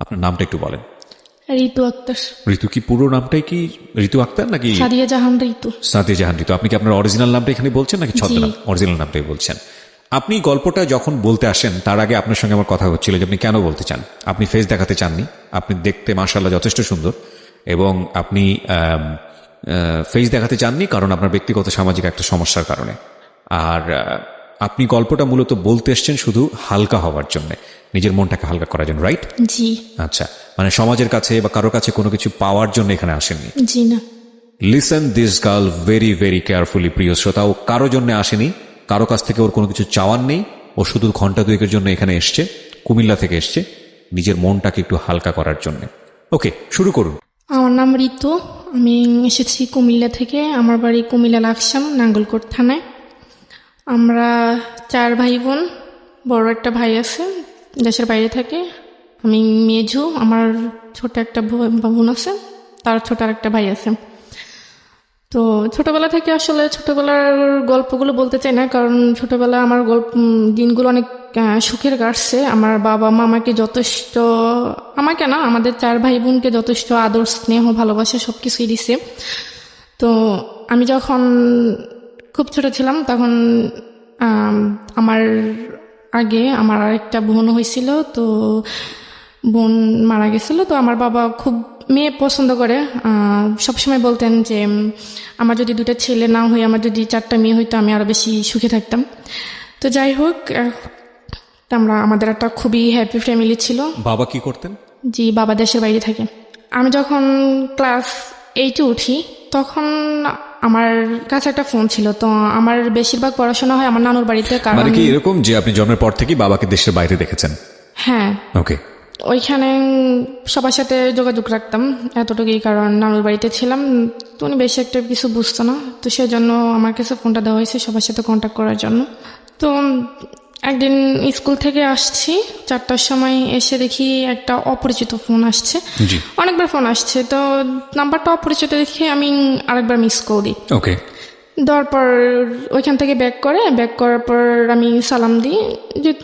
আপনার নামটা একটু বলেন। ঋতু আক্তার। ঋতু কি পুরো নামটাই কি ঋতু আক্তার নাকি সাদিয়া জাহান ঋতু? সাদিয়া জাহান ঋতু। আপনি কি আপনার অরিজিনাল নামটা এখানে বলছেন নাকি ছদ্মনাম? অরিজিনাল নামটাই বলছেন। আপনি গল্পটা যখন বলতে আসেন তার আগে আপনার সঙ্গে আমার কথা হচ্ছিল যে আপনি কেন বলতে চান। আপনি ফেস দেখাতে চাননি, আপনি দেখতে মাশাআল্লাহ যথেষ্ট সুন্দর, এবং আপনি ফেস দেখাতে চাননি কারণ আপনার ব্যক্তিগত সামাজিক একটা সমস্যার কারণে। আর আপনি গল্পটা মূলত বলতে এসছেন শুধু হালকা হওয়ার জন্য, নিজের মনটাকে হালকা করার জন্য, রাইট? জি। আচ্ছা, মানে সমাজের কাছে বা কারো কাছে কোনো কিছু পাওয়ার জন্য এখানে আসেননি? জি না। Listen this girl very very carefully প্রিয় শ্রোতা। ও কারো জন্য আসেনি, কারো কাছ থেকে ওর কোনো কিছু চাওয়ার নেই। ও শুধু ঘন্টা দুয়েকের জন্য এখানে এসছে, কুমিল্লা থেকে এসছে নিজের মনটাকে একটু হালকা করার জন্য। ওকে, শুরু করুন। আমার নাম ঋতু, আমি এসেছি কুমিল্লা থেকে। আমার বাড়ি কুমিল্লা লাকসাম, নাঙ্গলকোট থানায়। আমরা 4 ভাই বোন। বড় একটা ভাই আছে, দেশের বাইরে থাকে। আমি মেঝু। আমার ছোট একটা বোন আছে, তার ছোট আর একটা ভাই আছে। তো ছোটবেলা থেকে আসলে ছোটবেলার গল্পগুলো বলতে চাই না, কারণ ছোটবেলা আমার দিনগুলো অনেক সুখের কাটছে। আমার বাবা মা আমাকে যথেষ্ট, আমাকে না, আমাদের 4 ভাই বোনকে যথেষ্ট আদর স্নেহ ভালোবাসা সবকিছুই দিছে। তো আমি যখন খুব ছোট ছিলাম তখন আমার আগে আমার আরেকটা বোন হয়েছিল। তো বোন মারা গেছিল। তো আমার বাবা খুব মেয়ে পছন্দ করে, সবসময় বলতেন যে আমার যদি 2টা ছেলে না হয়ে আমার যদি 4টা মেয়ে হইতো আমি আরো বেশি সুখে থাকতাম। তো যাই হোক, আমাদের একটা খুবই হ্যাপি ফ্যামিলি ছিল। বাবা কি করতেন? জি, বাবা দেশের বাইরে থাকে। আমি যখন ক্লাস 8-এ উঠি তখন আমার কাছে একটা ফোন ছিল। তো আমার বেশিরভাগ পড়াশোনা হয় আমার নানুর বাড়িতে। কারণ মানে কি এরকম যে আপনি জন্মের পর থেকেই বাবাকে দেশের বাইরে দেখেছেন? হ্যাঁ, ওকে। ওইখানে সবার সাথে যোগাযোগ রাখতাম এতটুকুই, কারণ নানুর বাড়িতে ছিলাম। তো উনি বেশি একটা কিছু বুঝতো না, তো সেজন্য আমার কাছে ফোনটা দেওয়া হয়েছে সবার সাথে কন্ট্যাক্ট করার জন্য। তো একদিন স্কুল থেকে আসছি 4টার সময়, এসে দেখি একটা অপরিচিত ফোন আসছে। অনেকবার ফোন আসছে, তো নাম্বারটা অপরিচিত দেখে আমি আরেকবার মিস কল দিই। ওকে। দেওয়ার পর ওইখান থেকে ব্যাক করার পর আমি সালাম দিই,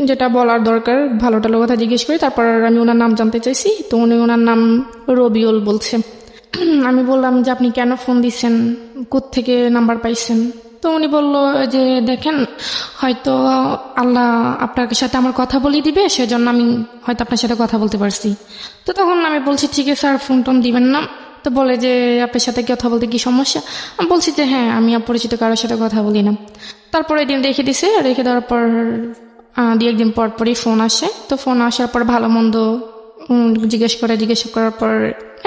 যেটা বলার দরকার, ভালো টালো কথা জিজ্ঞেস করি। তারপর আমি ওনার নাম জানতে চাইছি, তো উনি ওনার নাম রবিউল বলছে। আমি বললাম যে আপনি কেন ফোন দিচ্ছেন, কোত্থেকে নাম্বার পাইছেন? তো উনি বলল যে দেখেন, হয়তো আল্লাহ আপনার সাথে আমার কথা বলিয়ে দিবে, সেজন্য আমি হয়তো আপনার সাথে কথা বলতে পারছি। তো তখন আমি বলছি ঠিক আছে, আর ফোন টোন দিবেন না। তো বলে যে আপনার সাথে কথা বলতে কি সমস্যা? আমি বলছি যে হ্যাঁ, আমি অপরিচিত কারোর সাথে কথা বলি না। তারপর এদিন রেখে দিছে, রেখে দেওয়ার পর 2-1 দিন পর পরই ফোন আসে। তো ফোন আসার পর ভালো মন্দ জিজ্ঞেস করার পর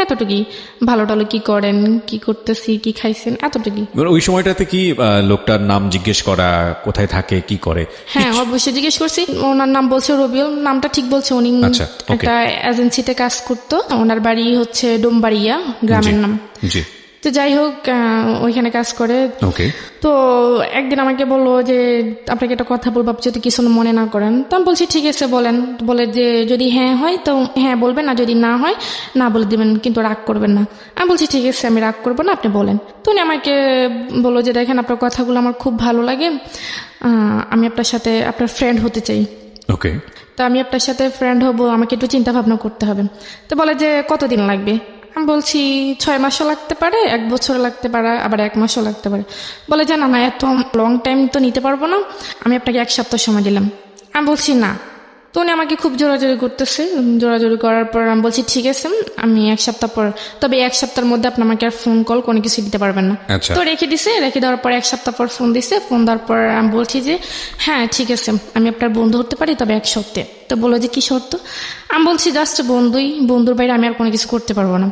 এতটুকুই, ভালো টালো কি করেন, কি করতেছি, কি খাইছেন, এতটুকুই। ওই সময়টাতে কি লোকটার নাম জিজ্ঞেস করা, কোথায় থাকে, কি করে? হ্যাঁ, অবশ্যই জিজ্ঞেস করছি। ওনার নাম বলছে রবিউল, নামটা ঠিক বলছে। উনি একটা এজেন্সিতে কাজ করতো, ওনার বাড়ি হচ্ছে ডোমবাড়িয়া, গ্রামের নাম। জি। তো যাই হোক, ওইখানে কাজ করে। ওকে। তো একদিন আমাকে বললো যে আপনাকে একটা কথা বলবো, আপনি যদি কিছু মনে না করেন। তো আমি বলছি ঠিক আছে বলেন। বলে যে যদি হ্যাঁ হয় তো হ্যাঁ বলবেন, আর যদি না হয় না বলে দিবেন, কিন্তু রাগ করবেন না। আমি বলছি ঠিক আছে, আমি রাগ করবো না, আপনি বলেন। তো উনি আমাকে বললো যে দেখেন, আপনার কথাগুলো আমার খুব ভালো লাগে, আমি আপনার সাথে আপনার ফ্রেন্ড হতে চাই। ওকে। তো আমি আপনার সাথে ফ্রেন্ড হব, আমাকে একটু চিন্তা ভাবনা করতে হবে। তো বলে যে কতদিন লাগবে? আমি বলছি 6 মাসও লাগতে পারে, 1 বছর লাগতে পারে, আবার 1 মাসও লাগতে পারে। বলে যে না, এত লং টাইম তো নিতে পারবো না, আমি আপনাকে 1 সপ্তাহ সময় দিলাম। আমি বলছি না। তো উনি আমাকে খুব জোরাজোরি করতেছে। জোরাজোরি করার পর আমি বলছি ঠিক আছে, আমি 1 সপ্তাহ পর, তবে 1 সপ্তাহের মধ্যে আপনি আমাকে আর ফোন কল কোনো কিছু দিতে পারবেন না। তো রেখে দিছে। রেখে দেওয়ার পর 1 সপ্তাহ পর ফোন দিছে। ফোন দেওয়ার পর আমি বলছি যে হ্যাঁ ঠিক আছে, আমি আপনার বন্ধু হতে পারি, তবে 1 শর্তে। তো বলো যে কি শর্ত? আমি বলছি জাস্ট বন্ধুর বাইরে আমি আর কোনো কিছু করতে পারবো না।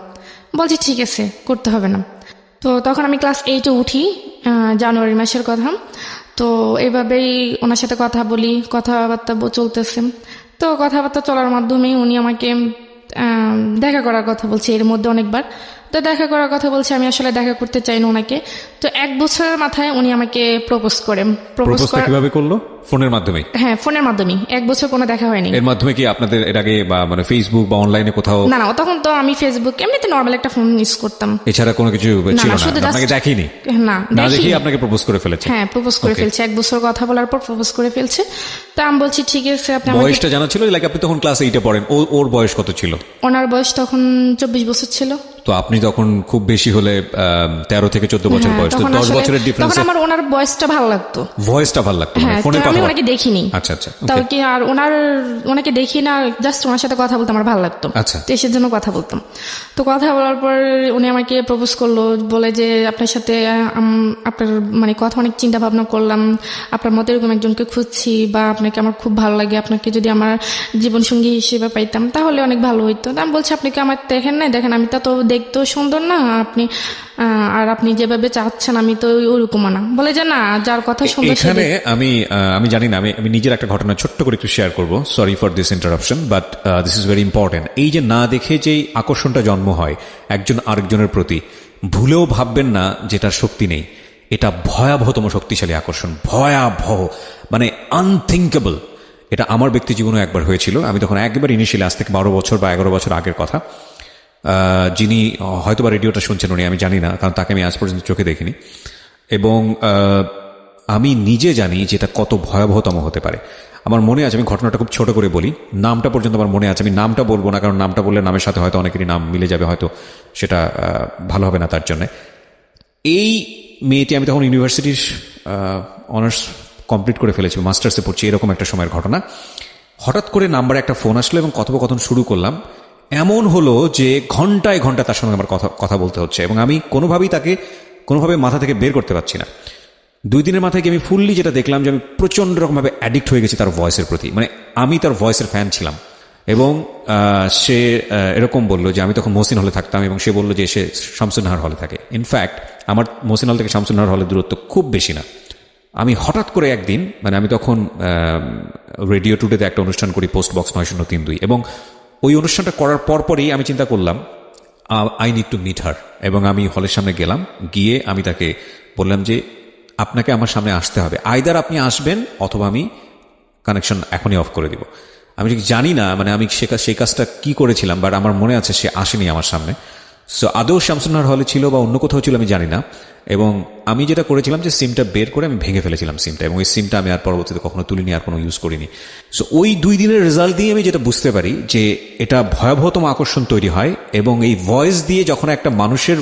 বলছি ঠিক আছে, করতে হবে না। তো তখন আমি ক্লাস 8-এ উঠি, জানুয়ারি মাসের কথা। তো এইভাবেই ওনার সাথে কথা বলি, কথাবার্তা চলতেছে। তো কথাবার্তা চলার মাধ্যমেই উনি আমাকে দেখা করার কথা বলছে এর মধ্যে অনেকবার। তো দেখা করার কথা বলছে, আমি আসলে দেখা করতে চাই না ওনাকে। তো 1 বছরের মাথায় উনি আমাকে প্রপোজ করেন। প্রপোজ কিভাবে করলো? ফোনের মাধ্যমে? হ্যাঁ, ফোনের মাধ্যমে, 1 বছর কোনো দেখা হয়নি। এর মাধ্যমে কি আপনাদের এর আগে বা মানে ফেসবুক বা অনলাইনে কোথাও? না না, তখন তো আমি ফেসবুক এমনিতে নর্মাল একটা ফোন ইউজ করতাম। এছাড়া কোনো কিছু ছিল না, না? শুধু just- আপনাকে দেখিনি? না, না দেখিনি। দেখেই আপনাকে প্রপোজ করে ফেলেছে? হ্যাঁ, প্রপোজ করে ফেলছে, 1 বছর কথা বলার পর প্রপোজ করে ফেলছে। তা আমি বলছি ঠিক আছে, আপনি আমাকে। বয়সটা জানা ছিল? লাইক আপনি তখন ক্লাস 8-এ পড়েন, ওর বয়স কত ছিল? ওনার বয়স তখন 24 বছর ছিল। তো আপনি তখন খুব বেশি হলে 13 থেকে 14 বছর হ্যাঁ, বয়স, তো তখন 10 আসলে- বছরের ডিফারেন্স। তখন আমার ওনার বয়সটা ভালো লাগতো। ভয়েসটা ভালো লাগতো, হ্যাঁ, ফোনে তো কথা আমি বলা? ওনাকে দেখিনি। আচ্ছা আচ্ছা, তাও okay. কি আর ওনাকে দেখি না, জাস্ট ওনার সাথে কথা বলতে আমার ভালো লাগতো। আচ্ছা। তো এসের জন্য কথা বলতাম। তো কথা বলার পর উনি আমাকে প্রপোজ করলো, বলে যে আপনার সাথে আপনার মানে কথা অনেক চিন্তা ভাবনা করলাম, আপনার মতো এরকম একজনকে খুঁজছি, বা আপনাকে আমার খুব ভালো লাগে, আপনাকে যদি আমার জীবনসঙ্গী হিসেবে পাইতাম তাহলে অনেক ভালো হইতো। তো আমি বলছি আপনি কি আমার দেখেন না? দেখেন আমি তো দেখতেও সুন্দর না, আপনি আর আপনি যেভাবে চাচ্ছেন আমি তো ওরকম না। বলে যে না, যার কথা সুন্দর সে এখানে আমি জানি না, আমি নিজের একটা ঘটনা ছোট্ট করে একটু শেয়ার করব। Sorry for this interruption, but this is very important. এই যে না দেখে যে আকর্ষণটা জন্ম হয় একজন আরেকজনের প্রতি, ভুলেও ভাববেন না যেটার শক্তি নেই। এটা ভয়াবহতম শক্তিশালী আকর্ষণ, ভয়াবহ, মানে আনথিঙ্কেবল। এটা আমার ব্যক্তি জীবনে একবার হয়েছিল। আমি তখন একবার ইনিশিয়ালি, আজ থেকে 12 বছর বা 11 বছর আগের কথা, যিনি হয়তোবা রেডিওটা শুনছেন উনি, আমি জানি না, কারণ তাকে আমি আজ পর্যন্ত চোখে দেখিনি। এবং আমি নিজে জানি যে এটা কত ভয়াবহতম হতে পারে। আমার মনে আছে, আমি ঘটনাটা খুব ছোট করে বলি, নামটা পর্যন্ত আমার মনে আছে। আমি নামটা বলবো না, কারণ নামটা বললে নামের সাথে হয়তো অনেকেরই নাম মিলে যাবে, হয়তো সেটা ভালো হবে না তার জন্য। এই মেয়েটি, আমি তখন ইউনিভার্সিটির অনার্স কমপ্লিট করে ফেলেছি, মাস্টার্সে পড়ছি, এরকম একটা সময়ের ঘটনা। হঠাৎ করে নাম্বারে একটা ফোন আসলো এবং কথোপকথন শুরু করলাম। এমন হলো যে ঘন্টায় ঘন্টা তার সঙ্গে আমার কথা বলতে হচ্ছে, এবং আমি কোনোভাবে মাথা থেকে বের করতে পারছি না। 2 দিনের মাথায় গিয়ে আমি ফুললি যেটা দেখলাম যে আমি প্রচন্ড রকমভাবে অ্যাডিক্ট হয়ে গেছি তার ভয়েসের প্রতি। মানে আমি তার ভয়েসের ফ্যান ছিলাম। এবং সে এরকম বলল যে, আমি তখন মহসিন হলে থাকতাম, এবং সে বলল যে সে শামসুন্নাহার হলে থাকে। ইনফ্যাক্ট আমার মহসিন হল থেকে শামসুন্নাহার হলের দূরত্ব খুব বেশি না। আমি হঠাৎ করে একদিন, মানে আমি তখন রেডিও টুডেতে একটা অনুষ্ঠান করি, পোস্ট বক্স 9032, এবং ওই অনুষ্ঠানটা করার পরপরই আমি চিন্তা করলাম I need to meet her. এবং আমি হলের সামনে গেলাম, গিয়ে আমি তাকে বললাম যে আপনাকে আমার সামনে আসতে হবে, আইদার আপনি আসবেন অথবা আমি কানেকশন এখনই অফ করে দিব। আমি ঠিক জানি না মানে আমি সেই কাজটা কি করেছিলাম, বাট আমার মনে আছে সে আসেনি আমার সামনে। সো আদৌ শামসুন্নাহার হলে ছিল বা অন্য কোথাও ছিল আমি জানি না। এবং আমি যেটা করেছিলাম যে সিমটা বের করে আমি ভেঙে ফেলেছিলাম সিমটা, এবং ওই সিমটা আমি আর পরবর্তীতে কখনো তুলিনি, আর কোনো ইউজ করিনি। সো ওই 2 দিনের রেজাল্ট দিয়ে আমি যেটা বুঝতে পারি যে এটা ভয়াবহতম আকর্ষণ তৈরি হয়। এবং এই ভয়েস দিয়ে যখন একটা মানুষের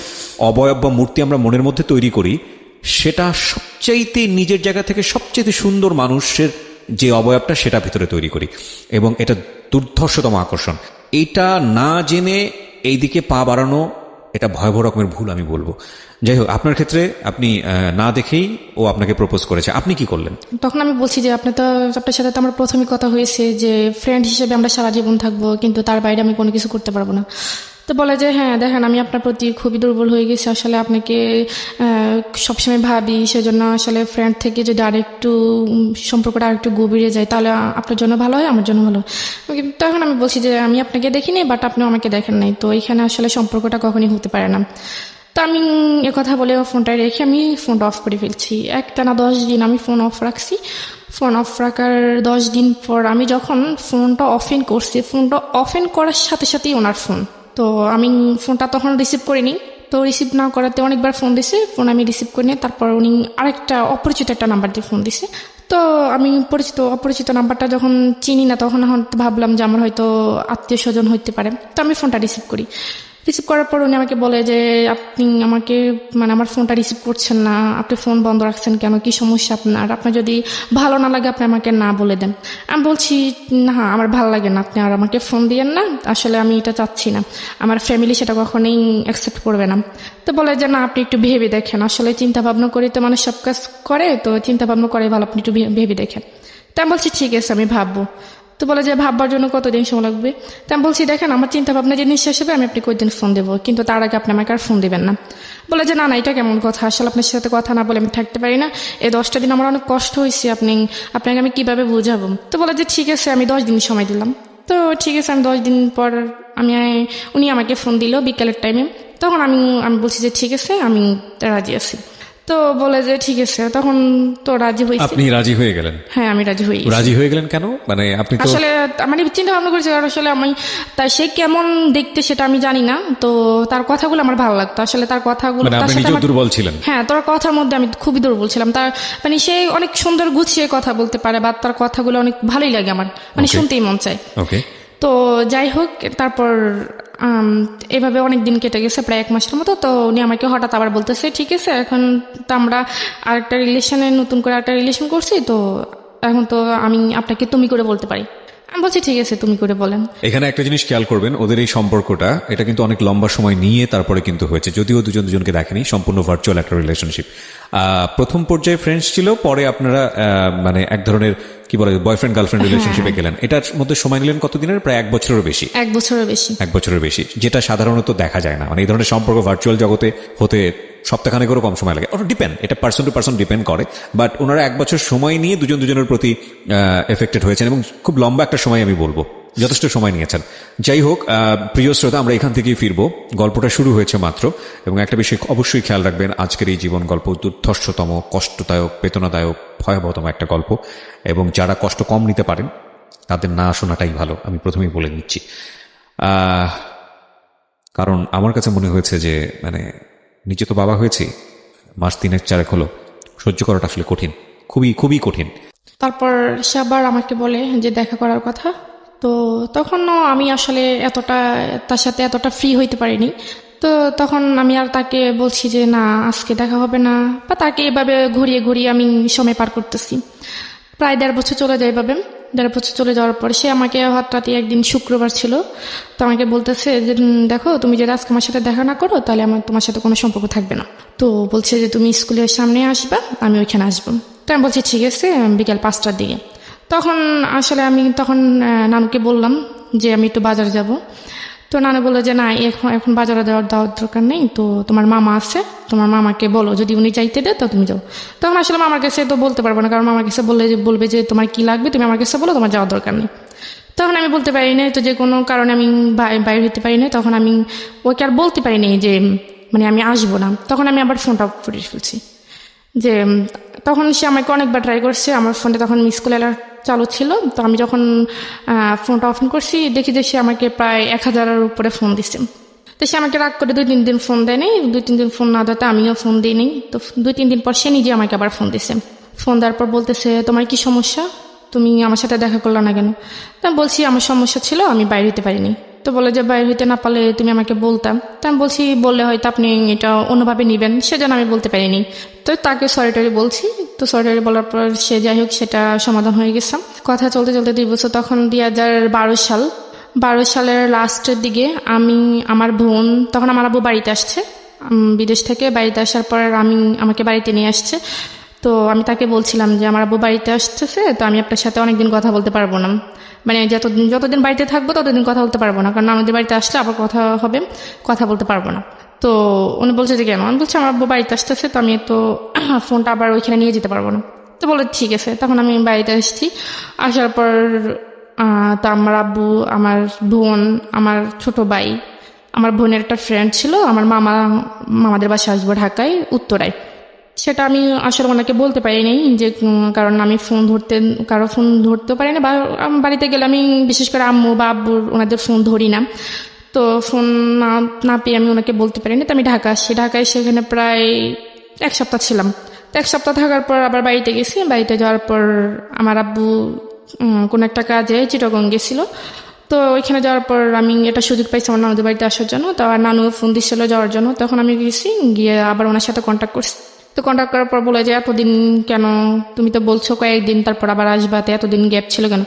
অবয়ব বা মূর্তি আমরা মনের মধ্যে তৈরি করি, সেটা সবচাইতে নিজের জায়গা থেকে সবচাইতে সুন্দর মানুষের যে অবয়বটা সেটা ভিতরে তৈরি করি, এবং এটা দুর্ধর্ষতম আকর্ষণ। এটা না জেনে এইদিকে পা বাড়ানো, এটা ভয়াবহ রকমের ভুল আমি বলবো। যাই হোক, আপনার ক্ষেত্রে আপনি না দেখেই ও আপনাকে প্রপোজ করেছে, আপনি কি করলেন? তখন আমি বলছি যে আপনার সাথে তো আমার প্রথমে কথা হয়েছে যে ফ্রেন্ড হিসেবে আমরা সারা জীবন থাকবো, কিন্তু তার বাইরে আমি কোনো কিছু করতে পারবো না। তো বলে যে হ্যাঁ দেখেন, আমি আপনার প্রতি খুবই দুর্বল হয়ে গেছি, আসলে আপনাকে সবসময় ভাবি, সেজন্য আসলে ফ্রেন্ড থেকে যদি আরেকটু সম্পর্কটা আরেকটু গভীরে যায় তাহলে আপনার জন্য ভালো হয়, আমার জন্য ভালো হয়। তখন আমি বলছি যে আমি আপনাকে দেখিনি, বাট আপনিও আমাকে দেখেন নাই, তো এখানে আসলে সম্পর্কটা কখনই হতে পারে না। তো আমি কথা বলে ফোনটা রেখে আমি ফোনটা অফ করে ফেলছি। একটানা 10 দিন আমি ফোন অফ রাখছি। ফোন অফ রাখার 10 দিন পর আমি যখন ফোনটা অফেন করছি, ফোনটা অফেন করার সাথে সাথেই ওনার ফোন। তো আমি ফোনটা তখন রিসিভ করিনি। তো রিসিভ না করাতে অনেকবার ফোন দিছে, ফোন আমি রিসিভ করিনি। তারপর উনি আরেকটা অপরিচিত একটা নাম্বার দিয়ে ফোন দিছে। তো আমি অপরিচিত নাম্বারটা যখন চিনি না, তখন ভাবলাম যে আমার হয়তো আত্মীয় স্বজন হইতে পারে। তো আমি ফোনটা রিসিভ করি। রিসিভ করার পর উনি আমাকে বলে যে আপনি আমাকে মানে আমার ফোনটা রিসিভ করছেন না, আপনি ফোন বন্ধ রাখছেন কেন, কি সমস্যা আপনার যদি ভালো না লাগে আপনি আমাকে না বলে দেন। আমি বলছি না, আমার ভালো লাগে না, আপনি আর আমাকে ফোন দিয়েন না, আসলে আমি এটা চাচ্ছি না, আমার ফ্যামিলি সেটা কখনোই অ্যাকসেপ্ট করবে না। তো বলে যে না, আপনি একটু ভেবে দেখেন, আসলে চিন্তা ভাবনা করে তো মানুষ সব কাজ করে, তো চিন্তা ভাবনা করে ভালো, আপনি একটু ভেবে দেখেন। তা আমি বলছি ঠিক আছে, আমি ভাববো। তো বলে যে ভাববার জন্য কতদিন সময় লাগবে? তা আমি বলছি দেখেন, আমার চিন্তা ভাবনা যে নিঃশ্বাস হবে আমি আপনি কয়েকদিন ফোন দেবো, কিন্তু তার আগে আপনি আমাকে আর ফোন দেবেন না। বলে যে না না, এটা কেমন কথা, আসলে আপনার সাথে কথা না বলে আমি থাকতে পারি না, এই 10টা দিন আমার অনেক কষ্ট হয়েছে, আপনাকে আমি কিভাবে বোঝাবো। তো বলে যে ঠিক আছে, আমি 10 দিন সময় দিলাম। তো ঠিক আছে, আমি 10 দিন পর উনি আমাকে ফোন দিল বিকালের টাইমে। তখন আমি বলছি যে ঠিক আছে, আমি রাজি আছি। তো তো বলে যে ঠিক আছে, তখন তো রাজি হয়েছি। আপনি রাজি হয়ে গেলেন? হ্যাঁ, আমি রাজি হই। রাজি হয়ে গেলেন কেন? মানে আপনি তো আসলে মানে চিন্তা ভাবনা করেছি, আর আসলে আমি তাই সে কেমন দেখতে সেটা আমি জানি না, তো তার কথাগুলো আমার ভালো লাগতো। আসলে তার কথাগুলো, মানে তার আপনি সাথে নিজেও আমার- দুর্বল ছিলেন? হ্যাঁ, তোর কথার মধ্যে আমি খুবই দুর্বল ছিলাম। তার মানে সে অনেক সুন্দর গুছিয়ে কথা বলতে পারে, বা তার কথাগুলো অনেক ভালোই লাগে আমার, মানে Okay. শুনতেই মন চায়। ওকে। তো যাই হোক, তারপর এভাবে অনেক দিন কেটে গেছে, প্রায় 1 মাসের মতো। তো উনি আমাকে হঠাৎ আবার বলতেছে ঠিক আছে, এখন তো আমরা আরেকটা রিলেশনে, নতুন করে একটা রিলেশন করছি, তো এখন তো আমি আপনাকে তুমি করে বলতে পারি। আমি বলছি ঠিক আছে, তুমি করে বলেন। এখানে একটা জিনিস খেয়াল করবেন, ওদের এই সম্পর্কটা এটা কিন্তু অনেক লম্বা সময় নিয়ে তারপরে কিন্তু হয়েছে, যদিও দুজন দুজনকে দেখেনি, সম্পূর্ণ ভার্চুয়াল একটা রিলেশনশিপ। প্রথম পর্যায়ে ফ্রেন্ডস ছিল, পরে আপনারা মানে এক ধরনের কি বলে বয়ফ্রেন্ড গার্লফ্রেন্ড রিলেশনশিপে গেলেন। এটার মধ্যে সময় নিলেন কতদিনের? প্রায় 1 বছরেরও বেশি। 1 বছরের বেশি। 1 বছরের বেশি, যেটা সাধারণত দেখা যায় না। মানে এই ধরনের সম্পর্ক ভার্চুয়াল জগতে হতে সপ্তাহখানেকেরও কম সময় লাগে। ডিপেন্ড, এটা পার্সন টু পার্সন ডিপেন্ড করে। বাট ওনারা 1 বছর সময় নিয়ে দুজন দুজনের প্রতি এফেক্টেড হয়েছেন, এবং খুব লম্বা একটা সময় আমি বলবো, যথেষ্ট সময় নিয়েছেন। যাই হোক, প্রিয় শ্রোতা, আমরা এখান থেকেই ফিরবো। গল্পটা শুরু হয়েছে মাত্র, এবং একটা বিষয় অবশ্যই খেয়াল রাখবেন, আজকের এই জীবন গল্প দুর্ধর্ষতম, কষ্টদায়ক, বেদনাদায়ক, ভয়াবহতম একটা গল্প, এবং যারা কষ্ট কম নিতে পারেন তাদের না শোনাটাই ভালো, আমি প্রথমেই বলে নিচ্ছি। কারণ আমার কাছে মনে হয়েছে যে মানে নিজে তো বাবা হয়েছি, মাস 3-4 হলো, সহ্য করাটা আসলে কঠিন, খুবই খুবই কঠিন। তারপর সে আবার আমাকে বলে যে দেখা করার কথা। তো তখনও আমি আসলে এতটা তার সাথে এতটা ফ্রি হইতে পারিনি। তো তখন আমি আর তাকে বলছি যে না, আজকে দেখা হবে না, বা তাকে এভাবে ঘুরিয়ে ঘুরিয়ে আমি সময় পার করতেছি। প্রায় 1.5 বছর চলে যায় এভাবে। 1.5 বছর চলে যাওয়ার পর সে আমাকে হঠাৎ একদিন শুক্রবার ছিল, তো আমাকে বলতেছে যে দেখো, তুমি যদি আজকে আমার সাথে দেখা না করো তাহলে আমার তোমার সাথে কোনো সম্পর্ক থাকবে না। তো বলছে যে তুমি স্কুলের সামনে আসবা, আমি ওইখানে আসবো। তো আমি বলছি ঠিক আছে, বিকেল 5টার দিকে। তখন আসলে আমি তখন নানুকে বললাম যে আমি একটু বাজার যাব। তো নানু বললো যে না, এখন বাজারে দেওয়ার দরকার নেই, তো তোমার মামা আছে, তোমার মামাকে বলো, যদি উনি যাইতে দেয় তো তুমি যাও। তখন আসলে মামার কাছে তো বলতে পারবো না, কারণ মামার কাছে বলবে যে তোমার কি লাগবে, তুমি আমার কাছে বলো, তোমার যাওয়ার দরকার নেই। তখন আমি বলতে পারি না, তো যে কোনো কারণে আমি বাইরে হতে পারি না। তখন আমি ওকে আর বলতে পারিনি যে মানে আমি আসবো না। তখন আমি আবার ফোনটা অফ করে ফেলছি। যে তখন সে আমাকে অনেকবার ট্রাই করছে, আমার ফোনটা তখন মিস কল অ্যালার্ট চালু ছিল। তো আমি যখন ফোনটা অফ করছি, দেখি যে সে আমাকে প্রায় 1000-এর উপরে ফোন দিচ্ছে। তো সে আমাকে রাগ করে 2-3 দিন ফোন দেয়নি। 2-3 দিন ফোন না দেওয়াতে আমিও ফোন দিইনি। তো 2-3 দিন পর সে নিজে আমাকে আবার ফোন দিছে। ফোন দেওয়ার পর বলতেছে তোমার কি সমস্যা, তুমি আমার সাথে দেখা করলে না কেন? তা আমি বলছি আমার সমস্যা ছিল, আমি বাইরে হতে পারিনি। তো বলে যে বাইরে হইতে না পারলে তুমি আমাকে বলতাম। তা আমি বলছি বললে হয়তো আপনি এটা অন্যভাবে নেবেন, সেজন্য আমি বলতে পারিনি। তো তাকে সরি বলছি। তো সরি বলার পর সে যাই হোক, সেটা সমাধান হয়ে গেছে। কথা চলতে চলতে 2 বছর, তখন 2012 সাল। 12 সালের লাস্টের দিকে আমি, আমার বোন, তখন আমার আব্বু বাড়িতে আসছে বিদেশ থেকে। বাড়িতে আসার পর আমাকে বাড়িতে নিয়ে আসছে। তো আমি তাকে বলছিলাম যে আমার আব্বু বাড়িতে আসতেছে, তো আমি আপনার সাথে অনেকদিন কথা বলতে পারবো না, মানে যতদিন বাড়িতে থাকবো ততদিন কথা বলতে পারবো না, কারণ আমাদের বাড়িতে আসলে আবার কথা হবে, কথা বলতে পারবো না। তো উনি বলছে যে কেন? আমি বলছি আমার আব্বু বাড়িতে আসতেছে, তো আমি তো ফোনটা আবার ওইখানে নিয়ে যেতে পারবো না। তো বলে ঠিক আছে। তখন আমি বাড়িতে আসছি। আসার পর তো আমার আব্বু, আমার বোন, আমার ছোট ভাই, আমার বোনের একটা ফ্রেন্ড ছিল, আমার মামাদের বাসা আসবো ঢাকায়, উত্তরায়। সেটা আমি আসলে ওনাকে বলতে পারিনি যে কারণ আমি কারো ফোন ধরতেও পারি না, বা বাড়িতে গেলে আমি বিশেষ করে আম্মু বা আব্বুর ওনাদের ফোন ধরি না। তো ফোন না পেয়ে আমি ওনাকে বলতে পারিনি। তো আমি ঢাকা আসছি। ঢাকায় সেখানে প্রায় 1 সপ্তাহ ছিলাম। তো 1 সপ্তাহ থাকার পর আবার বাড়িতে গেছি। বাড়িতে যাওয়ার পর আমার আব্বু কোনো একটা কাজে চিটাগং গেছিল। তো ওইখানে যাওয়ার পর আমি এটা সুযোগ পাইছি আমার নানুদের বাড়িতে আসার জন্য। তো আমার নানু ফোন দিচ্ছিল যাওয়ার জন্য। তখন আমি গেছি, গিয়ে আবার ওনার সাথে কন্ট্যাক্ট করছি। তো কন্ট্যাক্ট করার পর বলে যে এতদিন কেন, তুমি তো বলছো কয়েকদিন তারপর আবার আসবা, তো এতদিন গ্যাপ ছিল কেন?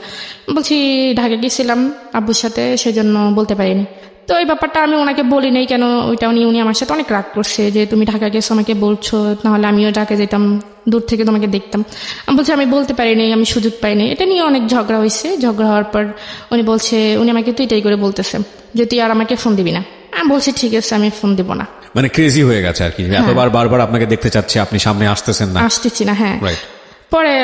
বলছি ঢাকা গেছিলাম আব্বুর সাথে, সেজন্য বলতে পারিনি। তো এই ব্যাপারটা আমি ওনাকে বলি নাই কেন, ওইটা উনি আমার সাথে অনেক রাগ করছে যে তুমি ঢাকা গেছো আমাকে বলছো, নাহলে আমিও ঢাকা যেতাম, দূর থেকে তোমাকে দেখতাম। আমি বলছি আমি বলতে পারিনি, আমি সুযোগ পাইনি। এটা নিয়ে অনেক ঝগড়া হয়েছে। ঝগড়া হওয়ার পর উনি আমাকে তুই করে বলতেছে যে তুই আর আমাকে ফোন দিবি না। আমি বলছি ঠিক আছে, আমি ফোন দিব না। মানে ক্রেজি হয়ে গেছে আর কি, এতবার বারবার আপনাকে দেখতে চাচ্ছে, আপনি সামনে আসতেছেন না, আসতেছি না। হ্যাঁ, রাইট। পরে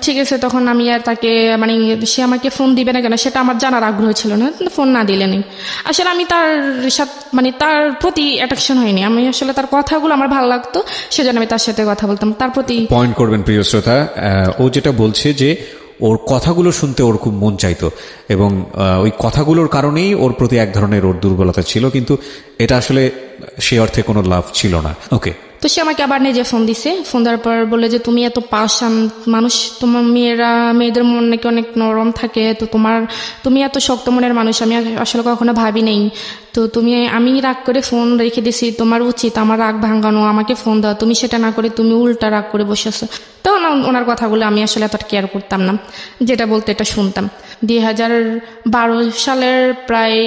ঠিক আছে, তখন আমি আর তাকে মানে সে আমাকে ফোন দিবে না কেন সেটা আমার জানার আগ্রহ ছিল না, ফোন না দিলে নেই। আসলে আমি তার সাথে মানে তার প্রতি অ্যাট্রাকশন হয়নি, আমি আসলে তার কথাগুলো আমার ভালো লাগতো, সেজন্য আমি তার সাথে কথা বলতাম। তার প্রতি পয়েন্ট করবেন প্রিয় শ্রোতা, ও যেটা বলছে যে ওর কথাগুলো শুনতে ওর খুব মন চাইতো এবং ওই কথাগুলোর কারণেই ওর প্রতি এক ধরনের ওর দুর্বলতা ছিল, কিন্তু এটা আসলে সে অর্থে কোনো লাভ ছিল না। ওকে, তো সে আমাকে আবার নিজে ফোন দিছে, ফোন দেওয়ার পর বললে যে তুমি এত পাষাণ মানুষ, তোমার মেয়েদের মন নাকি অনেক নরম থাকে, তো তুমি এত শক্ত মনের মানুষ, আমি আসলে কখনো ভাবি নেই। তো আমি রাগ করে ফোন রেখে দিছি, তোমার উচিত আমার রাগ ভাঙানো, আমাকে ফোন দাও, তুমি সেটা না করে তুমি উল্টা রাগ করে বসেছো। তখন ওনার কথাগুলো আমি আসলে এতটা কেয়ার করতাম না, যেটা বলতে এটা শুনতাম। 2012 সালের প্রায়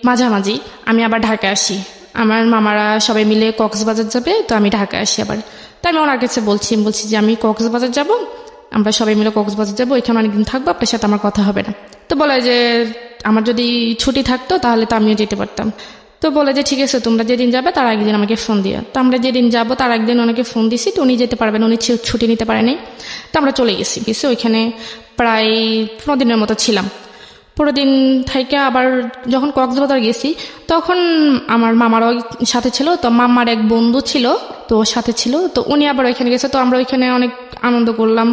মাঝামাঝি আমি আবার ঢাকা আসি, আমার মামারা সবাই মিলে কক্সবাজার যাবে, তো আমি ঢাকা আসি আবার। তাই আমি ওনার কাছে বলছি যে আমি কক্সবাজার যাব, আমরা সবাই মিলে কক্সবাজার যাবো, ওইখানে অনেকদিন থাকবো, আপনার সাথে আমার কথা হবে না। তো বলে যে আমার যদি ছুটি থাকতো তাহলে তো আমিও যেতে পারতাম। তো বলে যে ঠিক আছে, তোমরা যেদিন যাবে তার একদিন আমাকে ফোন দিও। তো আমরা যেদিন যাবো তার একদিন ওনাকে ফোন দিছি, তো উনি যেতে পারবেন, উনি ছুটি নিতে পারেনি। তো আমরা চলে গেছি, ওইখানে প্রায় 15 দিনের মতো ছিলাম। পুরো দিন থেকে আবার যখন কক্সবাজার গেছি তখন আমার মামারও সাথে ছিল, তো মামার এক বন্ধু ছিল, তো ওর সাথে ছিল, তো উনি আবার ওইখানে গেছে। তো আমরা ওইখানে অনেক আনন্দ করলাম,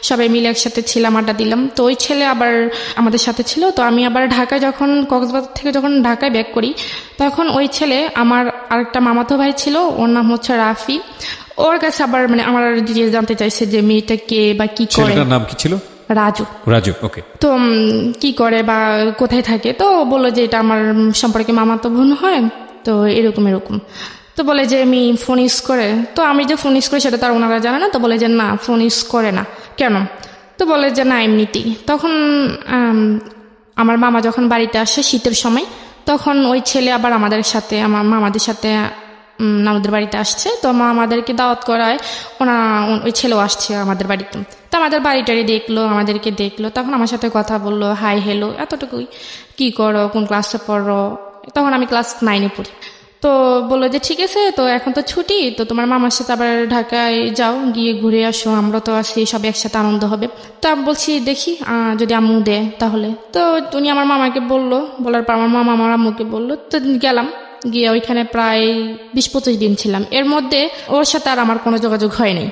সবাই মিলে একসাথে ছিলাম, আড্ডা দিলাম। তো ওই ছেলে আবার আমাদের সাথে ছিল। তো আমি আবার ঢাকায় যখন কক্সবাজার থেকে যখন ঢাকায় ব্যাক করি, তখন ওই ছেলে আমার আরেকটা মামাতো ভাই ছিল, ওর নাম হচ্ছে রাফি। ওর কাছে আবার মানে আমার ডিটেইলস জানতে চাইছে যে মেয়েটা কে বা কি করে। ছেলেটার নাম কি ছিল? রাজু। ওকে। তো কি করে বা কোথায় থাকে, তো বললো যে এটা আমার সম্পর্কে মামাতো বোন হয়, তো এরকম। তো বলে যে আমি ফোন ইউজ করে, তো আমি যে ফোন ইউজ করি সেটা তার ওনারা জানে না। তো বলে যে না, ফোন ইউজ করে না কেন? তো বলে যে না, এমনিতেই। তখন আমার মামা যখন বাড়িতে আসে শীতের সময়, তখন ওই ছেলে আবার আমার মামাদের সাথে আমাদের বাড়িতে আসছে। তো আমাদেরকে দাওয়াত করায়, ওই ছেলেও আসছে আমাদের বাড়িতে। তো আমাদের বাড়িটারি দেখলো, আমাদেরকে দেখলো, তখন আমার সাথে কথা বললো, হাই হ্যালো, এতটুকুই। কি করো, কোন ক্লাসে পড়ো? তখন আমি ক্লাস 9-এ পড়ি। তো বললো যে ঠিক আছে, তো এখন তো ছুটি, তো তোমার মামার সাথে আবার ঢাকায় যাও, গিয়ে ঘুরে আসো, আমরা তো আছি, সব একসাথে আনন্দ হবে। তো আমি বলছি দেখি যদি আম্মু দেয় তাহলে। তো উনি আমার মামাকে বললো, বলার পর আমার মামা আমার আম্মুকে বললো। তো গেলাম, গিয়ে ওইখানে প্রায় 20-25 দিন ছিলাম। এর মধ্যে ওর সাথে আর আমার কোনো যোগাযোগ হয়নি।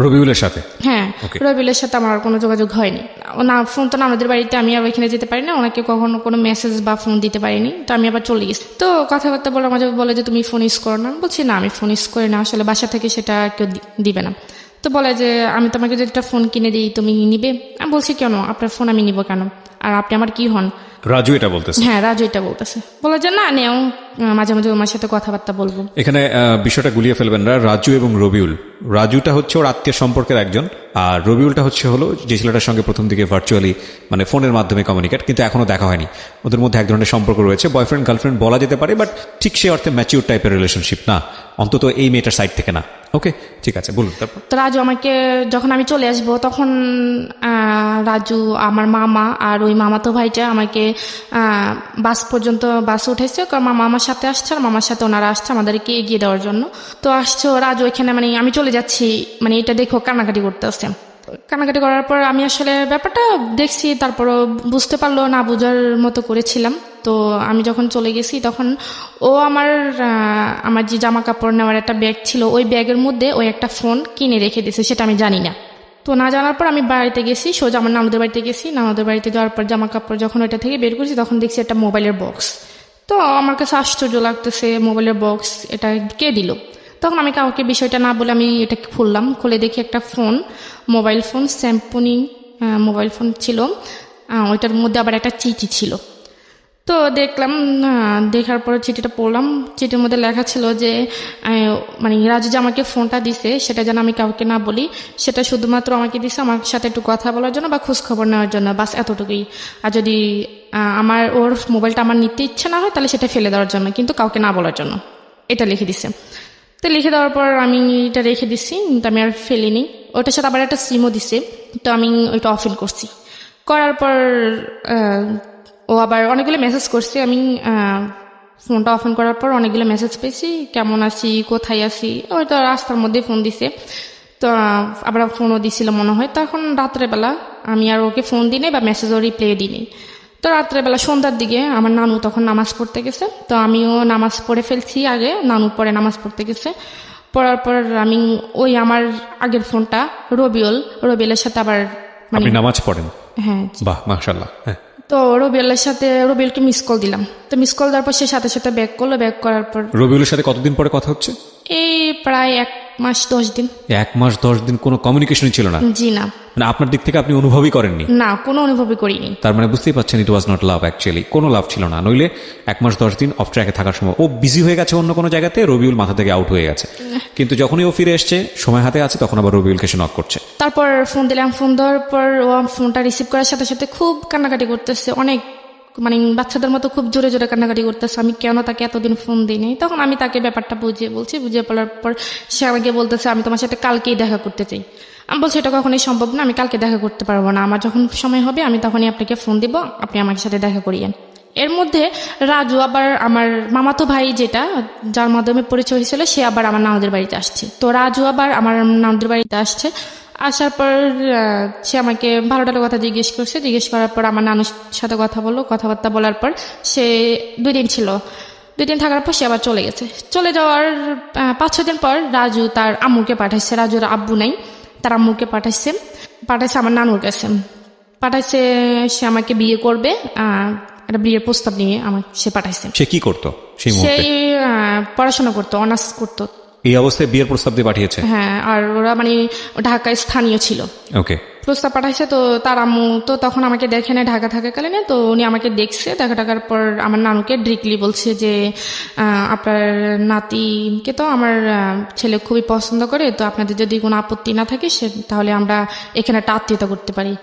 রবিউলের সাথে? হ্যাঁ, রবিউলের সাথে আমার কোনো যোগাযোগ হয়নি। না, ফোন তো না আমাদের বাড়িতে, আমি আর ওইখানে যেতে পারি না, ওনাকে কখনো কোনো মেসেজ বা ফোন দিতে পারিনি। তো আমি আবার চলে গেছি। তো কথাবার্তা বলে মাঝে বলে যে তুমি ফোন ইউজ করো না, বলছি না আমি ফোন ইউজ করি না, আসলে বাসা থেকে সেটা কেউ দিবে না। তো বলে যে আমি তোমাকে যদি একটা ফোন কিনে দিই তুমি নিবে? আমি বলছি কেন, আপনার ফোন আমি নিব কেন, আর আপনি আমার কি হন? রাজু এটা বলতেছে? হ্যাঁ, রাজু এটা বলতেছে। বলে যে না নেও, মাঝে মাঝে আমার সাথে কথাবার্তা বলবো। এখানে বিষয়টা গুলিয়ে ফেলবেন না, রাজু এবং রবিউল। রাজুটা হচ্ছে ওর আত্মীয় সম্পর্কের একজন, আর রবিউলটা হলো যে ছেলেটার সঙ্গে প্রথম দিকে ভার্চুয়ালি মানে ফোনের মাধ্যমে কমিউনিকেট, কিন্তু এখনো দেখা হয়নি। ওদের মধ্যে এক ধরনের সম্পর্ক রয়েছে, বয়ফ্রেন্ড গার্লফ্রেন্ড বলা যেতে পারে, বাট ঠিক সে অর্থে ম্যাচিউর টাইপের রিলেশনশিপ না, অন্তত এই মেয়েটার সাইড থেকে না। ওকে, ঠিক আছে, বলুন তারপর। তো রাজু আমাকে, যখন আমি চলে আসবো তখন রাজু, আমার মামা আর ওই মামাতো ভাইটা আমাকে বাস পর্যন্ত বাসে উঠেছে, কারণ মামা আমার সাথে আসছে আর মামার সাথে ওনারা আসছে আমাদেরকে এগিয়ে দেওয়ার জন্য। তো আসছে রাজু ওইখানে, মানে আমি চলে যাচ্ছি, মানে এটা দেখো কান্নাকাটি করতে আসছে। কান্নাকাটি করার পর আমি আসলে ব্যাপারটা দেখছি, তারপরও বুঝতে পারলো না, বোঝার মতো করেছিলাম। তো আমি যখন চলে গেছি তখন ও আমার যে জামা কাপড় নেওয়ার একটা ব্যাগ ছিল, ওই ব্যাগের মধ্যে ওই একটা ফোন কিনে রেখে দিয়েছে, সেটা আমি জানি না। তো না জানার পর আমি বাড়িতে গেছি, সোজা আমার নানুদের বাড়িতে গেছি। নানুদের বাড়িতে যাওয়ার পর জামা কাপড় যখন ওইটা থেকে বের করছি তখন দেখছি একটা মোবাইলের বক্স। তো আমার কাছে আশ্চর্য লাগতেছে, মোবাইলের বক্স এটা কে দিল? তখন আমি কাউকে বিষয়টা না বলে আমি এটা খুললাম, খুলে দেখি একটা phone, mobile phone, Samsung mobile phone ছিল। ওইটার মধ্যে আবার একটা চিঠি ছিল। তো দেখলাম, দেখার পরে চিঠিটা পড়লাম। চিঠির মধ্যে লেখা ছিল যে মানে রাজু যে আমাকে ফোনটা দিছে সেটা যেন আমি কাউকে না বলি, সেটা শুধুমাত্র আমাকে দিছে আমার সাথে একটু কথা বলার জন্য বা খোঁজ খবর নেওয়ার জন্য, বাস এতটুকুই। আর যদি ওর মোবাইলটা আমার নিতে ইচ্ছে না হয় তাহলে সেটা ফেলে দেওয়ার জন্য, কিন্তু কাউকে না বলার জন্য, এটা লিখে দিছে। তো লিখে দেওয়ার পর আমি এটা রেখে দিচ্ছি, কিন্তু আমি আর ফেলিনি। ওটার সাথে আবার একটা সিমও দিছে, তো আমি ওইটা অফ করছি। করার পর ও আবার অনেকগুলো মেসেজ করছে। আমি ফোনটা অফ করার পর অনেকগুলো মেসেজ পেয়েছি, কেমন আছি, কোথায় আছি, ওই তো রাস্তার মধ্যে ফোন দিছে। তো আবার ফোনও দিছিল মনে হয়। তখন রাত্রেবেলা আমি আর ওকে ফোন দিই নাই বা মেসেজও রিপ্লাই দিই নাই। তো রাত্রেবেলা সন্ধ্যার দিকে আমার নানু তখন নামাজ পড়তে গেছে, তো আমিও নামাজ পড়ে ফেলছি আগে, নানু পরে নামাজ পড়তে গেছে। পড়ার পর আমি ওই আমার আগের ফোনটা রবিউলের সাথে আবার আপনি নামাজ পড়েন? হ্যাঁ। বাহ, মাশাআল্লাহ। হ্যাঁ। তো রবিউলকে মিস কল দিলাম। তো মিস কল দেওয়ার পর সে সাথে সাথে ব্যাক করলো। ব্যাক করার পর রবিউলের সাথে কতদিন পরে কথা হচ্ছে? এই প্রায় 1 মাস 10 দিন। 1 মাস 10 দিন কোনো কমিউনিকেশনই ছিল না? জি না। মানে আপনার দিক থেকে আপনি অনুভবই করেননি? না, কোনো অনুভবই করিনি। তার মানে বুঝতেই পারছেন ইট ওয়াজ নট লাভ, অ্যাকচুয়ালি কোনো লাভ ছিল না। নইলে 1 মাস 10 দিন অফ ট্র্যাকে থাকার সময় ও বিজি হয়ে গেছে অন্য কোনো জায়গাতে, রবিউল মাথা থেকে আউট হয়ে গেছে। কিন্তু যখনই ও ফিরে এসছে, সময় হাতে আছে, তখন আবার রবিউলকে সে নক করছে। তারপর ফোন দিলাম, ফোন দেওয়ার পর ও ফোনটা রিসিভ করার সাথে সাথে খুব কান্নাকাটি করতেছে, অনেক মানে বাচ্চাদের মতো খুব জোরে জোরে কান্নাকাটি করতেছে। আমি কেন তাকে এতদিন ফোন দিইনি। তখন আমি তাকে ব্যাপারটা বুঝিয়ে পড়ার পর সে আমাকে বলতেছে আমি তোমার সাথে কালকেই দেখা করতে চাই। আমি বলছি এটা কখনোই সম্ভব না, আমি কালকে দেখা করতে পারবো না, আমার যখন সময় হবে আমি তখনই আপনাকে ফোন দিব, আপনি আমার সাথে দেখা করিয়েন। এর মধ্যে রাজু আবার আমার মামাতো ভাই যার মাধ্যমে পরিচয় হয়েছিল, সে আবার আমার নানুদের বাড়িতে আসছে। তো রাজু আবার আমার নানুদের বাড়িতে আসছে। আসার পর সে আমাকে ভালোটার কথা জিজ্ঞেস করছে। জিজ্ঞেস করার পর আমার নানুর সাথে কথাবার্তা বলার পর সে 2 দিন ছিল। 2 দিন থাকার পর সে আবার চলে গেছে। চলে যাওয়ার 5-6 দিন পর রাজু তার আম্মুকে পাঠাইছে। রাজুর আব্বু নাই, তার আম্মুকে পাঠাইছে আমার নানুর কাছে। পাঠাইছে সে আমাকে বিয়ে করবে, একটা বিয়ের প্রস্তাব নিয়ে আমাকে সে পাঠাইছে। সে কি করতো সেই মুহূর্তে? সেই পড়াশোনা করতো, অনার্স করতো। এই অবস্থায় বিয়ের প্রস্তাব দিয়ে পাঠিয়েছে? হ্যাঁ, আর ওরা মানে ঢাকায় স্থানীয় ছিল। ওকে। প্রস্তাব পাঠাইছে। তো তার আম্মু তো তখন আমাকে দেখে না, ঢাকা থাকাকালীন। তো উনি আমাকে দেখছে, দেখার পর আমার নানুকে ডিরেক্টলি বলছে যে আপনার নাতিকে তো আমার ছেলে খুবই পছন্দ করে, তো আপনাদের যদি কোনো আপত্তি না থাকে তাহলে আমরা এখানে একটা আত্মীয়তা করতে পারি।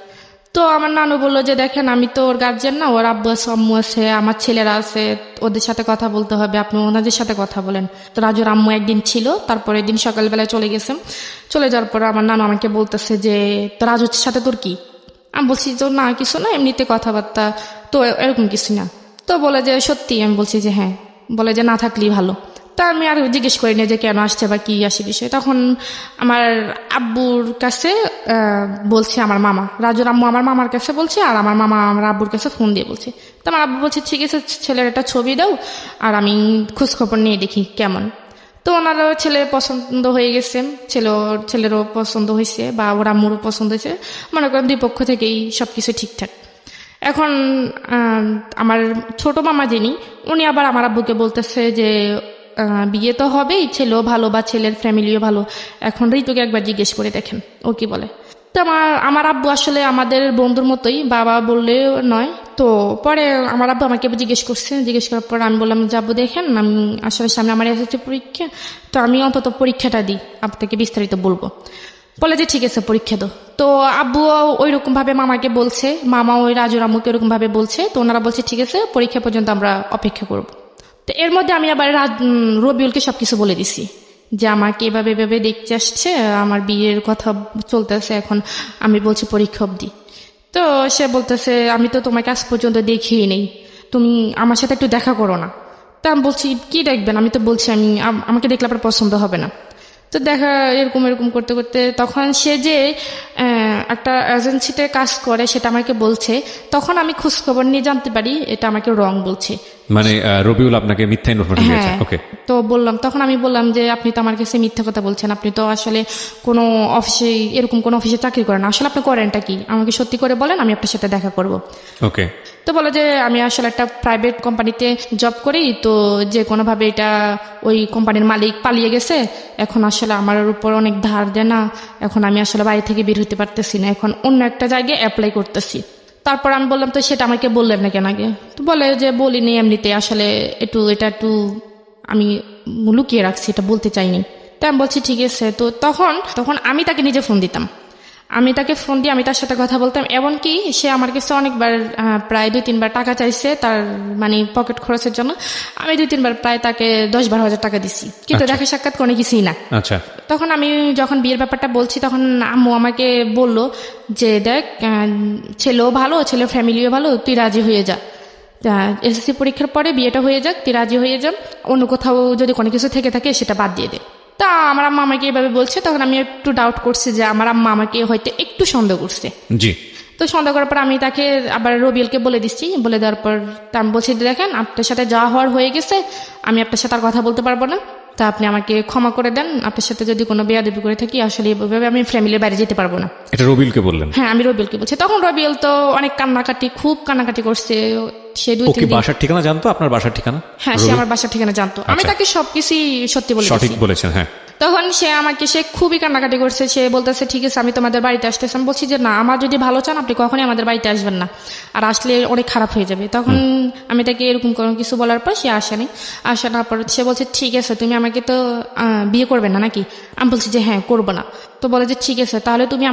তো আমার নানু বললো যে দেখেন আমি তো ওর গার্জেন না, ওর আব্বু আছে, আম্মু আছে, আমার ছেলেরা আছে, ওদের সাথে কথা বলতে হবে, আপনি ওনাদের সাথে কথা বলেন। তো রাজুর আম্মু একদিন ছিল, তারপরে দিন সকালবেলায় চলে গেছে। চলে যাওয়ার পর আমার নানু আমাকে বলতেছে যে তো রাজুর সাথে তোর কি? আমি বলছি তো না কিছু না, এমনিতে কথাবার্তা, তো এরকম কিছু না। তো বলে যে সত্যি? আমি বলছি যে হ্যাঁ। বলে যে না থাকলেই ভালো। তা আমি আর জিজ্ঞেস করি না যে কেন আসছে বা কি আসে বিষয়। তখন আমার আব্বুর কাছে বলছে আমার মামা, রাজুর আম্মু আমার মামার কাছে বলছে, আর আমার মামা আমার আব্বুর কাছে ফোন দিয়ে বলছে। তো আমার আব্বু বলছে ঠিক আছে, ছেলের একটা ছবি দাও আর আমি খোঁজখবর নিয়ে দেখি কেমন। তো ওনারও ছেলে পছন্দ হয়ে গেছে, ছেলেরও পছন্দ হয়েছে বা ওর আম্মুরও পছন্দ হয়েছে। মনে করেন 2 পক্ষ থেকেই সবকিছু ঠিকঠাক। এখন আমার ছোট মামা যিনি, উনি আবার আমার আব্বুকে বলতেছে যে বিয়ে তো হবেই, ছেলেও ভালো বা ছেলের ফ্যামিলিও ভালো, এখন ঋতুকে একবার জিজ্ঞেস করে দেখেন ও কি বলে। তো আমার আব্বু আসলে আমাদের বন্ধুর মতোই, বাবা বললেও নয়। তো পরে আমার আব্বু আমাকে জিজ্ঞেস করার পর আমি বললাম যে আব্বু দেখেন আমি আসলে সামনে আমার এসেছে পরীক্ষা, তো আমি অন্তত পরীক্ষাটা দিই, আপনাকে বিস্তারিত বলবো। বলে যে ঠিক আছে পরীক্ষা দাও। তো আব্বু ওই রকম ভাবে মামাকে বলছে, মামা ওই রাজুর আম্মুকে ওরকম ভাবে বলছে। তো ওনারা বলছে ঠিক আছে পরীক্ষা পর্যন্ত আমরা অপেক্ষা করব। তো এর মধ্যে আমি আবার রবিউলকে সবকিছু বলে দিছি যে আমাকে এভাবে দেখতে আসছে, আমার বিয়ের কথা চলতেছে, এখন আমি বলছি পরীক্ষা অবধি। তো সে বলতেছে আমি তো তোমাকে আজ পর্যন্ত দেখিই নেই, তুমি আমার সাথে একটু দেখা করো না। তা আমি বলছি কি দেখবেন, আমি তো বলছি আমাকে দেখলে আপনার পছন্দ হবে না। তো দেখা এরকম করতে করতে তখন সে যে একটা এজেন্সিতে কাজ করে সেটা আমাকে বলছে। তখন আমি খোঁজখবর নিয়ে জানতে পারি এটা আমাকে রং বলছে, মানে রবিউল আপনাকে মিথ্যা ইনফরমেশন দিয়েছে? ওকে। তো তখন আমি বললাম যে আপনি তো আমার কাছে মিথ্যা কথা বলছেন, আপনি তো আসলে কোনো অফিসে এরকম কোনো অফিসে চাকরি করেন না, আসলে আপনি করেনটা কি আমাকে সত্যি করে বলেন, আমি আপনার সাথে দেখা করব। ওকে। তো বলে যে আমি আসলে একটা প্রাইভেট কোম্পানিতে জব করি, তো যে কোনোভাবে এটা ওই কোম্পানির মালিক পালিয়ে গেছে, এখন আসলে আমার উপর অনেক ধার দেনা, এখন আমি আসলে বাড়ি থেকে বের হতে পারতেছি না, এখন অন্য একটা জায়গায় অ্যাপ্লাই করতেছি। তারপর আমি বললাম তো সেটা আমাকে বললেন না কেন আগে? তো বলে যে বলিনি, এমনিতে আসলে এটা একটু আমি লুকিয়ে রাখছি, এটা বলতে চাইনি। তাই আমি বলছি ঠিক আছে। তো তখন আমি তাকে নিজে ফোন দিতাম, আমি তাকে ফোন দিয়ে আমি তার সাথে কথা বলতাম। এমনকি সে আমার কাছে অনেকবার প্রায় 2-3 বার টাকা চাইছে তার মানে পকেট খরচের জন্য। আমি 2-3 বার প্রায় তাকে 10-12 হাজার টাকা দিছি, কিন্তু দেখা সাক্ষাৎ কোনো কিছুই না। আচ্ছা। তখন আমি যখন বিয়ের ব্যাপারটা বলছি তখন আম্মু আমাকে বলল যে দেখ ছেলেও ভালো, ছেলের ফ্যামিলিও ভালো, তুই রাজি হয়ে যা, এসএসসি পরীক্ষার পরে বিয়েটা হয়ে যাক, তুই রাজি হয়ে যা, অন্য কোথাও যদি কোনো কিছু থেকে থাকে সেটা বাদ দিয়ে দে। তা আমার আম্মা আমাকে এভাবে বলছে, তখন আমি একটু ডাউট করছি যে আমার আম্মা আমাকে হয়তো একটু সন্দেহ করছে। জি। তো সন্দেহ করার পর আমি তাকে আবার রবিউলকে বলে দিচ্ছি, বলে দেওয়ার পর তা আমি বলছি, দেখেন আপনার সাথে যা হওয়ার হয়ে গেছে, আমি আপনার সাথে আর কথা বলতে পারবো না, তা আপনি আমাকে ক্ষমা করে দেন, আপনার সাথে যদি কোনো বেয়াদবি করে থাকি আসলে এভাবে আমি ফ্যামিলির বাইরে যেতে পারবো না। এটা রবিউলকে বললেন? হ্যাঁ, আমি রবিউলকে বলছি। তখন রবিউল তো অনেক কান্নাকাটি, খুব কান্নাকাটি করছে। সে ওকে বাসার ঠিকানা জানতো, আপনার বাসার ঠিকানা? হ্যাঁ, সে আমার বাসার ঠিকানা জানতো। আমি তাকে সবকিছু সত্যি বলে সঠিক বলেছেন। হ্যাঁ। তখন সে খুবই কান্নাকাটি করছে। সে বলতেছে ঠিক আছে আমি তোমাদের বাড়িতে আসতেছি। আমি বলছি যে না, আমার যদি ভালো চান আপনি কখনই আমাদের বাড়িতে আসবেন না, আর আসলে অনেক খারাপ হয়ে যাবে। তখন আমি তাকে এরকম কোনো কিছু বলার পর সে আসেনি। আসার পর সে বলছে ঠিক আছে তুমি আমাকে তো বিয়ে করবে না নাকি? আমি বলছি যে হ্যাঁ করবো না। তো বলে যে ঠিক আছে তাহলে তুমি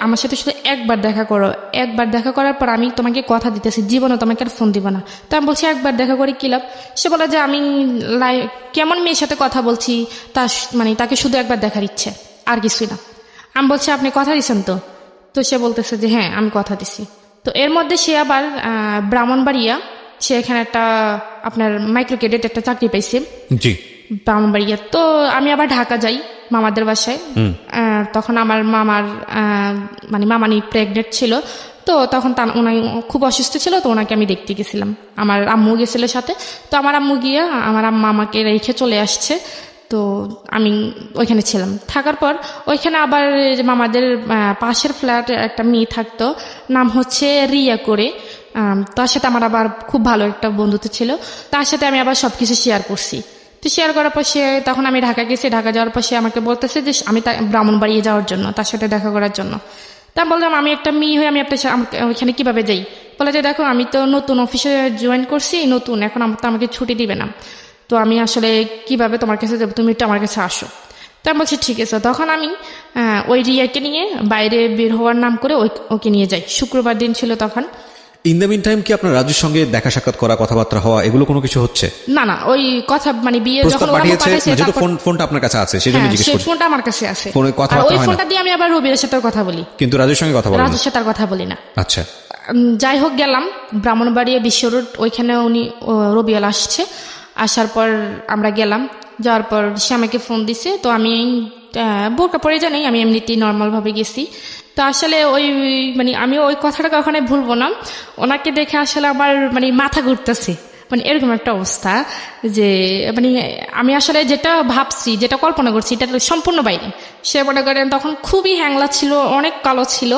আমার সাথে শুধু একবার দেখা করো, একবার দেখা করার পর আমি তোমাকে কথা দিতেছি জীবনে তোমাকে আর ফোন দিব না। তো আমি বলছি একবার দেখা করে কি লাভ? সে বলে যে আমি কেমন মেয়ের সাথে কথা বলছি, তাকে শুধু একবার দেখার ইচ্ছে, আর কিছুই না। আমি বলছি আপনি কথা দিচ্ছেন তো? তো সে বলতেছে যে হ্যাঁ আমি কথা দিছি। তো এর মধ্যে সে আবার ব্রাহ্মণবাড়িয়া, সে এখানে একটা আপনার মাইক্রো ক্রেডিট একটা চাকরি পাইছে। জি। ব্রাহ্মণবাড়িয়া। তো আমি আবার ঢাকা যাই মামাদের বাসায়। তখন আমার মামানি প্রেগনেন্ট ছিল। তো তখন উনি খুব অসুস্থ ছিল, তো ওনাকে আমি দেখতে গেছিলাম। আমার আম্মু গেছিল সাথে। তো আমার আম্মু গিয়ে আমার আম্মা আমাকে রেখে চলে আসছে। তো আমি ওইখানে ছিলাম। থাকার পর ওইখানে আবার মামাদের পাশের ফ্ল্যাটে একটা মেয়ে থাকতো, নাম হচ্ছে রিয়া করে। তার সাথে আমার আবার খুব ভালো একটা বন্ধুত্ব ছিল। তার সাথে আমি আবার সবকিছু শেয়ার করছি। তো শেয়ার করার পর তখন আমি ঢাকা গেছি। ঢাকা যাওয়ার পর সে আমাকে বলতেছে যে আমি ব্রাহ্মণবাড়িয়ে যাওয়ার জন্য, তার সাথে দেখা করার জন্য। তা বললাম আমি একটা মেয়ে হয়ে আমি ওইখানে কিভাবে যাই? বলে যে দেখো আমি তো নতুন অফিসে জয়েন করছি, নতুন, এখন তো আমাকে ছুটি দিবে না, তো আমি আসলে কিভাবে তোমার কাছে যাবো, তুমি একটু আমার কাছে আসো। তা বলছি ঠিক আছে। তখন আমি ওই রিয়াকে নিয়ে বাইরে বের হওয়ার নাম করে ওকে নিয়ে যাই। শুক্রবার দিন ছিল তখন। ইন দ্য মিন টাইম কি আপনার রাজুর সঙ্গে দেখা সাক্ষাৎ করা, কথাবার্তা হওয়া, এগুলো কোনো কিছু হচ্ছে? না না, ওই কথা বিয়ে যখন যেহেতু ফোনটা আপনার কাছে আছে সেজন্য জিজ্ঞেস করছি। ফোনটা আমার কাছে আছে, ফোনে কথাবার্তা হয় না? ওই ফোনটা দিয়ে আমি আবার রবির সাথে কথা বলি, কিন্তু রাজুর সঙ্গে কথা বলি না। রাজুর সাথে আর কথা বলি না। আচ্ছা। যাই হোক গেলাম ব্রাহ্মণবাড়িয়া বিশ্ব রোড, ওইখানে রবিয়াল আসছে। আসার পর আমরা গেলাম। যাওয়ার পর সে আমাকে ফোন দিছে। তো আমি বোরকা পরে জানি, আমি এমনিতেই নর্মাল ভাবে গেছি। তো আসলে আমি ওই কথাটা কখনোই ভুলবো না। ওনাকে দেখে আসলে আমার মাথা ঘুরতেছে, এরকম একটা অবস্থা যে আমি আসলে যেটা ভাবছি, যেটা কল্পনা করছি, এটা সম্পূর্ণ বাইরে। সে মনে করেন তখন খুবই হ্যাংলা ছিল, অনেক কালো ছিল।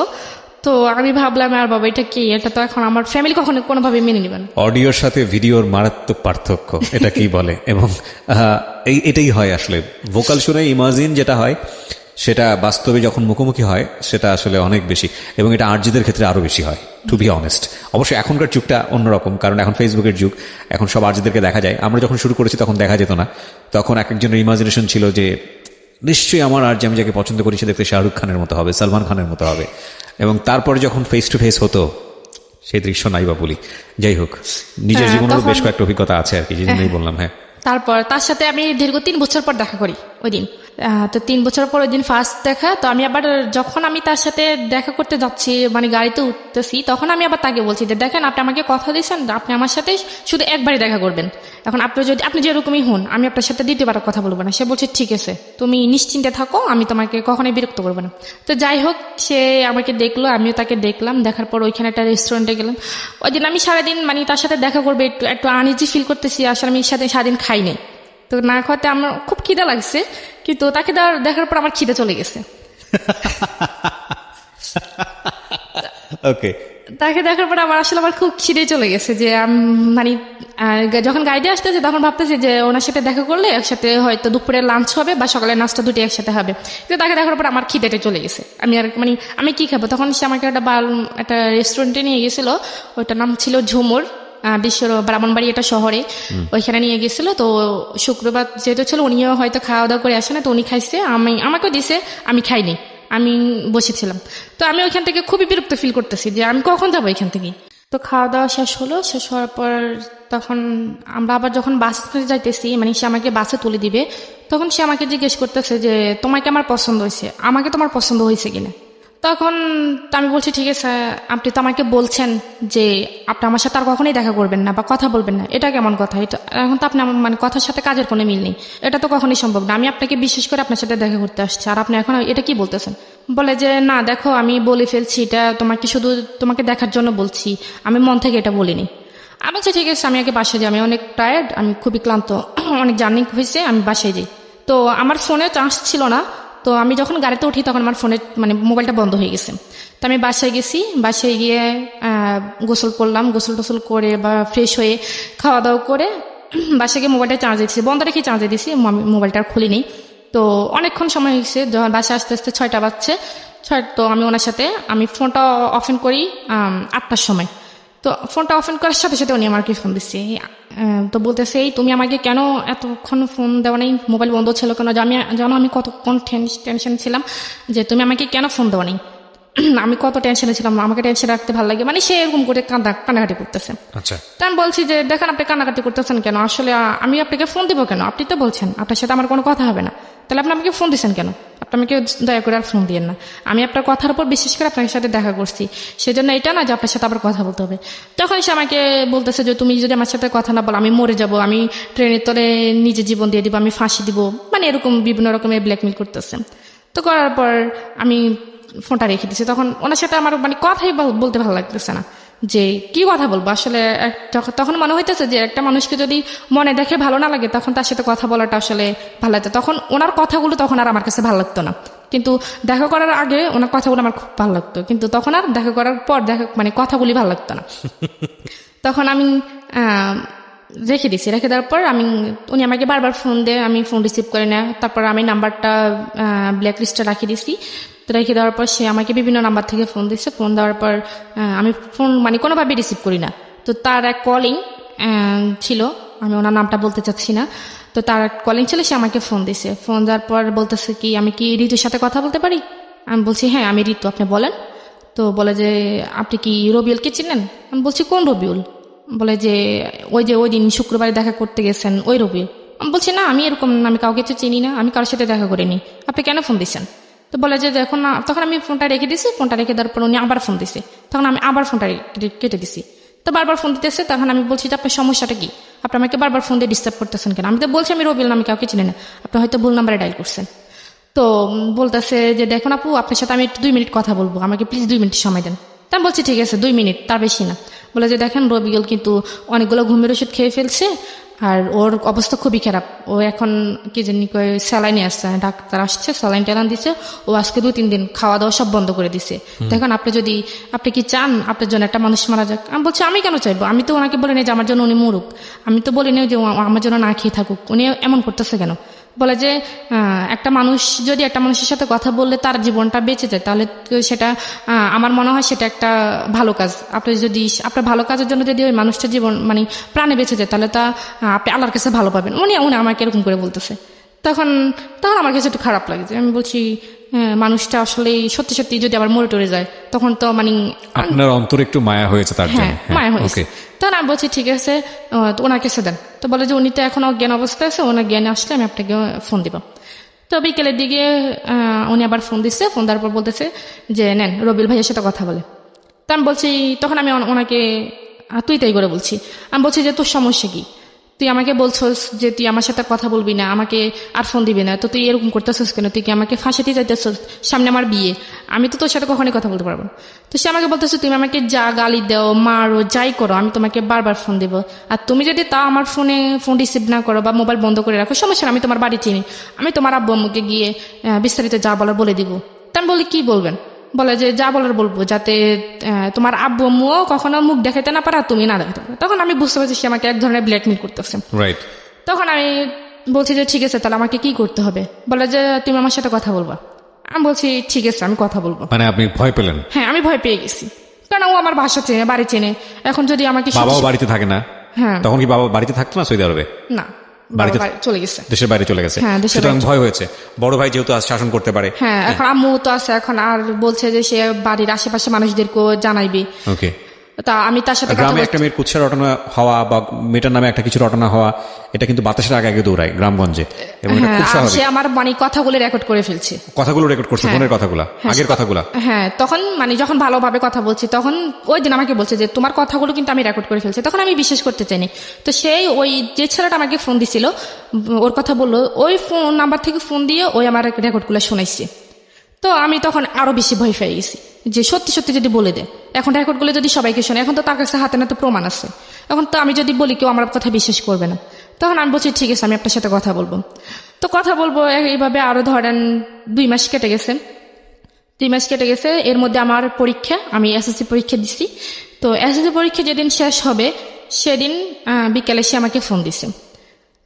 তো আমি ভাবলাম আর বাবা এটা কি, এটা তো এখন আমার ফ্যামিলি কখনো কোনোভাবে মেনে নেবেন। অডিওর সাথে ভিডিওর মারাত্মক পার্থক্য, এটা কি বলে? এবং এটাই হয় আসলে, ভোকাল শুনে ইমাজিন যেটা হয় সেটা বাস্তবে যখন মুখোমুখি হয় সেটা আসলে অনেক বেশি, এবং এটা আরজিদের ক্ষেত্রে আরো বেশি হয়, টু বি অনেস্ট। অবশ্যই এখনকার যুগটা অন্যরকম, কারণ এখন ফেসবুকের যুগ, এখন সব আরজিদেরকে দেখা যায়। আমরা যখন শুরু করেছি তখন দেখা যেত না, তখন এক একজনের ইমাজিনেশন ছিল যে নিশ্চয়ই আমার আরজি, আমি যাকে পছন্দ করি সে দেখতে শাহরুখ খানের মতো হবে, সালমান খানের মতো হবে। এবং তারপরে যখন ফেস টু ফেস হতো সেই দৃশ্য নাই বা বলি। যাই হোক, নিজের জীবনেরও বেশ কয়েকটা অভিজ্ঞতা আছে আর কি, যে জন্যই বললাম। হ্যাঁ। তারপর তার সাথে আমি দীর্ঘ 3 বছর পর দেখা করি ওই দিন। তো 3 বছর পর ওই দিন ফার্স্ট দেখা। তো আমি আবার যখন আমি তার সাথে দেখা করতে যাচ্ছি, গাড়িতে উঠতেছি, তখন আমি আবার তাকে বলছি যে দেখেন আপনি আমাকে কথা দিয়েছেন আপনি আমার সাথে শুধু একবারই দেখা করবেন, এখন আপনি যেরকমই হন আমি আপনার সাথে দ্বিতীয়বার কথা বলবো না। সে বলছে ঠিক আছে তুমি নিশ্চিন্তে থাকো, আমি তোমাকে কখনোই বিরক্ত করবো না। তো যাই হোক, সে আমাকে দেখলো, আমিও তাকে দেখলাম। দেখার পর ওইখানে একটা রেস্টুরেন্টে গেলাম। ওই দিন আমি সারাদিন তার সাথে দেখা করবে একটু আনইজি ফিল করতেছি। আসলে আমি সারাদিন খাই নাই। তো না খাওয়াতে আমার খুব খিদে লাগছে, কিন্তু তাকে দেখার পর আমার খিদে চলে গেছে। ওকে। তাকে দেখার পর আমার খুব খিদে চলে গেছে, যে যখন গাড়িতে আসতেছে তখন ভাবতেছি যে ওনার সাথে দেখা করলে একসাথে হয়তো দুপুরে লাঞ্চ হবে বা সকালে নাস্তা দুটি একসাথে হবে। কিন্তু তাকে দেখার পর আমার খিদেটা চলে গেছে। আমি কি খাবো? তখন সে আমাকে একটা রেস্টুরেন্টে নিয়ে গেছিল, ওইটার নাম ছিল ঝুমুর, ব্রাহ্মণবাড়ি একটা শহরে। ওইখানে নিয়ে গেছিল। তো শুক্রবার যেহেতু ছিল, উনিও হয়তো খাওয়া দাওয়া করে আসে না, তো উনি খাইছে, আমাকেও দিছে, আমি খাইনি, আমি বসেছিলাম। তো আমি ওইখান থেকে খুবই বিরক্ত ফিল করতেছি যে আমি কখন যাবো এখান থেকে। তো খাওয়া দাওয়া শেষ হলো। শেষ হওয়ার পর তখন আমরা আবার যখন বাসে যাইতেছি, সে আমাকে বাসে তুলে দিবে, তখন সে আমাকে জিজ্ঞেস করতেছে যে তোমাকে আমার পছন্দ হয়েছে, আমাকে তোমার পছন্দ হয়েছে কিনা। তখন তো আমি বলছি ঠিক আছে, আপনি তো আমাকে বলছেন যে আপনি আমার সাথে আর কখনোই দেখা করবেন না বা কথা বলবেন না, এটা কেমন কথা? এটা এখন তো আপনি আমার মানে কথার সাথে কাজের কোনো মিল নেই, এটা তো কখনোই সম্ভব না। আমি আপনাকে বিশ্বাস করে আপনার সাথে দেখা করতে আসছি, আর আপনি এখন এটা কি বলতেছেন? বলে যে না দেখো, আমি বলে ফেলছি, এটা তোমাকে শুধু তোমাকে দেখার জন্য বলছি, আমি মন থেকে এটা বলিনি। আমি বলছি ঠিক আছে, আমি আগে বাসায় যাই, আমি অনেক টায়ার্ড, আমি খুবই ক্লান্ত, অনেক জার্নি হয়েছে, আমি বাসায় যাই। তো আমার ফোনে চার্জ ছিল না, তো আমি যখন গাড়িতে উঠি তখন আমার ফোনে মানে মোবাইলটা বন্ধ হয়ে গেছে। তো আমি বাসায় গেছি, বাসায় গিয়ে গোসল করলাম, গোসল টোসল করে বা ফ্রেশ হয়ে খাওয়া দাওয়া করে বাসায় গিয়ে মোবাইলটা চার্জে দিয়েছি, বন্ধ রেখে চার্জে দিয়েছি, আমি মোবাইলটা আর খুলিনি। তো অনেকক্ষণ সময় হয়েছে, যখন বাসায় আস্তে আস্তে 6টা বাজছে, তো আমি ওনার সাথে আমি ফোনটা অফেন করি 8টার সময়। তো ফোনটা অফেন করার সাথে সাথে উনি আমাকে ফোন দিচ্ছে। তো বলতেছে, এই তুমি আমাকে কেন এতক্ষণ ফোন দেওয়া নেই, মোবাইল বন্ধ ছিল কেন? জানো আমি কতক্ষণ টেনশন ছিলাম যে তুমি আমাকে কেন ফোন দেওয়া নেই, আমি কত টেনশনে ছিলাম, আমাকে টেনশন রাখতে ভালো লাগে, মানে সে এরকম করে কান্নাকাটি করতেছে। আচ্ছা, তা আমি বলছি যে দেখেন আপনি কান্নাকাটি করতেছেন কেন, আসলে আমি আপনাকে ফোন দিব কেন? আপনি তো বলছেন আপনার সাথে আমার কোনো কথা হবে না, তাহলে আপনি আমাকে ফোন দিচ্ছেন কেন? আপনি আমাকে দয়া করে আর ফোন দিয়েন না, আমি আপনার কথার উপর বিশেষ করে আপনার সাথে দেখা করছি, সেজন্য এটা না যে আপনার সাথে আবার কথা বলতে হবে। তখন সে আমাকে বলতেছে যে তুমি যদি আমার সাথে কথা না বলো আমি মরে যাব, আমি ট্রেনের তলে নিজে জীবন দিয়ে দিব, আমি ফাঁসি দিব, মানে এরকম বিভিন্ন রকমের ব্ল্যাকমেল করতেছে। তো করার পর আমি ফোনটা রেখে দিচ্ছি। তখন ওনার সাথে আমার মানে কথাই বলতে ভালো লাগতেছে না, যে কি কথা বলবো আসলে। তখন মনে হইতেছে যে একটা মানুষকে যদি মনে দেখে ভালো না লাগে তখন তার সাথে কথা বলাটা আসলে ভালো লাগতো। তখন ওনার কথাগুলো তখন আর আমার কাছে ভালো লাগতো না, কিন্তু দেখা করার আগে ওনার কথাগুলো আমার খুব ভালো লাগতো, কিন্তু তখন আর দেখা করার পর মানে কথাগুলি ভালো লাগতো না। তখন আমি রেখে দিছি, রেখে দেওয়ার পর উনি আমাকে বারবার ফোন দেয়, আমি ফোন রিসিভ করে নেয়, তারপর আমি নাম্বারটা ব্ল্যাক লিস্টে রাখিয়ে দিছি। তো রেখে দেওয়ার পর সে আমাকে বিভিন্ন নাম্বার থেকে ফোন দিচ্ছে, ফোন দেওয়ার পর আমি ফোন মানে কোনোভাবে রিসিভ করি না। তো তার এক কলিং ছিল, আমি ওনার নামটা বলতে চাচ্ছি না, তো তার এক কলিং ছিল, সে আমাকে ফোন দিছে। ফোন দেওয়ার পর বলতেছে কি আমি কি ঋতুর সাথে কথা বলতে পারি? আমি বলছি হ্যাঁ আমি ঋতু, আপনি বলেন। তো বলে যে আপনি কি রবিউলকে চিনেন? আমি বলছি কোন রবিউল? বলে যে ওই দিন শুক্রবারে দেখা করতে গেছেন ওই রবিউল। আমি বলছি না, আমি এরকম আমি কাউকে তো চিনি না, আমি কারোর সাথে দেখা করিনি, আপনি কেন ফোন দিচ্ছেন? তো বলে যে দেখুন না, তখন আমি ফোনটা রেখে দিছি, ফোনটা রেখে দেওয়ার পর উনি আবার ফোন দিছে, তখন আমি আবার ফোনটা কেটে দিছি। তো বারবার ফোন দিতেছে, তখন আমি বলছি যে আপনার সমস্যাটা কি, আপনি আমাকে বারবার ফোন দিয়ে ডিস্টার্ব করতেছেন কেন? আমি তো বলছি আমি রবিউল না, আমি কাউকে চিনি না, আপনি হয়তো ভুল নাম্বারে ডায়াল করছেন। তো বলতেছে যে দেখুন আপু, আপনার সাথে আমি 2 মিনিট কথা বলবো, আমাকে প্লিজ 2 মিনিট সময় দেন। তা আমি বলছি ঠিক আছে 2 মিনিট, তার বেশি না। বলে যে দেখেন রবিউল কিন্তু অনেকগুলো ঘুমের ওষুধ খেয়ে ফেলছে, আর ওর অবস্থা খুবই খারাপ, ও এখন কি জানি স্যালাইনে আসছে, ডাক্তার আসছে স্যালাইন ট্যালাইন দিছে, ও আজকে 2-3 দিন খাওয়া দাওয়া সব বন্ধ করে দিছে। দেখুন আপনি কি চান আপনার জন্য একটা মানুষ মারা যাক? আমি বলছি আমি কেন চাইবো, আমি তো ওনাকে বলি না যে আমার জন্য উনি মরুক, আমি তো বলি না যে আমার জন্য না খেয়ে থাকুক, উনি এমন করতেছে কেন? বলে যে একটা মানুষ যদি একটা মানুষের সাথে কথা বললে তার জীবনটা বেঁচে যায়, তাহলে সেটা আমার মনে হয় সেটা একটা ভালো কাজ। আপনি যদি আপনার ভালো কাজের জন্য যদি ওই মানুষটার জীবন মানে প্রাণে বেঁচে যায়, তাহলে তা আপনি আল্লাহর কাছে ভালো পাবেন। উনি আমাকে এরকম করে বলতেছে। তখন আমার কাছে একটু খারাপ লাগছে। আমি বলছি মানুষটা আসলে সত্যি সত্যি যদি আবার মরে টরে যায় তখন তো মানে আপনার অন্তরে একটু মায়া হয়েছে তার জন্য। হ্যাঁ মায়া হয়েছে। তখন আমি বলছি ঠিক আছে ওনার কাছে দেন। তো বলে যে উনি তো এখন অজ্ঞান অবস্থায় আছে, ওনার জ্ঞানে আসলে আমি আপনাকে ফোন দিব। তো বিকেলের দিকে উনি আবার ফোন দিচ্ছে, ফোন দেওয়ার পর বলতেছে যে নেন রবিউল ভাইয়ের সাথে কথা বলে। তো আমি বলছি, তখন আমি ওনাকে তুই তাই করে বলছি। আমি বলছি যে তোর সমস্যা কি, তুই আমাকে বলছস যে তুই আমার সাথে কথা বলবি না, আমাকে আর ফোন দিবি না, তো তুই এরকম করতেছস কেন? তুই কি আমাকে ফাঁসাতে চাইতেছস? সামনে আমার বিয়ে, আমি তো তোর সাথে কখনই কথা বলতে পারবো না। তো সে আমাকে বলতেছে তুমি আমাকে যা গালি দাও মারো যাই করো, আমি তোমাকে বারবার ফোন দেবো, আর তুমি যদি তা আমার ফোন রিসিভ না করো বা মোবাইল বন্ধ করে রাখো সমস্যা না, আমি তোমার বাড়ি চিনি, আমি তোমার আব্বু আম্মুকে গিয়ে বিস্তারিত যা বলার বলে দিব। তা আমি বলি কি বলবেন? বলে যে যা বলার বলবো, যাতে তোমার আব্বু আম্মুও কখনো মুখ দেখাতে না পারে, তুমি না দেখাতে পারো। তখন আমি বুঝতে পারছি সে আমাকে এক ধরনের ব্ল্যাকমেল করতেছে। রাইট। তখন আমি বলছি যে ঠিক আছে তাহলে আমাকে কি করতে হবে? বলে যে তুমি আমার সাথে কথা বলবা। আমি বলছি ঠিক আছে আমি কথা বলবো। মানে আপনি ভয় পেলেন? হ্যাঁ আমি ভয় পেয়ে গেছি, কারণ ও আমার বাসা চেনে, বাড়ি চেনে। এখন যদি আমাকে বাবাও বাড়িতে থাকে না? হ্যাঁ। তখন কি বাবা বাড়িতে থাকতো না সৌদি আরবে? না, বাড়িতে চলে গেছে, দেশের বাইরে চলে গেছে। হ্যাঁ, দেশের সুতরাং বাইরে। ভয় হয়েছে, বড় ভাই যেহেতু শাসন করতে পারে। হ্যাঁ, এখন আম্মু তো আছে, এখন আর বলছে যে সে বাড়ির আশেপাশে মানুষদেরকেও জানাইবে। ওকে। তা আমি তার সাথে কথা গ্রামে বলছি। একটা মেয়ের কুৎসা রটনা হওয়া বা মেয়েটার নামে একটা কিছু রটনা হওয়া, এটা কিন্তু বাতাসের আগে আগে দৌড়ায় গ্রামগঞ্জে, এবং এটা খুব হ্যাঁ, আর স্বাভাবিক। সে আমার মানে কথাগুলো রেকর্ড করে ফেলছে। কথাগুলো রেকর্ড করছে, হ্যাঁ। ফোনের কথাগুলা, আগের কথাগুলা। হ্যাঁ, তখন মানে যখন ভালোভাবে কথা বলছি তখন ওই দিন আমাকে বলছে যে তোমার কথাগুলো কিন্তু আমি রেকর্ড করে ফেলছি। তখন আমি বিশ্বাস করতে চাইনি। তো সেই ওই যে ছেলেটা আমাকে ফোন দিছিল, ওর কথা বললো, ওই ফোন নাম্বার থেকে ফোন দিয়ে ওই আমার রেকর্ডগুলো শোনাইছে। তো আমি তখন আরো বেশি ভয় পেয়ে গেছি যে সত্যি সত্যি যদি বলে দেয়, এখন রেকর্ডগুলো যদি সবাইকে শোনে, এখন তো তার কাছে হাতে নাতে প্রমাণ আছে, এখন তো আমি যদি বলি কেউ আমার কথা বিশ্বাস করবে না। তখন আমি বলছি ঠিক আছে, আমি আপনার সাথে কথা বলবো। তো কথা বলবো এইভাবে আরো ধরেন 2 মাস কেটে গেছে। 2 মাস কেটে গেছে, এর মধ্যে আমার পরীক্ষা, আমি এসএসসি পরীক্ষা দিছি। তো এসএসসি পরীক্ষা যেদিন শেষ হবে সেদিন বিকেলে সে আমাকে ফোন দিছে,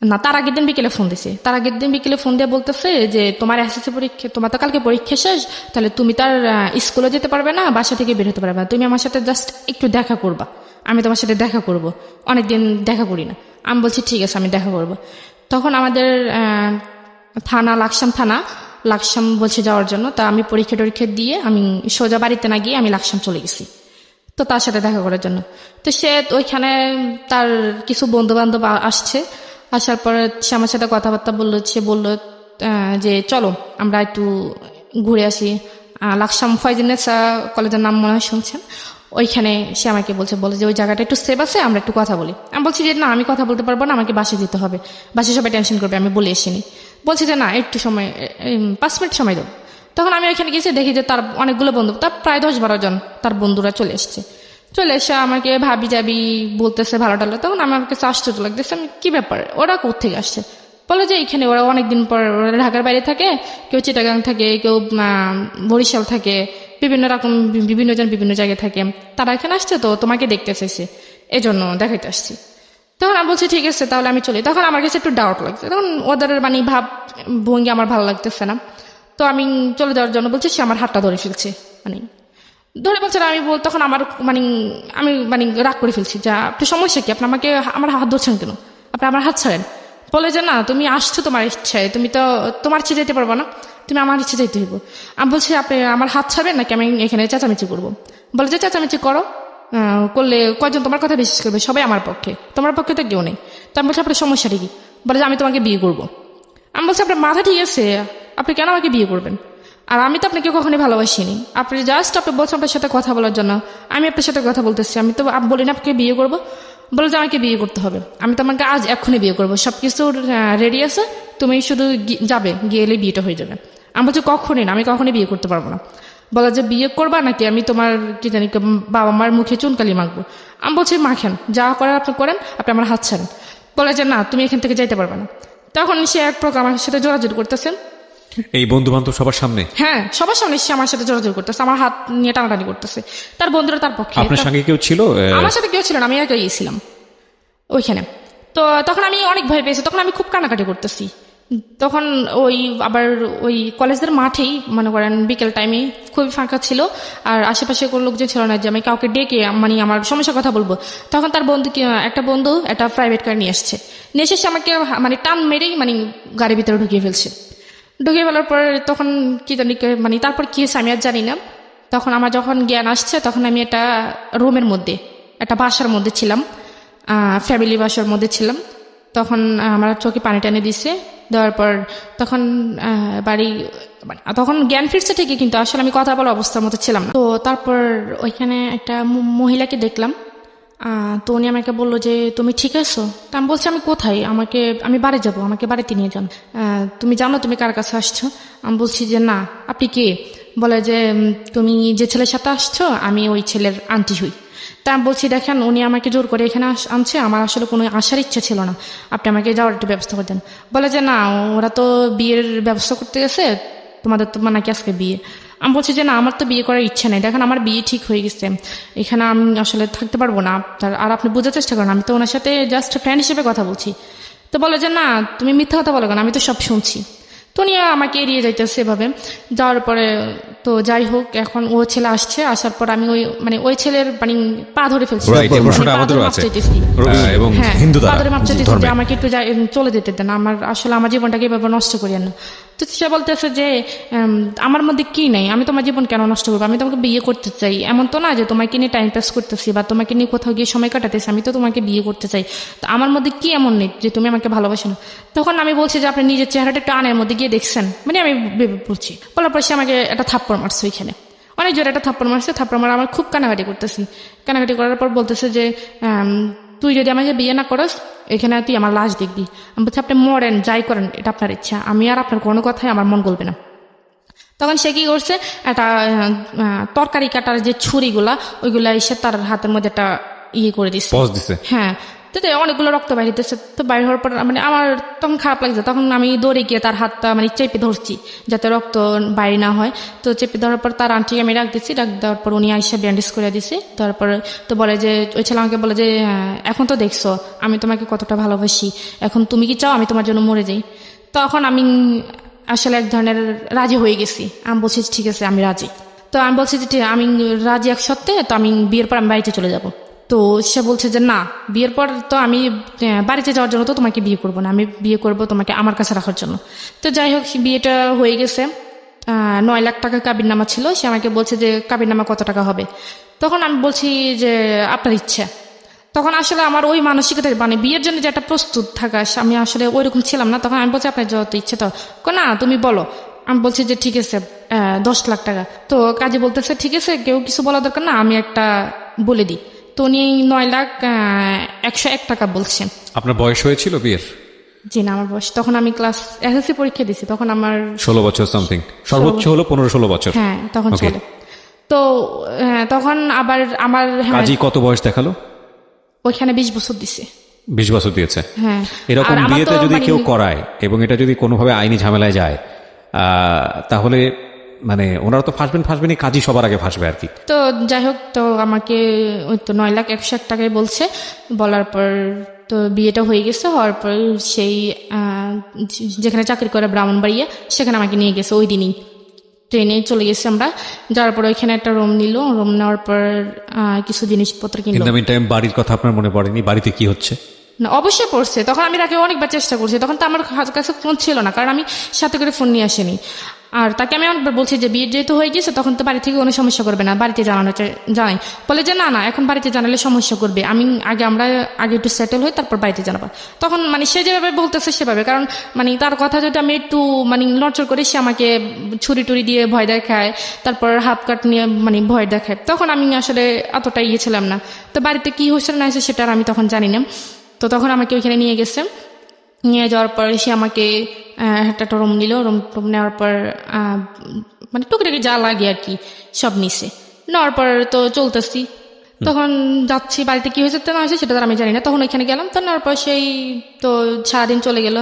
না তার আগের দিন বিকেলে ফোন দিছে। তার আগের দিন বিকেলে ফোন দিয়ে বলতেছে যে তোমার এসএসসি পরীক্ষা, তোমার তো কালকে পরীক্ষা শেষ, তাহলে তুমি তার স্কুলে যেতে পারবে না, বাসা থেকে বের হতে পারবে না, তুমি আমার সাথে জাস্ট একটু দেখা করবা, আমি তোমার সাথে দেখা করব, অনেকদিন দেখা করি না। আমি বলছি ঠিক আছে, আমি দেখা করব। তখন আমাদের থানা লাকসাম বলছে যাওয়ার জন্য। তা আমি পরীক্ষা টরীক্ষা দিয়ে আমি সোজা বাড়িতে না গিয়ে আমি লাকসাম চলে গেছি তো তার সাথে দেখা করার জন্য। তো সে ওইখানে তার কিছু বন্ধু বান্ধব আসছে, আসার পরে সে আমার সাথে কথাবার্তা বললো। সে বললো যে চলো আমরা একটু ঘুরে আসি, লাকসাম ফয়জিনেসা কলেজের নাম মনে হয় শুনছেন, ওইখানে সে আমাকে বলে যে ওই জায়গাটা একটু সেফ আছে, আমরা একটু কথা বলি। আমি বলছি যে না, আমি কথা বলতে পারবো না, আমাকে বাসে যেতে হবে, বাসে সবাই টেনশন করবে, আমি বলে এসিনি। বলছি যে না, একটু সময় 5 মিনিট সময় দাও। তখন আমি ওইখানে গেছি, দেখি যে তার অনেকগুলো বন্ধু, তার প্রায় 10-12 জন তার বন্ধুরা চলে এসছে। চলে এসে আমাকে ভাবি যাবি বলতেছে, ভালো টালো। তখন আমার কাছে আশ্চর্য লাগতেছে, আমি কি ব্যাপার, ওরা কোত্থেকে আসছে? বলে যে এখানে ওরা অনেকদিন পর, ওরা ঢাকার বাইরে থাকে, কেউ চিটাগাং থাকে, কেউ বরিশাল থাকে, বিভিন্ন রকম বিভিন্ন জন বিভিন্ন জায়গায় থাকে, তারা এখানে আসছে, তো তোমাকে দেখতে চাইছে, এই জন্য দেখাইতে আসছি। তখন আমি বলছি ঠিক আছে তাহলে আমি চলি। তখন আমার কাছে একটু ডাউট লাগছে, তখন ওদের মানে ভাব ভঙ্গি আমার ভালো লাগতেছে না। তো আমি চলে যাওয়ার জন্য বলছি, সে আমার হাতটা ধরে ফেলছে, মানে ধরে বলছে না। তখন আমার আমি রাগ করে ফেলছি, যা আপনি সমস্যা কি, আপনি আমাকে আমার হাত ধরছেন কেন, আপনি আমার হাত ছাড়েন। বলে যে না, তুমি আসছো তোমার ইচ্ছায়, তুমি তো তোমার ইচ্ছে যেতে পারবো না, তুমি আমার ইচ্ছে যেতে হইব। আমি বলছি আপনি আমার হাত ছাড়বেন নাকি আমি এখানে চেঁচামেচি করবো? বলে যে চেঁচামেচি করো, করলে কয়জন তোমার কথা বিশ্বাস করবে? সবাই আমার পক্ষে, তোমার পক্ষে তো কেউ নেই। তো আমি বলছি আপনার সমস্যাটা কি? বলে যে আমি তোমাকে বিয়ে করবো। আমি বলছি আপনার মাথা ঠিক আছে, আপনি কেন আমাকে বিয়ে করবেন? আর আমি তো আপনাকে কখনোই ভালোবাসিনি, আপনি জাস্ট আপনি বলছেন আপনার সাথে কথা বলার জন্য, আমি আপনার সাথে কথা বলতেছি, আমি তো বলি না আপনাকে বিয়ে করবো। বলে যে আমাকে বিয়ে করতে হবে, আমি তো আমাকে আজ এক্ষুনি বিয়ে করবো, সবকিছু রেডি আছে, তুমি শুধু যাবে, গেলে বিয়েটা হয়ে যাবে। আমি বলছি কখনই না, আমি কখনই বিয়ে করতে পারবো না। বলে যে বিয়ে করবা নাকি আমি তোমার কি জানি বাবা মার মুখে চুনকালি মাখবো? আমি বলছি মাখেন, যা করার আপনি করেন, আপনি আমার হাত ছাড়েন। বলে যে না, তুমি এখান থেকে যাইতে পারবে না। তখন সে এক প্রকার আমার সাথে জোরাজোরি করতেছেন। এই বন্ধু বান্ধব সবার সামনে? হ্যাঁ, সবার সামনে সে আমার সাথে জোরাজোরি করতেছে, আমার হাত নিয়ে টানাটানি করতেছে। তার বন্ধুরা তার পক্ষে। আপনার সঙ্গে কেউ ছিল? আমার সাথে কেউ ছিল না, আমি একাই গিয়েছিলাম ওইখানে। তো তখন আমি অনেক ভয় পেয়েছি, তখন আমি খুব কানাকাটি করতেছি। তখন আবার ওই কলেজের মাঠেই মনে করেন বিকেল টাইমে খুবই ফাঁকা ছিল, আর আশেপাশে কোনো লোকজন ছিল না যে আমি কাউকে ডেকে আমার সমস্যার কথা বলবো। তখন তার একটা বন্ধু একটা প্রাইভেট কার নিয়ে এসছে, নিয়ে এসে আমাকে টান মেরেই গাড়ির ভিতরে ঢুকিয়ে ফেলছে। ঢুকিয়ে ফেলার পর তখন কি জানি তারপর কি হয়েছে আমি আর জানি না। তখন আমার যখন জ্ঞান আসছে, তখন আমি একটা রুমের মধ্যে, একটা বাসার মধ্যে ছিলাম, ফ্যামিলি বাসার মধ্যে ছিলাম। তখন আমার চোখে পানি টানি দিচ্ছে, দেওয়ার পর তখন তখন জ্ঞান ফিরছে ঠিকই, কিন্তু আসলে আমি কথা বলার অবস্থার মতো ছিলাম না। তো তারপর ওইখানে একটা মহিলাকে দেখলাম, তো উনি আমাকে বললো যে তুমি ঠিক আছো? তা আমি বলছি আমি কোথায়, আমি বাড়ি যাব, আমাকে বাড়িতে নিয়ে যান। তুমি জানো তুমি কার কাছে আসছো? আমি বলছি যে না। আপনি কে? বলে যে তুমি যে ছেলের সাথে আসছো আমি ওই ছেলের আন্টি হই। তা আমি বলছি দেখেন, উনি আমাকে জোর করে এখানে আনছে, আমার আসলে কোনো আসার ইচ্ছা ছিল না, আপনি আমাকে যাওয়ার একটু ব্যবস্থা করে দেন। বলে যে না, ওরা তো বিয়ের ব্যবস্থা করতে গেছে, তোমাদের তো নাকি আজকে বিয়ে। আমি বলছি যে না, আমার তো বিয়ে করার ইচ্ছা নেই, দেখেন আমার বিয়ে ঠিক হয়ে গেছে, এখানে আমি আসলে থাকতে পারবো না। আর আপনি বোঝার চেষ্টা করেন, আমি তো ওনার সাথে জাস্ট ফ্রেন্ড হিসেবে কথা বলছি। তো বলে যে না, তুমি মিথ্যা কথা বলো কেন, আমি তো সব শুনছি। তো নিয়ে আমাকে এড়িয়ে যাইতেছে এভাবে। যাওয়ার পরে তো যাই হোক, এখন ও ছেলে আসছে, আসার পর আমি ওই ছেলের পা ধরে ফেলছি, Right, এই প্রশ্নটা আমাদেরও আছে। এবং হ্যাঁ, হিন্দু পা ধরে মাপ চাইতেছি ধর্মে। যে আমাকে একটু চলে যেতে দেন, আসলে আমার জীবনটাকে এভাবে নষ্ট করিয়েন না। তো সে বলতেছে যে আমার মধ্যে কি নেই, আমি তোমার জীবন কেন নষ্ট করবো, আমি তোমাকে বিয়ে করতে চাই, এমন তো না যে তোমাকে নিয়ে টাইম পাস করতেছি বা তোমাকে নিয়ে কোথাও গিয়ে সময় কাটাতেছি, আমি তো তোমাকে বিয়ে করতে চাই, তো আমার মধ্যে কি এমন নেই যে তুমি আমাকে ভালোবাসো না। তখন আমি বলছি যে আপনি নিজের চেহারাটা একটু আনের মধ্যে গিয়ে দেখছেন, মানে আমি ভেবে বলছি। বলার পর সে আমাকে একটা থাপ্পড় মারছে ওইখানে, অনেক জোরে একটা থাপ্পড় মারছে। থাপ্পড় মারা আমার খুব কানাকাটি করতেছি। কানাকাটি করার পর বলতেছে যে তুই যদি আমাকে বিয়ে না করস এখানে তুই আমার লাশ দেখবি। আমি বলছি আপনি মরেন যাই করেন এটা আপনার ইচ্ছা, আমি আর আপনার কোনো কথাই আমার মন গলবে না। তখন সে কি করছে, একটা তরকারি কাটার যে ছুরিগুলা ওইগুলা এসে তার হাতের মধ্যে একটা ইয়ে করে দিচ্ছে। পজ দিছে। হ্যাঁ, তো অনেকগুলো রক্ত বাইরে হইতেছে। তো বাইরে হওয়ার পর মানে আমার তখন খারাপ লাগছে, তখন আমি দৌড়ে গিয়ে তার হাতটা মানে চেপে ধরছি যাতে রক্ত বাইরে না হয়। তো চেপে ধরার পর তার আন্টি আমি ডাক দিচ্ছি, ডাক দেওয়ার পর উনি আইসা ব্যান্ডেজ করে দিছে। তারপর তো বলে যে ওই ছেলে আমাকে বলে যে এখন তো দেখছো আমি তোমাকে কতটা ভালোবাসি, এখন তুমি কি চাও আমি তোমার জন্য মরে যাই। তখন আমি আসলে এক ধরনের রাজি হয়ে গেছি। আমি বলছি ঠিক আছে আমি রাজি। তো আমি বলছি যে আমি রাজি এক সত্ত্বে, তো আমি বিয়ের পর আমি বাড়িতে চলে যাব। তো সে বলছে যে না, বিয়ের পর তো আমি বাড়িতে যাওয়ার জন্য তো তোমাকে বিয়ে করবো না, আমি বিয়ে করব তোমাকে আমার কাছে রাখার জন্য। তো যাই হোক বিয়েটা হয়ে গেছে। 9 লাখ টাকা কাবির নামা ছিল। সে আমাকে বলছে যে কাবির নামা কত টাকা হবে। তখন আমি বলছি যে আপনার ইচ্ছা। তখন আসলে আমার ওই মানসিকতা মানে বিয়ের জন্য যে একটা প্রস্তুত থাকা আমি আসলে ওইরকম ছিলাম না। তখন আমি বলছি আপনার যত ইচ্ছে তো না তুমি বলো। আমি বলছি যে ঠিক আছে 10 লাখ টাকা। তো কাজী বলতেছে ঠিক আছে কেউ কিছু বলা দরকার না, আমি একটা বলে দিই। তো উনি 9,01,01 টাকা বলছেন। আপনার বয়স হয়েছিল বিয়ের? জি না, আমার বয়স তখন আমি ক্লাস এসএসসি পরীক্ষা দিছি, তখন আমার 16 বছর সামথিং, সর্বোচ্চ হলো 15-16 বছর। হ্যাঁ তখন Okay. চলে। তো তখন আবার আমার কাজী কত বয়স দেখালো? ওইখানে 20 বছর দিছে। 20 বছর দিয়েছে। হ্যাঁ, এরকম আর আমার বিয়েতে তো যদি মানে- কেউ করায় এবং এটা যদি কোনোভাবে আইনি ঝামেলায় যায় তাহলে মানে ওনারা তো ফাঁসবেনই, কাজী সবার আগে ফাঁসবে আর কি। তো যাই হোক, তো আমাকে ওই তো 9,01,01 টাকায় বলছে। বলার পর তো বিয়েটা হয়ে গেছে। হওয়ার পর সেই যেখানে চাকরি করে ব্রাহ্মণবাড়িয়া সেখানে আমাকে নিয়ে গেছে ওই দিনই। ট্রেনে চলে গেছি আমরা। যাওয়ার পর ওইখানে একটা রুম নিল। রুম নেওয়ার পর কিছু জিনিসপত্র কিনলো। ইন দ্য মিন টাইম বাড়ির কথা আপনার মনে পড়েনি? বাড়িতে কি হচ্ছে? না অবশ্যই পড়ছে। তখন আমি তাকে অনেকবার চেষ্টা করছি, তখন তো আমার কাছে ফোন ছিল না, কারণ আমি সাথে করে ফোন নিয়ে আসিনি। আর তাকে আমি অনেকবার বলছি যে বিয়ে যেহেতু হয়ে গেছে তখন তো বাড়ি থেকে কোনো সমস্যা করবে না, বাড়িতে জানাই। বলে যে না এখন বাড়িতে জানালে সমস্যা করবে, আমরা আগে একটু সেটেল হই তারপর বাড়িতে জানাবো। তখন মানে সে যেভাবে বলতেছে সেভাবে, কারণ মানে তার কথা যদি আমি একটু মানে নড়চড় করি সে আমাকে ছুরি টুরি দিয়ে ভয় দেখায়, তারপর হাত কাট নিয়ে মানে ভয় দেখায়। তখন আমি আসলে অতটা ইয়ে ছিলাম না। তো বাড়িতে কি হয়েছে না হয়েছে সেটা আর আমি তখন জানি না। তো তখন আমাকে ওইখানে নিয়ে গেছে। নিয়ে যাওয়ার পর সে আমাকে একটা রুম নিল। রুম নেওয়ার পর মানে টুকিটাকি যা লাগে আর কি সব নিছে। নেওয়ার পর তো চলতেছি। তখন যাচ্ছি, বাড়িতে কি হয়েছে না হয়েছে সেটা তো আমি জানি না। তখন ওইখানে গেলাম। তো নেওয়ার পর সেই তো সারাদিন চলে গেল।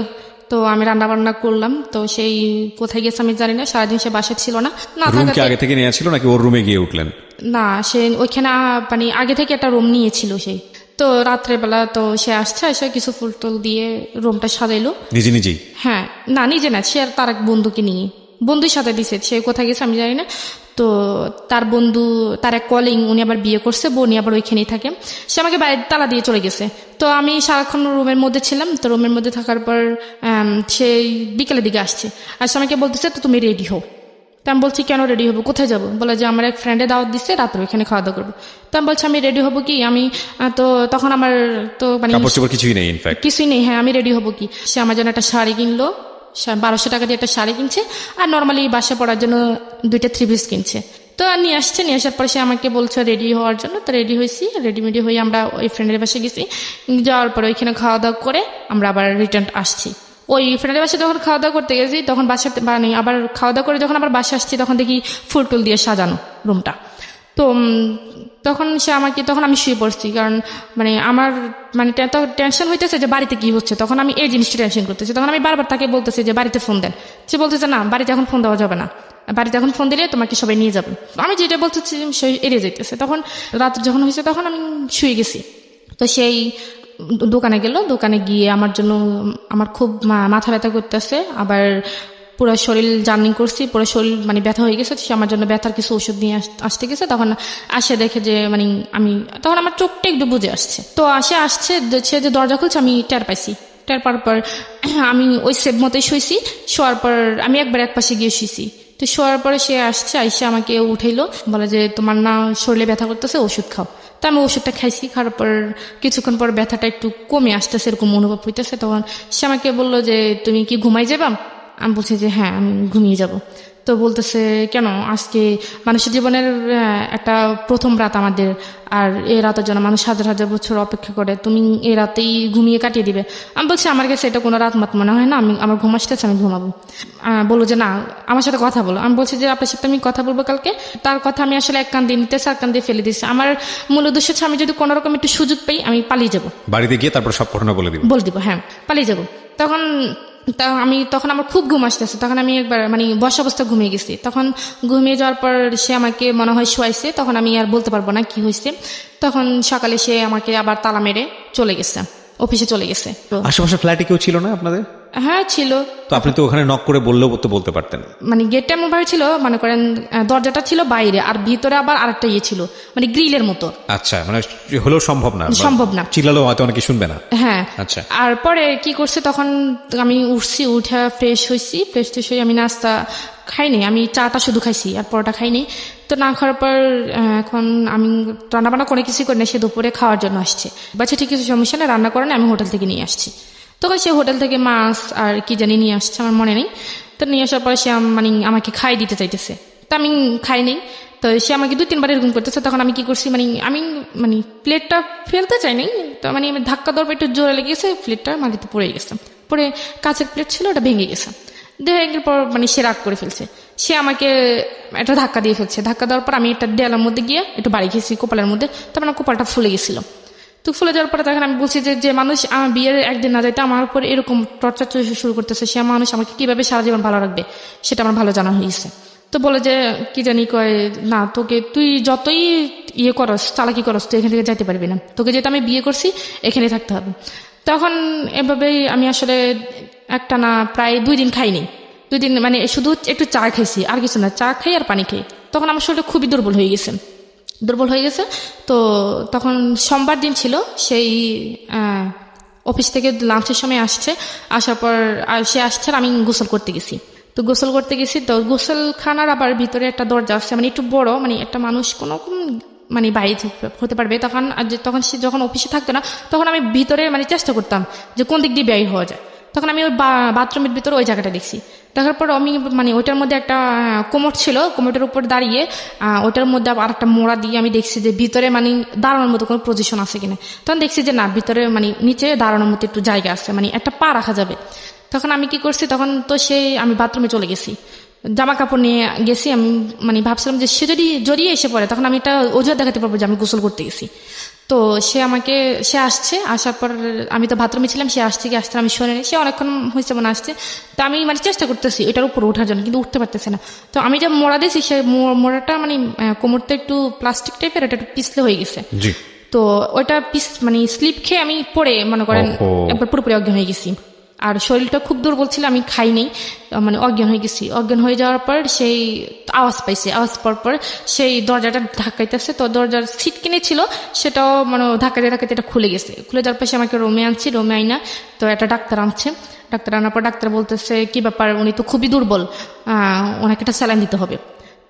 তো আমি রান্না বান্না করলাম। তো সেই কোথায় গেছে আমি জানি না। সারাদিন সে বাসা ছিল না। রুম কি আগে থেকে নিয়ে ছিল নাকি ওর রুমে গিয়ে উঠলেন? না, সে ওইখানে মানে আগে থেকে একটা রুম নিয়েছিল সেই। তো রাত্রেবেলা তো সে আসছে, এসে কিছু ফুল টুল দিয়ে রুমটা সাজাইলো নিজেই? হ্যাঁ, না নিজে না, সে আর তার এক বন্ধুকে নিয়ে, বন্ধুর সাথে দিছে। সে কোথায় গেছে আমি জানি না। তো তার বন্ধু, তার এক কলিং, উনি আবার বিয়ে করছে, উনি আবার ওইখানেই থাকে। সে আমাকে বাইরে তালা দিয়ে চলে গেছে। তো আমি সারাক্ষণ রুমের মধ্যে ছিলাম। তো রুমের মধ্যে থাকার পর সে বিকেলের দিকে আসছে। আর সে আমাকে বলতেছে তো তুমি রেডি হও। তো আমি বলছি কেন রেডি হবো, কোথায় যাবো? বলে যে আমার এক ফ্রেন্ডে দাওয়াত দিচ্ছে, রাত্রে ওইখানে খাওয়া দাওয়া করবো। তো আমি বলছি আমি রেডি হবো কি, আমি তো তখন আমার তো মানে কিছুই নেই, ইনফ্যাক্ট কিছুই নেই। হ্যাঁ, আমি রেডি হবো কি? সে আমার জন্য একটা শাড়ি কিনলো, 1200 টাকা দিয়ে একটা শাড়ি কিনছে। আর নর্মালি বাসা পড়ার জন্য 2টা 3 পিস কিনছে। তো নিয়ে আসছে। নিয়ে আসার পর সে আমাকে বলছে রেডি হওয়ার জন্য। তো রেডি হয়েছি, রেডিমেডি হয়ে আমরা ওই ফ্রেন্ডের বাসায় গেছি। যাওয়ার পর ওইখানে খাওয়া দাওয়া করে আমরা আবার রিটার্ন আসছি। ওই ফ্রেন্ডের বাসায় যখন খাওয়া দাওয়া করতে গেছি তখন বাসাতে মানে আবার খাওয়া দাওয়া করে যখন আবার বাসা আসছি তখন দেখি ফুল টুল দিয়ে সাজানো রুমটা। তো তখন সে আমাকে, তখন আমি শুয়ে পড়ছি, কারণ মানে আমার মানে টেনশন হইতেছে যে বাড়িতে কি হচ্ছে। তখন আমি এই জিনিসটা টেনশন করতেছি। তখন আমি বারবার তাকে বলতেছি যে বাড়িতে ফোন দেন। সে বলতেছে না, বাড়িতে এখন ফোন দেওয়া যাবে না, বাড়িতে এখন ফোন দিলে তোমাকে সবাই নিয়ে যাবে। আমি যেটা বলতেছি সে এড়িয়ে যেতেছে। তখন রাত যখন হয়েছে তখন আমি শুয়ে গেছি। তো সেই দোকানে গেল। দোকানে গিয়ে আমার জন্য, আমার খুব মাথা ব্যথা করতেছে, আবার পুরো শরীর জার্নি করছি, পুরো শরীর মানে ব্যথা হয়ে গেছে। সে আমার জন্য ব্যথার কিছু ওষুধ নিয়ে আসতে গেছে। তখন আসে দেখে যে মানে তখন আমার চোখটা একটু বুঝে আসছে। তো আসছে সে যে দরজা খুলছে আমি টের পাইছি। টের পাওয়ার পর আমি ওই সেভ মতোই শুয়েছি। শোয়ার পর আমি একবার এক পাশে গিয়ে শুয়েছি। তো শোয়ার পরে সে আসছে, আইসে আমাকে উঠাইলো, বলে যে তোমার না শরীরে ব্যথা করতেছে, ওষুধ খাও। তো আমি ওষুধটা খাইছি, খাওয়ার পর কিছুক্ষণ পর ব্যথাটা একটু কমে আসতেছে, এরকম অনুভব হইতেছে। তখন সে আমাকে বললো যে তুমি কি ঘুমাই যাবা? আমি বলছি যে হ্যাঁ আমি ঘুমিয়ে যাব। তো বলতেছে কেন, আজকে মানুষের জীবনের একটা প্রথম রাত আমাদের, আর এই রাতের জন্য মানুষ হাজার হাজার বছর অপেক্ষা করে, তুমি এই রাতেই ঘুমিয়ে কাটিয়ে দিবে? আমি বলছি আমার কাছে এটা কোনো রাত মাত মনে হয় না, আমার ঘুম আসতেছে, আমি ঘুমাবো। বললো যে না আমার সাথে কথা বলো। আমি বলছি যে আপনার সাথে আমি কথা বলবো কালকে। তার কথা আমি আসলে এক কান দিয়ে নিতেছি, আর কান দিয়ে ফেলে দিচ্ছি। আমার মূল উদ্দেশ্য হচ্ছে আমি যদি কোনো রকম একটু সুযোগ পাই আমি পালিয়ে যাবো, বাড়িতে গিয়ে তারপর সব ঘটনা বলে দিব। হ্যাঁ পালিয়ে যাবো। তখন আমার খুব ঘুম আসতেছে, তখন আমি একবার মানে বসা অবস্থা ঘুমিয়ে গেছি। তখন ঘুমিয়ে যাওয়ার পর সে আমাকে মনে হয় শোয়াইছে, তখন আমি আর বলতে পারবো না কি হয়েছে। তখন সকালে সে আমাকে আবার তালা মেরে চলে গেছে, অফিসে চলে গেছে। তো আশেপাশে ফ্ল্যাটে কেউ ছিল না আপনাদের? হ্যাঁ ছিল। তো আপনি তো ওখানে নক করে বললেও তো বলতে পারতেন। মানে গেটটা এমন ভাবে ছিল, মনে করেন দরজাটা ছিল বাইরে, আর ভিতরে আবার আরেকটা ইয়ে ছিল, মানে গ্রিলের মতো। আচ্ছা, মানে হলেও সম্ভব না, সম্ভব না, চিল্লালেও হয়তো অনেকে শুনবে না। হ্যাঁ আচ্ছা। আর পরে কি করছে, তখন আমি উঠছি, উঠে ফ্রেশ হয়েছি, ফ্রেশ হয়ে আমি নাস্তা খাইনি, আমি চাটা শুধু খাইছি আর পরোটা খাইনি। তো না খাওয়ার পর এখন আমি রান্নাবান্না করে কিছু করি না, সে দুপুরে খাওয়ার জন্য আসছে। বাচ্চা ঠিক কিছু সমস্যা নেই, রান্না করেন, আমি হোটেল থেকে নিয়ে আসছি। তখন সে হোটেল থেকে মাছ আর কি জানি নিয়ে আসছে, আমার মনে নেই। তো নিয়ে আসার পরে সে মানে আমাকে খাই দিতে চাইতেছে, তো আমি খাই নেই। তো সে আমাকে 2-3 বার এরকম করতেছে। তখন আমি কি করছি, আমি প্লেটটা ফেলতে চাই নাই, তো আমি ধাক্কা দেওয়ার একটু জোরে লেগেছে, প্লেটটা মাটিতে পড়ে গেছে। পরে কাঁচের প্লেট ছিল, ওটা ভেঙে গেছে। ভেঙে পর সে রাগ করে ফেলছে, সে আমাকে একটা ধাক্কা দিয়ে ফেলছে। ধাক্কা দেওয়ার পর আমি একটা দেয়ালের মধ্যে গিয়ে একটু বাড়ি খেয়েছি কপালের মধ্যে, তারপর আমার কপালটা ফুলে গেছিল। তো ফুলে যাওয়ার পরে তখন আমি বলছি যে মানুষ আমার বিয়ের একদিন না যাইতে আমার উপর এরকম টর্চার শুরু করতেছে, সে মানুষ আমাকে কিভাবে সারা জীবন ভালো রাখবে সেটা আমার ভালো জানা হয়েছে। তো বলে যে কি জানি কয়, না তোকে তুই যতই ইয়ে করস, চালাকি করস, তুই এখান থেকে যাইতে পারবি না, তোকে যেটা আমি বিয়ে করছি এখানে থাকতে হবে। তখন এভাবেই আমি আসলে একটা না প্রায় 2 দিন খাইনি। 2 দিন মানে শুধু একটু চা খাইছি, আর কিছু না, চা খাই আর পানি খাই। তখন আমার শরীরটা খুবই দুর্বল হয়ে গেছে। তো তখন সোমবার দিন ছিল, সেই অফিস থেকে লাঞ্চের সময় আসার পর সে আসছে, আর আমি গোসল করতে গেছি। তো গোসলখানার আবার ভিতরে একটা দরজা আছে, মানে একটু বড়, মানে একটা মানুষ কোনো মানে বাইরে হতে পারবে। তখন সে যখন অফিসে থাকতো না, তখন আমি ভিতরে মানে চেষ্টা করতাম যে কোন দিক দিয়ে বের হওয়া যায়। তখন আমি ওই বাথরুমের ভিতরে ওই জায়গাটা দেখছি। দেখার পর আমি মানে ওইটার মধ্যে একটা কোমর ছিল, কোমরটার উপর দাঁড়িয়ে ওইটার মধ্যে আর একটা মোড়া দিয়ে আমি দেখছি যে ভিতরে মানে দাঁড়ানোর মতো কোনো পজিশন আছে কিনা। তখন দেখছি যে না, ভিতরে মানে নিচে দাঁড়ানোর মতো একটু জায়গা আছে, মানে একটা পা রাখা যাবে। তখন আমি কি করছি, তখন তো আমি বাথরুমে চলে গেছি, জামা কাপড় নিয়ে গেছি। আমি মানে ভাবছিলাম যে সে যদি জড়িয়ে এসে পড়ে, তখন আমি এটা অজুহাত দেখাতে পারবো যে আমি গোসল করতে গেছি। তো সে আসছে, আসার পর আমি তো বাথরুমে ছিলাম, সে আসছে আমি শুনে, সে অনেকক্ষণ হয়েছে মনে আসছে। তো আমি মানে চেষ্টা করতেছি ওইটার উপর ওঠার জন্য, কিন্তু উঠতে পারতেছে না। তো আমি যে মোড়া দিয়েছি, সে মোড়াটা মানে কোমরটা একটু প্লাস্টিক টাইপের, এটা একটু পিছলে হয়ে গেছে। তো ওইটা মানে স্লিপ খেয়ে আমি পড়ে মনে করেন একবার পুরোপুরি অজ্ঞান হয়ে গেছি। আর শরীরটা খুব দুর্বল ছিল, আমি খাইনি, মানে অজ্ঞান হয়ে গেছি। অজ্ঞান হয়ে যাওয়ার পর সেই আওয়াজ পাইছে, আওয়াজ পাওয়ার পর সেই দরজাটা ধাক্কাইতেছে। তো দরজার সিট কিনেছিল, সেটাও মানে ধাক্কাতে এটা খুলে গেছে। খুলে যাওয়ার পর সে আমাকে রুমে আইনা, তো একটা ডাক্তার আনছে। ডাক্তার আনার পর ডাক্তার বলতেছে কি ব্যাপার, উনি তো খুবই দুর্বল, ওনাকে একটা স্যালাইন দিতে হবে।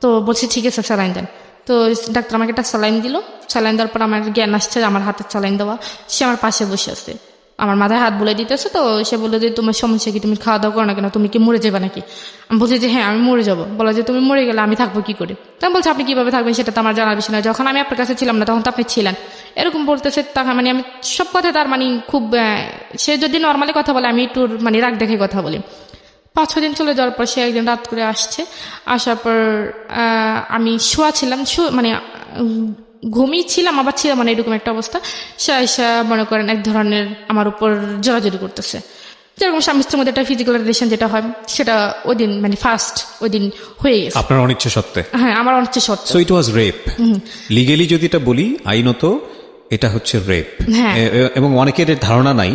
তো বলছি ঠিক আছে স্যালাইন দেন। তো ডাক্তার আমাকে একটা স্যালাইন দিল। স্যালাইন দেওয়ার পর আমার জ্ঞান আসছে, আমার হাতে স্যালাইন দেওয়া। সে আমার পাশে বসে আছে, আমার মাথায় হাত বলে দিতেছে। তো সে বললো যে তোমার সমস্যা কি, তুমি খাওয়া দাওয়া করো না কেন, তুমি কি মরে যাবে নাকি? আমি বলছি যে হ্যাঁ আমি মরে যাবো। বলা যে তুমি মরে গেলে আমি থাকবো কি করে? তখন বলছে আপনি কিভাবে থাকবেন সেটা তো আমার জানার বিষয় না, যখন আমি আপনার কাছে ছিলাম না তখন তো আপনি ছিলেন, এরকম বলতেছে। তখন মানে আমি সব কথা তার মানে খুব, সে যদি নর্মালি কথা বলে আমি একটু মানে রাগ দেখে কথা বলি। 5-6 দিন চলে যাওয়ার পর সে একদিন রাত করে আসছে। আসার পর আমি শোয়া ছিলাম, মানে ঘুমিয়েছিলাম আবার ছিলাম, মানে এরকম একটা অবস্থা। সে মনে করেন এক ধরনের আমার উপর জোরাজোরি করতেছে, যেরকম স্বামী স্ত্রীর মধ্যে একটা ফিজিক্যাল রিলেশন যেটা হয়, সেটা ওই দিন মানে ফার্স্ট ওই দিন হয়ে গেছে আপনার অনিচ্ছা সত্ত্বে। হ্যাঁ আমার অনিচ্ছা সত্ত্বে। So it was rape. Legally যদি এটা বলি, আইনত এটা হচ্ছে রেপ। এবং অনেকের ধারণা নাই,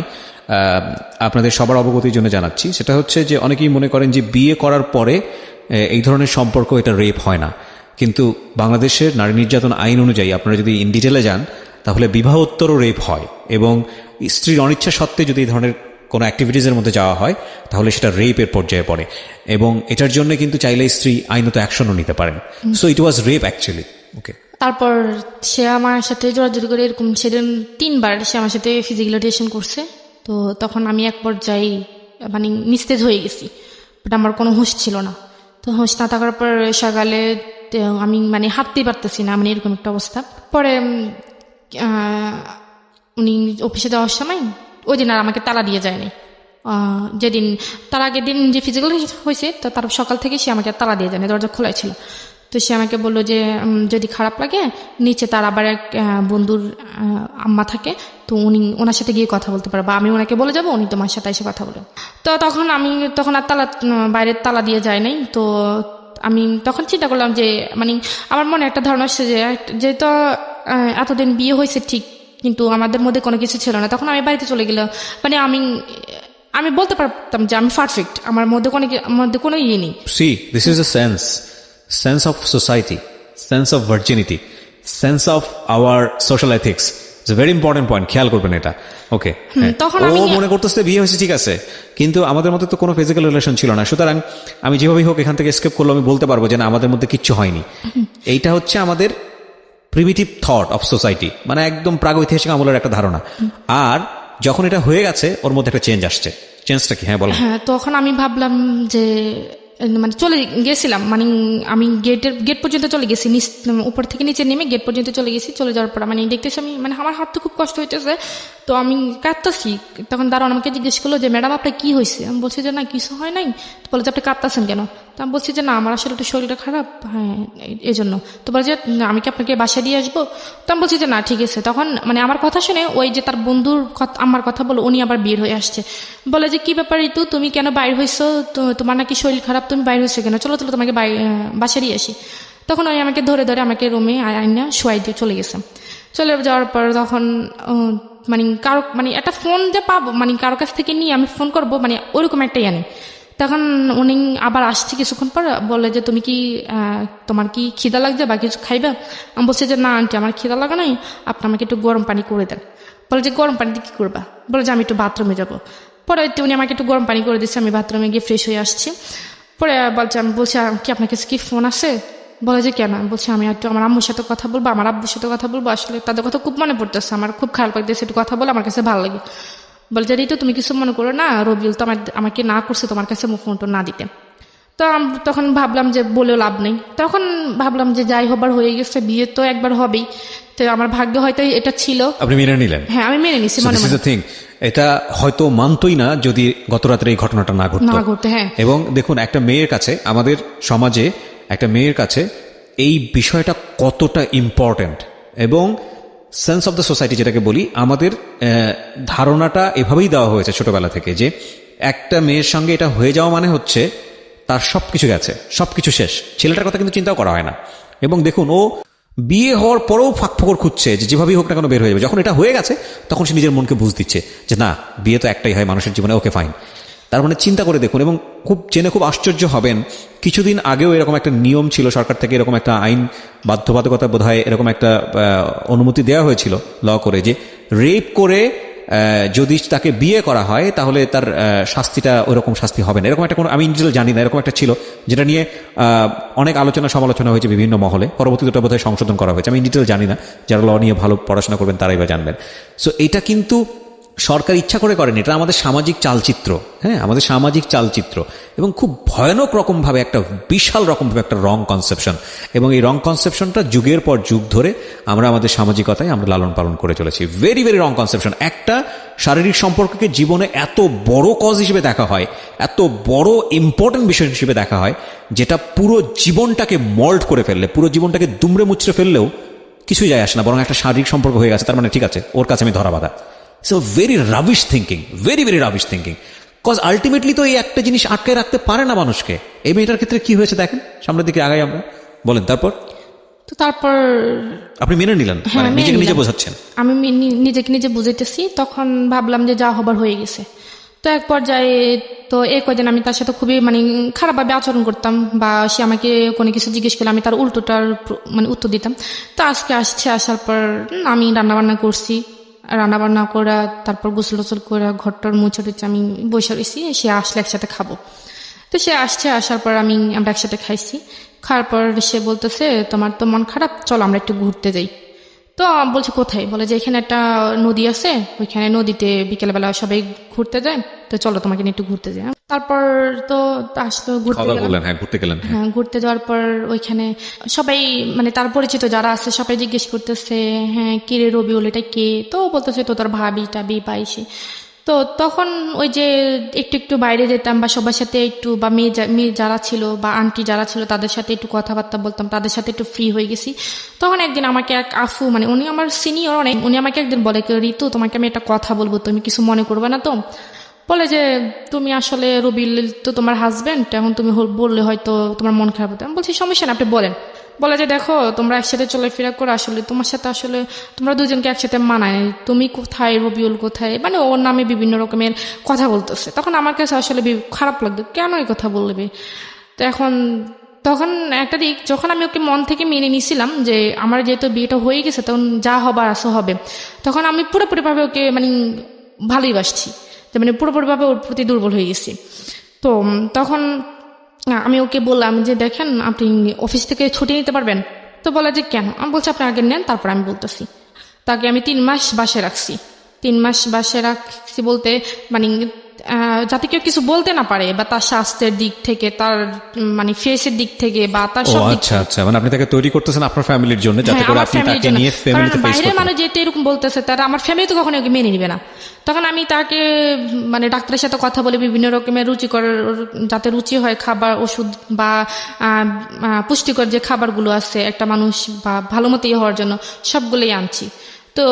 আপনাদের সবার অবগতির জন্য জানাচ্ছি, সেটা হচ্ছে যে অনেকেই মনে করেন যে বিয়ে করার পরে এই ধরনের সম্পর্ক এটা রেপ হয় না। কিন্তু বাংলাদেশের নারী নির্যাতন আইন অনুযায়ী আপনারা যদি ইন ডিটেলে যান, তাহলে বিবাহোত্তরও রেপ হয়। এবং স্ত্রীর অনিচ্ছা সত্ত্বে যদি এই ধরনের কোনো অ্যাক্টিভিটিজের মধ্যে যাওয়া হয় তাহলে সেটা রেপের পর্যায়ে পড়ে, এবং এটার জন্য কিন্তু চাইলে স্ত্রী আইনত অ্যাকশনও নিতে পারেন। So it was rape actually. Okay, তারপর সে আমার সাথে জোরাজোরি করে এরকম সেদিন 3 বার সে আমার সাথে ফিজিক্যাল রিলেশন করছে। তো তখন আমি এক পর্যায়ে মানে নিস্তেজ হয়ে গেছি, বাট আমার কোনো হুঁশ ছিল না। তো হুঁশ না থাকার পর সকালে আমি মানে হাঁটতেই পারতেছি না, মানে এরকম একটা অবস্থা। পরে উনি অফিসে যাওয়ার সময় ওই দিন আর আমাকে তালা দিয়ে যায়নি। যেদিন তার আগের দিন যে ফিজিক্যাল হয়েছে তো তার সকাল থেকে সে আমাকে তালা দিয়ে যায়নি, দরজা খোলাই ছিল। তো সে আমাকে বললো যে যদি খারাপ লাগে নিচে তার আবার এক বন্ধুর আম্মা থাকে, তো ওনার সাথে গিয়ে কথা বলতে পারো, বা আমি ওনাকে বলে যাবো, উনি তোমার সাথে এসে কথা বলবেন। তো তখন আর বাইরের তালা দিয়ে যায় নাই। তো আমি তখন চিন্তা করলাম যে মানে আমার মনে একটা ধারণা আসছে যে যেহেতু এতদিন বিয়ে হয়েছে ঠিক, কিন্তু আমাদের মধ্যে কোনো কিছু ছিল না। তখন আমি বাড়িতে চলে গেলাম, মানে আমি বলতে পারতাম যে আমি পারফেক্ট, আমার মধ্যে কোনো ইয়ে নেই। C this is a sense of society, sense of virginity, sense of our social ethics. It's a very important point. খেয়াল করবেন এটা। ওকে, তখন ও মনে করতেছে বিয়ে হয়েছে ঠিক আছে, কিন্তু আমাদের মধ্যে তো কোনো ফিজিক্যাল রিলেশন ছিল না, সুতরাং আমি যেভাবেই হোক এখান থেকে এসকেপ করলে আমি বলতে পারবো যে না আমাদের মধ্যে কিচ্ছু হয়নি। এইটা হচ্ছে আমাদের প্রিমিটিভ থট অফ সোসাইটি, মানে একদম প্রাগৈতিহাসিক আমলের একটা ধারণা। আর যখন এটা হয়ে গেছে ওর মধ্যে একটা চেঞ্জ আসছে। চেঞ্জটা কি? হ্যাঁ বলো। হ্যাঁ, তখন আমি ভাবলাম যে মানে চলে গেছিলাম, মানে আমি গেট পর্যন্ত চলে গেছি, উপর থেকে নিচে নেমে গেট পর্যন্ত চলে গেছি। চলে যাওয়ার পর মানে দেখতেছি আমি মানে আমার হাত তো খুব কষ্ট হইতেছে, তো আমি কাঁদতেছি। তখন দাঁড়ান আমাকে জিজ্ঞেস করলো যে ম্যাডাম আপনার কি হয়েছে? আমি বলছি যে না কিছু হয় নাই। তো বলে যে আপনি কাঁদতেছেন কেন? তো আমি বলছি যে না আমার আসলে একটু শরীরটা খারাপ, হ্যাঁ এই জন্য। তো বলে যে আমি কি আপনাকে বাসায় দিয়ে আসবো? তো আমি বলছি যে না ঠিক আছে। তখন মানে আমার কথা শুনে ওই যে তার বন্ধুর আমার কথা বলো, উনি আবার বের হয়ে আসছে। বলে যে কি ব্যাপার ঋতু, তুমি কেন বাইর হয়েছো? তোমার নাকি শরীর খারাপ, তুমি বাইর হয়েছো কেন? চলো তোমাকে বাসায় দিয়ে আসি। তখন ওই আমাকে ধরে আমাকে রুমে আইনা শোয়াই দিয়ে চলে গেছে। চলে যাওয়ার পর তখন মানে কারো মানে একটা ফোন যে পাবো, মানে কারো কাছ থেকে নিয়ে আমি ফোন করবো, মানে ওরকম একটা ইয়ে নেই। তখন উনি আবার আসছে কিছুক্ষণ পর, বলে যে তুমি কি তোমার কি খিদা লাগছে বা কিছু খাইবে? আমি বলছি যে না আন্টি আমার খিদা লাগা নাই, আপনি আমাকে একটু গরম পানি করে দেন। বলে যে গরম পানিতে কি করবা? বলে যে আমি একটু বাথরুমে যাবো। পরে উনি আমাকে একটু গরম পানি করে দিচ্ছে, আমি বাথরুমে গিয়ে ফ্রেশ হয়ে আসছি। পরে আমি বলছি কি আপনার কাছে কি ফোন আছে? বলে যে কেন? বলছি আমি একটু আমার আম্মুর সাথে কথা বলবো, আমার আব্বুর সাথে কথা বলবো, আসলে তাদের কথা খুব মনে পড়তেছে, আমার খুব খারাপ লাগতেছে, একটু কথা বলে আমার কাছে ভালো লাগে। বলে যে ঋতু তুমি কিছু মনে করো না, রবিউল তো আমাকে না করছে তোমার কাছে ফোনটা না দিতে। তো তখন ভাবলাম যে বলেও লাভ নেই। তখন ভাবলাম যে যাই হবার হয়ে গেছে, বিয়ে তো একবার হবেই, তো আমার ভাগ্য হয়তো এটা ছিল। আপনি মেনে নিলেন? হ্যাঁ আমি মেনে নিছি। এটা হয়তো মানতই না যদি গত রাত্রে এই ঘটনাটা না ঘটতো। হ্যাঁ। এবং দেখুন একটা মেয়ের কাছে, আমাদের সমাজে একটা মেয়ের কাছে এই বিষয়টা কতটা ইম্পর্ট্যান্ট, এবং সেন্স অফ দ্য সোসাইটি যেটাকে বলি, আমাদের ধারণাটা এভাবেই দেওয়া হয়েছে ছোটবেলা থেকে যে একটা মেয়ের সঙ্গে এটা হয়ে যাওয়া মানে হচ্ছে তার সবকিছু গেছে, সবকিছু শেষ। ছেলেটার কথা কিন্তু চিন্তাও করা হয় না। এবং দেখুন ও বিয়ে হওয়ার পরেও ফাঁকফোকর খুঁজছে যে যেভাবেই হোক না কেন বের হয়ে যাবে। যখন এটা হয়ে গেছে তখন সে নিজের মনকে বুঝ দিচ্ছে যে না বিয়ে তো একটাই হয় মানুষের জীবনে, ওকে ফাইন। তার মানে চিন্তা করে দেখুন, এবং জেনে খুব আশ্চর্য হবেন, কিছুদিন আগেও এরকম একটা নিয়ম ছিল সরকার থেকে, এরকম একটা আইন বাধ্যবাধকতা বোধহয় এরকম একটা অনুমতি দেওয়া হয়েছিল ল করে, যে রেপ করে যদি তাকে বিয়ে করা হয় তাহলে তার শাস্তিটা ওইরকম শাস্তি হবে না, এরকম একটা কোনো, আমি ডিটেল জানি না, এরকম একটা ছিল যেটা নিয়ে অনেক আলোচনা সমালোচনা হয়েছে বিভিন্ন মহলে। পরবর্তীতে ওটা বোধহয় সংশোধন করা হয়েছে, আমি ডিটেল জানি না, যারা ল নিয়ে ভালো পড়াশোনা করবেন তারাই বা জানবেন। সো এটা কিন্তু সরকার ইচ্ছা করে করেনি, এটা আমাদের সামাজিক চালচিত্র। হ্যাঁ, আমাদের সামাজিক চালচিত্র, এবং খুব ভয়ানক রকমভাবে একটা বিশাল রকমভাবে একটা রং কনসেপশন, এবং এই রং কনসেপশনটা যুগের পর যুগ ধরে আমরা আমাদের সামাজিকতায় আমরা লালন পালন করে চলেছি। Very very wrong conception. একটা শারীরিক সম্পর্ককে জীবনে এত বড় কজ হিসেবে দেখা হয়, এত বড় ইম্পর্টেন্ট বিষয় হিসেবে দেখা হয়, যেটা পুরো জীবনটাকে মল্ড করে ফেললে, পুরো জীবনটাকে দুমড়ে মুচড়ে ফেললেও কিছুই যায় আসে না, বরং একটা শারীরিক সম্পর্ক হয়ে গেছে, তার মানে ঠিক আছে ওর কাছে আমি ধরা বাঁধা। So very rubbish thinking, very very rubbish thinking. Cause ultimately তো এই একটা জিনিস আটকে রাখতে পারে না মানুষকে। এই মেয়েটার ক্ষেত্রে কি হয়েছে দেখেন, সামনের দিকে আগাই আমরা, বলেন। তারপর আপনি মেনে নিলেন, নিজেকে নিজে বোঝাচ্ছেন? আমি নিজেকে নিজে বুঝাইতেছি। তখন ভাবলাম যে যা হবার হয়ে গেছে। তো এক পর্যায়ে তো এই কয়দিন আমি তার সাথে খুবই মানে খারাপভাবে আচরণ করতাম, বা সে আমাকে কোনো কিছু জিজ্ঞেস করলে আমি তার উল্টোটার মানে উত্তর দিতাম। তো আজকে আসার পর আমি রান্নাবান্না করছি, রান্না বান্না করা, তারপর গোসল টোসল করে ঘরটার মুছে টুছে আমি বসে রয়েছি, সে আসলে একসাথে খাবো। তো সে আসছে, আসার পর আমরা একসাথে খাইছি। খাওয়ার পর সে বলতেছে তোমার তো মন খারাপ, চলো আমরা একটু ঘুরতে যাই। তো বলছে কোথায়? বলে যে এখানে একটা নদী আছে, ওইখানে নদীতে বিকেলবেলা সবাই ঘুরতে যায়, তো চলো তোমাকে নিয়ে একটু ঘুরতে যাই। তারপর তো আসলো, ঘুরতে কথা গেলাম। বললেন, হ্যাঁ ঘুরতে গেলেন, হ্যাঁ। হ্যাঁ, ঘুরতে যাওয়ার পর ওইখানে সবাই মানে তার পরিচিত যারা আছে সবাই জিজ্ঞেস করতেছে, হ্যাঁ কে রে রবিউল, এটা কে? তো বলতেছে তো তোর ভাবি টাবি পাইছি। তো তখন ওই যে একটু একটু বাইরে যেতাম বা সবার সাথে একটু, বা মেয়ে যারা ছিল বা আন্টি যারা ছিল তাদের সাথে একটু কথাবার্তা বলতাম, তাদের সাথে একটু ফ্রি হয়ে গেছি। তখন একদিন আমাকে এক আফু, মানে উনি আমার সিনিয়র অনেক, উনি আমাকে একদিন বলে, ঋতু তোমাকে আমি একটা কথা বলবো, তুমি কিছু মনে করবে না তো? বলে যে তুমি আসলে রবিউল তো তোমার হাজবেন্ড, এখন তুমি বললে হয়তো তোমার মন খারাপ হতো। আমি বলছি সমস্যা না, আপনি বলেন। বলে যে দেখো তোমরা একসাথে চলাফেরা করো, আসলে তোমার সাথে আসলে তোমরা দুজনকে একসাথে মানায়, তুমি কোথায় রবিউল কোথায়, মানে ওর নামে বিভিন্ন রকমের কথা বলতেছে। তখন আমার কাছে আসলে খারাপ লাগতো, কেন এই কথা বলবে? তো তখন একটা দিক যখন আমি ওকে মন থেকে মেনে নিয়েছিলাম যে আমার যেহেতু বিয়েটা হয়ে গেছে, তখন যা হবার আসো হবে, তখন আমি পুরোপুরিভাবে ওকে মানে ভালোই বাসছি, মানে পুরোপুরিভাবে ওর প্রতি দুর্বল হয়ে গেছি। তো তখন আমি ওকে বললাম যে দেখেন আপনি অফিস থেকে ছুটি নিতে পারবেন? তো বলে যে কেন? আমি বলছি আপনি আগে নেন, তারপর আমি বলতেছি। তাকে আমি 3 মাস বাসে রাখছি। 3 মাস বাসে রাখছি বলতে মানে যাতে কেউ কিছু বলতে না পারে, বা তার স্বাস্থ্যের দিক থেকে, তার মানে ফেসের দিক থেকে, বা তার ও সব দিক আচ্ছা আচ্ছা, মানে আপনি তাকে তৈরি করতেছেন আপনার ফ্যামিলির জন্য, যাতে হ্যাঁ, করে আমার আপনি ফ্যামিলির তাকে জন্য। নিয়ে কারণ ফ্যামিলিতে ফেস বাইরের করতে মানুষ যেতে এরকম বলতেছে, তারা আমার ফ্যামিলি তো কখনো ওকে মেনে নিবে না। তখন আমি তাকে মানে ডাক্তারের সাথে কথা বলে বিভিন্ন রকমের রুচিকর, যাতে রুচি হয় খাবার, ওষুধ বা পুষ্টিকর যে খাবারগুলো আছে একটা মানুষ বা ভালো মতো ইয়ে হওয়ার জন্য, সবগুলোই আনছি। তো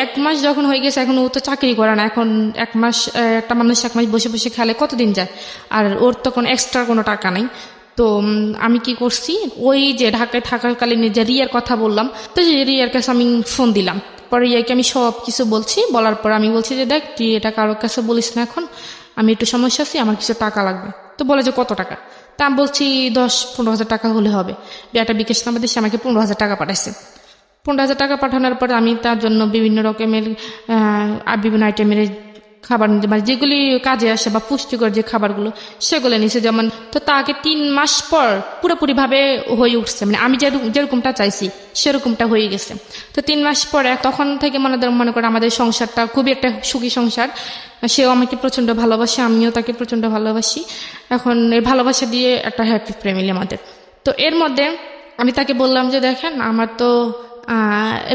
1 মাস যখন হয়ে গেছে, এখন ও তো চাকরি করে না, এখন 1 মাস একটা মানুষ 1 মাস বসে বসে খেলে কতদিন যায়? আর ওর তখন এক্সট্রা কোনো টাকা নাই। তো আমি কি করছি, ওই যে ঢাকায় থাকাকালীন যে রিয়ার কথা বললাম, তো রিয়ার কাছে আমি ফোন দিলাম। পরে রিয়াকে আমি সব কিছু বলছি, বলার পর আমি বলছি যে দেখ তুই এটা কারোর কাছে বলিস না, এখন আমি একটু সমস্যা আছি, আমার কিছু টাকা লাগবে। তো বলে যে কত টাকা? তা আমি বলছি 10-15 হাজার টাকা হলে হবে। একটা বিকাশ নাম্বার দিয়ে সে আমাকে 15 হাজার টাকা পাঠাইছে। 15 হাজার টাকা পাঠানোর পর আমি তার জন্য বিভিন্ন রকমের বিভিন্ন আইটেমের খাবার নিতে, মানে যেগুলি কাজে আসে বা পুষ্টিকর যে খাবারগুলো, সেগুলো নিছে। যেমন তো তাকে 3 মাস পর পুরোপুরি ভাবে হয়ে উঠছে, মানে আমি যেরকমটা চাইছি সেরকমটা হয়ে গেছে। তো 3 মাস পরে তখন থেকে মনে করে আমাদের সংসারটা খুবই একটা সুখী সংসার। সেও আমাকে প্রচন্ড ভালোবাসে, আমিও তাকে প্রচন্ড ভালোবাসি। এখন এই ভালোবাসা দিয়ে একটা হ্যাপি ফ্যামিলি আমাদের। তো এর মধ্যে আমি তাকে বললাম যে দেখেন আমার তো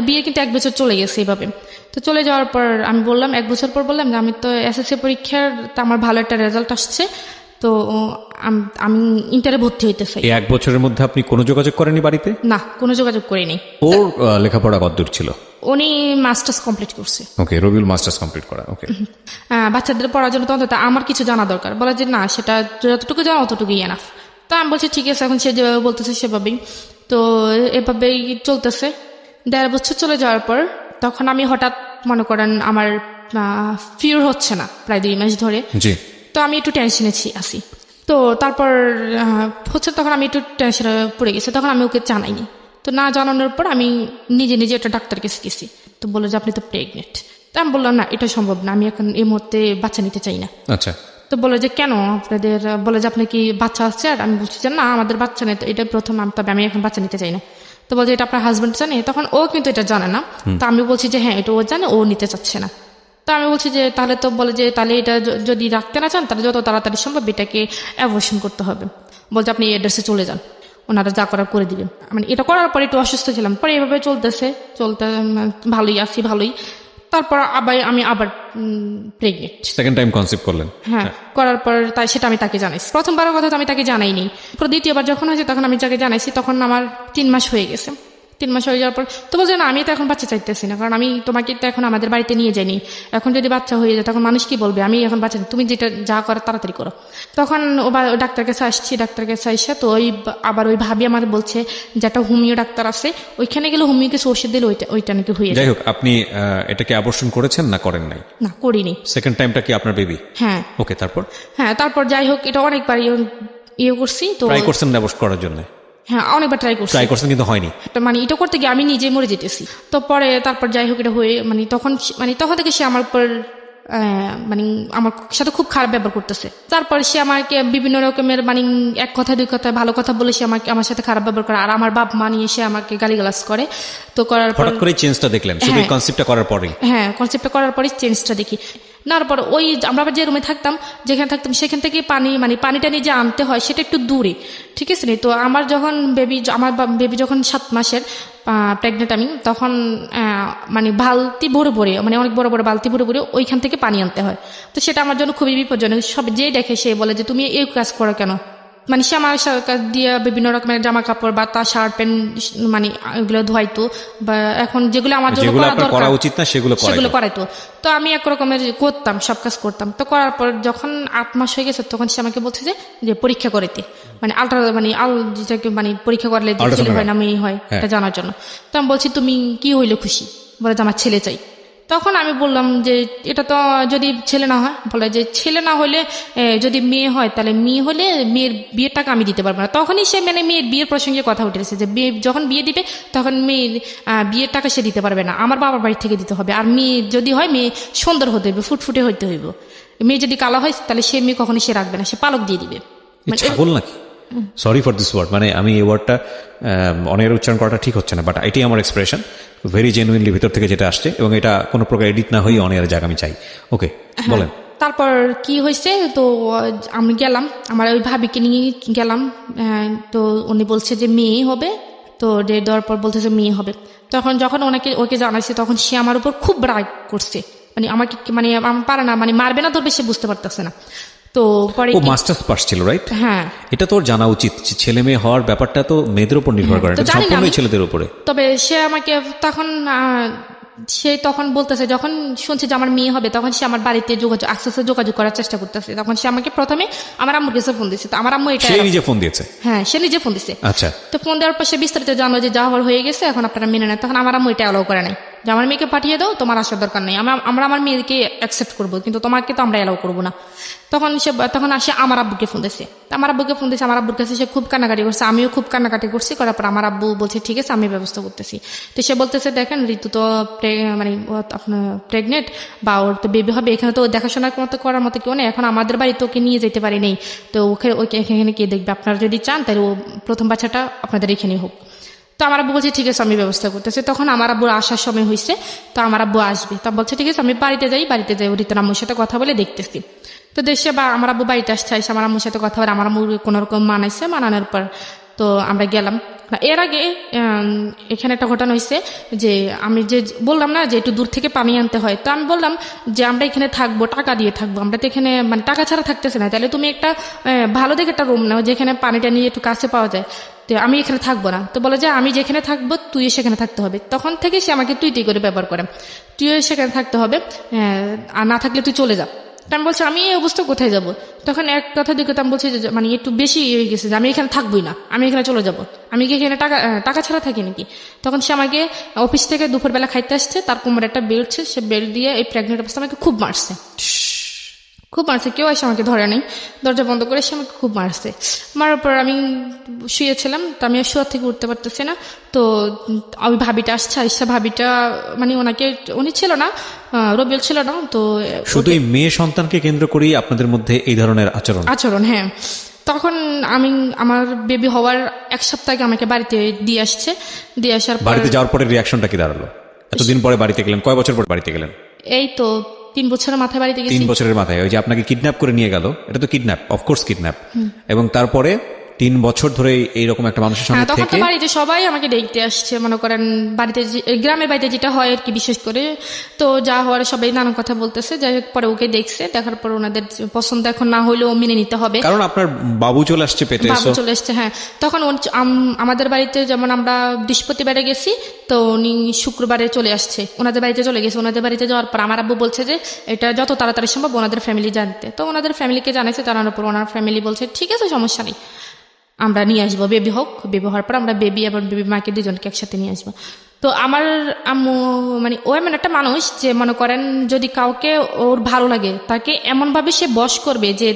বিয়ে কিন্তু 1 বছর চলে গেছে এইভাবে। তো চলে যাওয়ার পর আমি বললাম, 1 বছর পর বললাম যে আমি তো এসএসসি পরীক্ষার তো আমার ভালো একটা রেজাল্ট আসছে, তো আমি ইন্টারে ভর্তি হইতে চাই। এই 1 বছরের মধ্যে আপনি কোনো যোগাযোগ করেননি বাড়িতে? না, কোনো যোগাযোগ করিনি। ওর লেখাপড়া কতদূর ছিল? উনি মাস্টার্স কমপ্লিট করছে। ওকে, রবিউল মাস্টার্স কমপ্লিট করা। ওকে, বাচ্চাদের পড়ার জন্য তো অন্তত আমার কিছু জানা দরকার। বলে যে না, সেটা যতটুকু জানা অতটুকুই এনাফ। তো আমি বলছি ঠিক আছে, এখন সে যেভাবে বলতেছে সেভাবেই। তো এভাবেই চলতেছে। 1.5 বছর চলে যাওয়ার পর তখন আমি হঠাৎ মনে করেন আমার ফিউর হচ্ছে না প্রায় 2 মাস ধরে। জি। তো আমি একটু টেনশনে আছি। তো তারপর হচ্ছে, তখন আমি একটু টেনশনে পড়ে গেছি। তখন আমি ওকে জানাইনি। তো না জানানোর পর আমি নিজে নিজে একটা ডাক্তার কাছে গেছি। তো বলে যে আপনি তো প্রেগনেন্ট। তো আমি বললাম না, এটা সম্ভব না, আমি এখন এই মুহূর্তে বাচ্চা নিতে চাই না। আচ্ছা। তো বলে যে কেন আপনাদের, বলে যে আপনার কি বাচ্চা আছে? আর আমি বলছি যে না, আমাদের বাচ্চা নেই, তো এটা প্রথম, তবে আমি এখন বাচ্চা নিতে চাই না। তো বলছে এটা আপনার হাজবেন্ড জানে? তখন ও কিন্তু এটা জানে না। তো আমি বলছি যে হ্যাঁ এটা ও জানে, ও নিতে চাচ্ছে না। তো আমি বলছি যে তাহলে, তো বলে যে তাহলে এটা যদি রাখতে না চান তাহলে যত তাড়াতাড়ি সম্ভব এটাকে অ্যাবর্শন করতে হবে। বলছে আপনি এড্রেসে চলে যান, ওনারা যা করার করে দিবেন। মানে এটা করার পরে একটু অসুস্থ ছিলাম, পরে এভাবে চলতে ভালোই আছি, ভালোই। তারপর আমি আবার প্রেগনেন্ট। সেকেন্ড টাইম কনসেপ্ট করলেন? হ্যাঁ, করার পর তাই সেটা আমি তাকে জানাইছি। প্রথমবারের কথা তো আমি তাকে জানাইনি। দ্বিতীয়বার যখন হয়েছে তখন আমি যাকে জানাইছি, তখন আমার 3 মাস হয়ে গেছে। 3 মাস হয়ে যাওয়ার পর তো বলছে না, আমি তো এখন বাচ্চা চাইতেছি না, কারণ আমি তোমাকে তো এখন আমাদের বাড়িতে নিয়ে যাইনি। এখন যদি বাচ্চা হয়ে যায় তখন মানুষ কি বলবে? আমি এখন বাচ্চা, তুমি যেটা যা করো তাড়াতাড়ি করো। তখন ডাক্তার কাছে আসছি, ডাক্তার কাছে আসে তো আবার ওই ভাবি আমার বলছে যে একটা হোমিও ডাক্তার আছে, ওইখানে গেলে হোমিও কিছু ওষুধ দিলে ওইটা নাকি হয়ে যায়। যাই হোক, আপনি এটাকে অ্যাবর্শন করেছেন না করেন নাই? না, করিনি। সেকেন্ড টাইমটা কি আপনার বেবি? হ্যাঁ। ওকে, তারপর? হ্যাঁ, তারপর যাই হোক, এটা অনেকবার ইয়ে করছি। তো ট্রাই করছেন অ্যাবর্শন করার জন্য? হ্যাঁ অনেকবার ট্রাই করছি, ট্রাই করছেন কিন্তু হয়নি। মানে এটা করতে গিয়ে আমি নিজে মরে যেতেছি। তো পরে তারপর যাই হোক এটা হয়ে তখন থেকে সে আমার উপর মানে আমার সাথে খুব খারাপ ব্যবহার করতেছে। তারপর সে আমাকে বিভিন্ন রকমের মানে এক কথা দুই কথা ভালো কথা বলে সে আমার সাথে খারাপ ব্যবহার করে, আর আমার বাপ মা নিয়ে সে আমাকে গালিগালাজ করে। তো করার পর হঠাৎ করে চেঞ্জটা দেখলেন শুধু এই কনসেপ্টটা করার পরে? হ্যাঁ কনসেপ্টটা করার পরে চেঞ্জটা দেখি। নেওয়ার পর আমরা আবার যে রুমে থাকতাম যেখানে থাকতাম সেখান থেকে পানিটা নিয়ে যে আনতে হয় সেটা একটু দূরে, ঠিক আছে। তো আমার বেবি যখন 7 মাসের প্রেগনেন্ট আমি, তখন মানে বালতি ভরে ভরে মানে অনেক বড় বড় বালতি ভরে ভরে ওইখান থেকে পানি আনতে হয়। তো সেটা আমার জন্য খুবই বিপজ্জনক। সব যেই দেখে সে বলে যে তুমি এই কাজ করো কেন, মানে সে আমার দিয়ে বিভিন্ন রকমের জামা কাপড় বা তার শার্ট প্যান্ট মানে এগুলো ধোয়াইতো, বা এখন যেগুলো আমার জন্য করা উচিত না সেগুলো করাইতো। তো আমি এক রকমের করতাম, সব কাজ করতাম। তো করার পর যখন 8 মাস হয়ে গেছে তখন সে আমাকে বলছে যে পরীক্ষা করাইতে, মানে মানে পরীক্ষা করলে ছেলে হয় না মেয়ে হয় এটা জানার জন্য। তো আমি বলছি তুমি কি হইলে খুশি, বলে যে আমার ছেলে চাই। তখন আমি বললাম যে এটা তো যদি ছেলে না হয়, বলে যে ছেলে না হলে যদি মেয়ে হয় তাহলে মেয়ে হলে মেয়ের বিয়ের টাকা আমি দিতে পারবো না। তখনই সে মানে মেয়ের বিয়ের প্রসঙ্গে কথা উঠেছে যে যখন বিয়ে দিবে তখন মেয়ের বিয়ের টাকা সে দিতে পারবে না, আমার বাবার বাড়ি থেকে দিতে হবে। আর মেয়ে যদি হয় মেয়ে সুন্দর হতে হইবে, ফুটফুটে হইতে হইব। মেয়ে যদি কালো হয় তাহলে সে মেয়ে কখনই সে রাখবে না, সে পালক দিয়ে দিবে। ছাগল নাকি? সরি ফর দিস ওয়ার্ড, মানে আমি এই ওয়ার্ডটা অনেক উচ্চারণ করাটা ঠিক হচ্ছে না, বাট এটাই আমার এক্সপ্রেশন, ভেরি জেনুইনলি ভিতর থেকে যেটা আসছে, এবং এটা কোনো প্রকার এডিট না হয়ে অনেক জায়গা আমি চাই। ওকে বলেন। তারপর কি হয়েছে, তো আমি গেলাম আমার ওই ভাবিকে নিয়ে গেলাম। তো উনি বলছে যে মেয়ে হবে, তো ডেট দেওয়ার পর বলতেছে মেয়ে হবে। তখন যখন ওকে জানাইছে তখন সে আমার উপর খুব রাগ করছে, মানে আমাকে মানে আমার পারে না, মানে মারবে না ধরবে সে বুঝতে পারতেছে না। তো পরে মাস্টার্স পাস ছিল, রাইট? হ্যাঁ, এটা তোর জানা উচিত, ছেলে মেয়ে হওয়ার ব্যাপারটা তো মেয়েদের উপর নির্ভর করে, সম্পূর্ণই ছেলেদের উপরে। তবে সে আমাকে তখন বলতেছে, যখন শুনছে যে আমার মেয়ে হবে তখন সে আমার বাড়িতে আস্তে আস্তে যোগাযোগ করার চেষ্টা করতেছে। তখন সে আমাকে প্রথমে আমার আম্মুর কাছে ফোন দিচ্ছে। তো আমার আম্মু এটা নিজে ফোন দিয়েছে? হ্যাঁ, সে নিজে ফোন দিচ্ছে। আচ্ছা। তো ফোন দেওয়ার পর সে বিস্তারিত জানো যে যা হওয়ার হয়ে গেছে, এখন আপনারা মেনে নেন। তখন আমার আম্মু এটা অ্যালাউ করে নাই যে আমার মেয়েকে পাঠিয়ে দাও, তোমার আসার দরকার নেই, আমরা আমার মেয়েকে অ্যাকসেপ্ট করবো, কিন্তু তোমাকে তো আমরা অ্যালাউ করবো না। তখন আসে আমার আব্বুকে ফোন দিচ্ছে। আমার আব্বুর কাছে সে খুব কান্নাকাটি করছে, আমিও খুব কান্নাকাটি করছি। করার পর আমার আব্বু বলছে ঠিক আছে আমি ব্যবস্থা করতেছি। তো সে বলতেছে দেখেন ঋতু তো মানে আপনার প্রেগনেন্ট বা ওর তো বেবি হবে, এখানে তো দেখাশোনা করার মতো কেউ নেই, এখন আমাদের বাড়িতে ওকে নিয়ে যেতে পারি নেই, তো ওকে এখানে কে দেখবে, আপনারা যদি চান তাহলে ও প্রথম বাচ্চাটা আপনাদের এখানেই হোক। তো আমার আব্বু বলছে ঠিক আছে আমি ব্যবস্থা করতেছি। তখন আমার আব্বুর আসার সময় হয়েছে, তো আমার আব্বু আসবে, তা বলছে ঠিক আছে আমি বাড়িতে যাই ঋতুর আম্মুর সাথে কথা বলে দেখতেছি। তো দেশে বা আমার আব্বু বাড়িতে আসছে, আমার আম্মুর সাথে কথা বলে আমার আম্মু কোনো রকম মানানোর পর তো আমরা গেলাম। এর আগে এখানে একটা ঘটনা হয়েছে যে আমি যে বললাম না যে একটু দূর থেকে পানি আনতে হয়, তো আমি বললাম যে আমরা এখানে থাকবো, টাকা দিয়ে থাকবো, আমরা তো এখানে মানে টাকা ছাড়া থাকতেছে না, তাহলে তুমি একটা ভালো দেখে একটা রুম নাও যেখানে পানিটা নিয়ে একটু কাছে পাওয়া যায়, তো আমি এখানে থাকবো না। তো বলে যে আমি যেখানে থাকবো তুই সেখানে থাকতে হবে। তখন থেকে সে আমাকে তুই করে ব্যবহার করে, তুই সেখানে থাকতে হবে, আর না থাকলে তুই চলে যা। আমি বলছি আমি এই অবস্থা কোথায় যাব? তখন এক কথা দুই কথা আমি বলছি যে মানে একটু বেশি হয়ে গেছে যে আমি এখানে থাকবোই না, আমি এখানে চলে যাব, আমি কি এখানে টাকা ছাড়া থাকি নাকি? তখন সে আমাকে অফিস থেকে দুপুরবেলা খাইতে আসছে, তার কোমরে একটা বেল্ট ছিল, সে বেল্ট দিয়ে এই প্রেগনেন্ট অবস্থা আমাকে খুব মারছে। কেউ এসে আমাকে ধরে নেই, দরজা বন্ধ করে সে আমাকে খুব মারছে। মারার পর আমি শুয়েছিলাম, তো আমি শোয়া থেকে উঠতে পারতেছি না। তো ওই ভাবিটা আসছে, ভাবিটা মানে উনি ছিল না, রবিউল ছিল না। তো শুধু এই মেয়ে সন্তানকে কেন্দ্র করেই আপনাদের মধ্যে এই ধরনের আচরণ? হ্যাঁ। তখন আমার বেবি হওয়ার 1 সপ্তাহ আগে আমাকে বাড়িতে দিয়ে আসার পর বাড়িতে যাওয়ার পরে রিয়াকশনটা কি দাঁড়ালো? এতদিন পরে বাড়িতে গেলেন, কয় বছর পর বাড়িতে গেলেন? এই তো 3 বছরের মাথায় বাড়িতে গেছি। 3 বছরের মাথায় ওই যে আপনাকে কিডন্যাপ করে নিয়ে গেল, এটা তো কিডন্যাপ, অফকোর্স কিডন্যাপ। এবং তারপরে 3 বছর ধরে এইরকম একটা মানুষের সঙ্গে তখন তো থেকে বাড়িতে সবাই আমাকে দেখতে আসছে, মনে করেন বাড়িতে গ্রামের বাড়িতে যেটা হয় আর কি, বিশেষ করে তো যা হওয়ার সবাই নানান কথা বলতেছে। যাই হোক পরে ওকে দেখছে, দেখার পর ওনাদের পছন্দ এখন না হলেও মেনে নিতে হবে, কারণ আপনার বাবু চলে আসছে পেটে। হ্যাঁ। তখন আমাদের বাড়িতে যেমন আমরা বৃহস্পতিবারে গেছি, তো উনি শুক্রবারে চলে আসছে, ওনাদের বাড়িতে চলে গেছে। ওনাদের বাড়িতে যাওয়ার পর আমার আব্বু বলছে যে এটা যত তাড়াতাড়ি সম্ভব ওনাদের ফ্যামিলি জানতে। তো ওনাদের ফ্যামিলিকে জানাইছে, জানানোর পর ওনার ফ্যামিলি বলছে ঠিক আছে সমস্যা নেই, আমরা নিয়ে আসবো, বেবি হওয়ার পর আমরা বেবি এবং বেবি মাকে দুজনকে একসাথে নিয়ে আসবো। তো আমার আম্মু মানে ও এমন একটা মানুষ যে মনে করেন যদি কাউকে ওর ভালো লাগে তাকে এমন ভাবে সে বশ করবে যে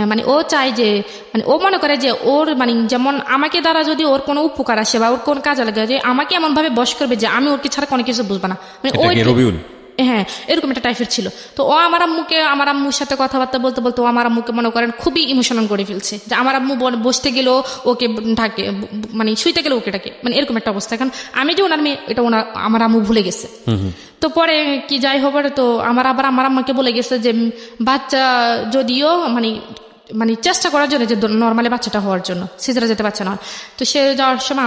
মানে ও চায় যে মানে ও মনে করে যে ওর মানে যেমন আমাকে দ্বারা যদি ওর কোনো উপকার আসে বা ওর কোনো কাজে লাগে যে আমাকে এমন ভাবে বশ করবে যে আমি ওর কি ছাড়া কোনো কিছু বুঝবো না মানে এটা কি রবিউল? হ্যাঁ, এরকম একটা টাইপের ছিল। তো ও আমার আম্মুর সাথে কথাবার্তা বলতে বলতে ও আমার আম্মুকে মনে করেন খুবই ইমোশনাল করে ফেলছে, যে আমার আম্মু বসতে গেলেও ওকে ঢাকে, মানে শুইতে গেলে ওকে ডাকে, মানে এরকম একটা অবস্থা। এখন আমি যে ওনার মেয়ে এটা আমার আম্মু ভুলে গেছে। তো পরে কি যাই হবে, তো আমার আম্মাকে বলে গেছে যে বাচ্চা যদিও মানে চেষ্টা করার জন্য যে নর্মালি বাচ্চাটা হওয়ার জন্য, সিজারে যেতে বাচ্চা না। তো সে যাওয়ার সময়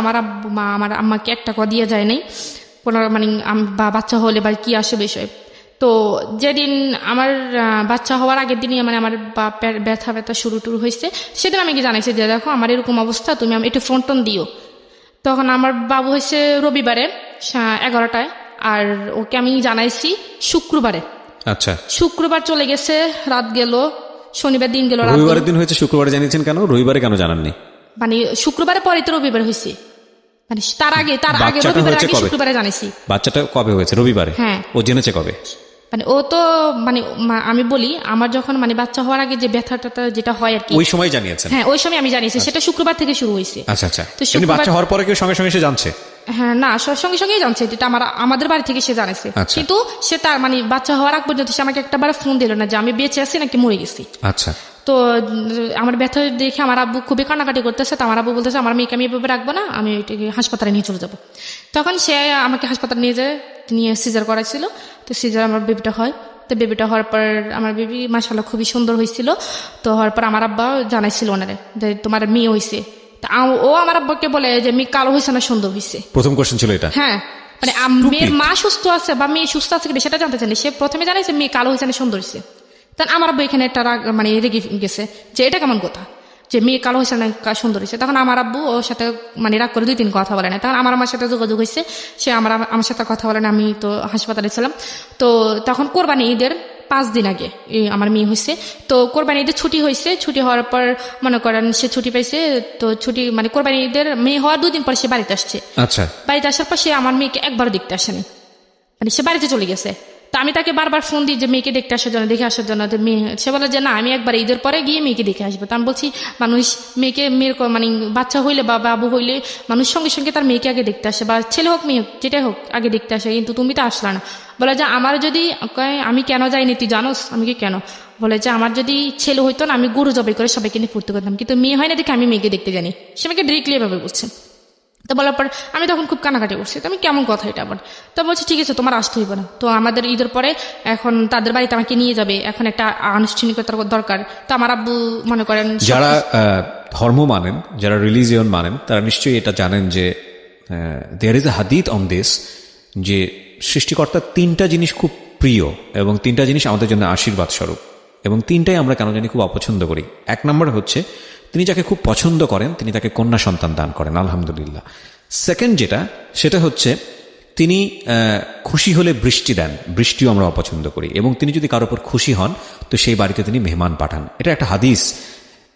আমার আম্মাকে 1 টাকা দিয়ে যায় নাই কোনো মানে বা বাচ্চা হলে বা কি আসে বিষয়। তো যেদিন আমার বাচ্চা হওয়ার আগের দিনই মানে আমার ব্যথা শুরু হয়েছে, সেদিন আমি কি জানাইছি যে দেখো আমার এরকম অবস্থা, তুমি একটু ফোন টোন দিও। তখন আমার বাবু হয়েছে রবিবারে 11টায়, আর ওকে আমি জানাইছি শুক্রবারে। আচ্ছা, শুক্রবার চলে গেছে, রাত গেল, শনিবার দিন গেল, রবিবারের দিন হয়েছে, শুক্রবারে জানিয়েছেন কেন? রবিবারে কেন জানাননি? মানে শুক্রবারে পরে তো রবিবার হয়েছে, মানে তার আগে রবিবার আগে শুক্রবারে জানিয়েছি। বাচ্চাটা কবে হয়েছে? রবিবারে। হ্যাঁ। ও জেনেছে কবে? মানে ও তো মানে আমি বলি আমার যখন মানে বাচ্চা হওয়ার আগে যে ব্যথাটা যেটা হয় আর কি, ওই সময় জানিয়েছেন? হ্যাঁ, ওই সময় আমি জানিয়েছি। সেটা শুক্রবার থেকে শুরু হয়েছে। আচ্ছা আচ্ছা। এমনি বাচ্চা হওয়ার পরে কেউ সঙ্গে সঙ্গে সে জানছে? হ্যাঁ, না, সঙ্গে সঙ্গেই জানছে, যেটা আমাদের বাড়ি থেকে সে জানিয়েছে। আচ্ছা। কিন্তু সে তার মানে বাচ্চা হওয়ার আগ পর্যন্ত সে আমাকে একটাবার ফোন দিল না যে আমি বেঁচে আছি নাকি মরে গেছি। আচ্ছা। তো আমার ব্যথা দেখে আমার আব্বু খুবই কান্নাকাটি করতেছে। তো আমার আব্বু বলতেছে আমার মেয়েকে আমি এভাবে রাখবো না, আমি ওইটাকে হাসপাতালে নিয়ে চলে যাবো। তখন সে আমাকে হাসপাতালে নিয়ে সিজার করাইছিল। তো সিজার আমার বেবিটা হয়। তো বেবিটা হওয়ার পর আমার বেবি মাশাআল্লাহ খুবই সুন্দর হয়েছিল। তো হওয়ার পর আমার আব্বা জানাইছিল ওনারে যে তোমার মেয়ে হয়েছে। ও আমার আব্বাকে বলে যে মেয়ে কালো হয়েছে না সুন্দর হয়েছে। প্রথম কোশ্চেন ছিল এটা? হ্যাঁ, মানে মেয়ের মা সুস্থ আছে বা মেয়ে সুস্থ আছে কিনা সেটা জানতে চাইনি। সে প্রথমে জানাইছে মেয়ে কালো হয়েছে না সুন্দর হয়েছে। তখন আমার আব্বু এখানে একটা রাগ মানে রেগে গেছে যে এটা কেমন কথা যে মেয়ে কালো হয়েছে না সুন্দর হয়েছে। তখন আমার আব্বু ওর সাথে মানে রাগ করে 2-3 কথা বলে না। তখন আমার সাথে যোগাযোগ হয়েছে, সে আমার সাথে কথা বলে না। আমি তো হাসপাতালে ছিলাম। তো তখন কোরবানি ঈদের 5 দিন আগে আমার মেয়ে হয়েছে। তো কোরবানি ঈদের ছুটি হয়েছে, ছুটি হওয়ার পর মনে করেন সে ছুটি পাইছে। তো ছুটি মানে কোরবানি ঈদের মেয়ে হওয়ার 2 দিন পর সে বাড়িতে আসছে। আচ্ছা। বাড়িতে আসার পর সে আমার মেয়েকে একবার দেখতে আসেনি, মানে সে বাড়িতে চলে গেছে। তো আমি তাকে বারবার ফোন দিই যে মেয়েকে দেখতে আসার জন্য, দেখে আসার জন্য। সে বলে যে না, আমি একবার ঈদের পরে গিয়ে মেয়েকে দেখে আসবো। তো আমি বলছি মানুষ মেয়ের মানে বাচ্চা হইলে বা বাবু হইলে মানুষ সঙ্গে সঙ্গে তার মেয়েকে আগে দেখতে আসে, বা ছেলে হোক মেয়ে হোক যেটাই হোক আগে দেখতে আসে। কিন্তু তুমি তো আসলা না। বলে যে আমার যদি আমি কেন যাইনি তুই জানোস? আমি কি কেন? বলে যে আমার যদি ছেলে হইতো না আমি গরু জবাই করে সবাইকে নিয়ে ফুর্তি করতাম, কিন্তু মেয়ে হয় না দেখে আমি মেয়েকে দেখতে জানি। সে আমাকে ডিরেক্টলি এভাবে বলছে। তো বলার পর আমি তখন খুব কানাকাটি করছি। তো আমি কেমন কথা এটা আবার? তো বলছি ঠিক আছে তোমার আসতে হইব না। তো আমাদের ঈদের পরে এখন তাদের বাড়িতে আমাকে নিয়ে যাবে, এখন একটা আনুষ্ঠানিকতার দরকার। তো আমার আব্বু মনে করেন যারা ধর্ম মানেন, যারা রিলিজিয়ন মানেন, তারা নিশ্চয়ই এটা জানেন যে দেয়ার ইজ এ হাদিস অন দিস, যে সৃষ্টিকর্তার 3টা জিনিস খুব প্রিয় এবং 3টা জিনিস আমাদের জন্য আশীর্বাদ স্বরূপ, এবং 3টাই আমরা কেন জানি খুব অপছন্দ করি। 1 নম্বর হচ্ছে তিনি যাকে খুব পছন্দ করেন তিনি তাকে কন্যা সন্তান দান করেন, আলহামদুলিল্লাহ। সেকেন্ড যেটা, সেটা হচ্ছে তিনি খুশি হলে বৃষ্টি দেন, বৃষ্টিও আমরা অপছন্দ করি। এবং তিনি যদি কারোর উপর খুশি হন তো সেই বাড়িতে তিনি মেহমান পাঠান। এটা একটা হাদিস।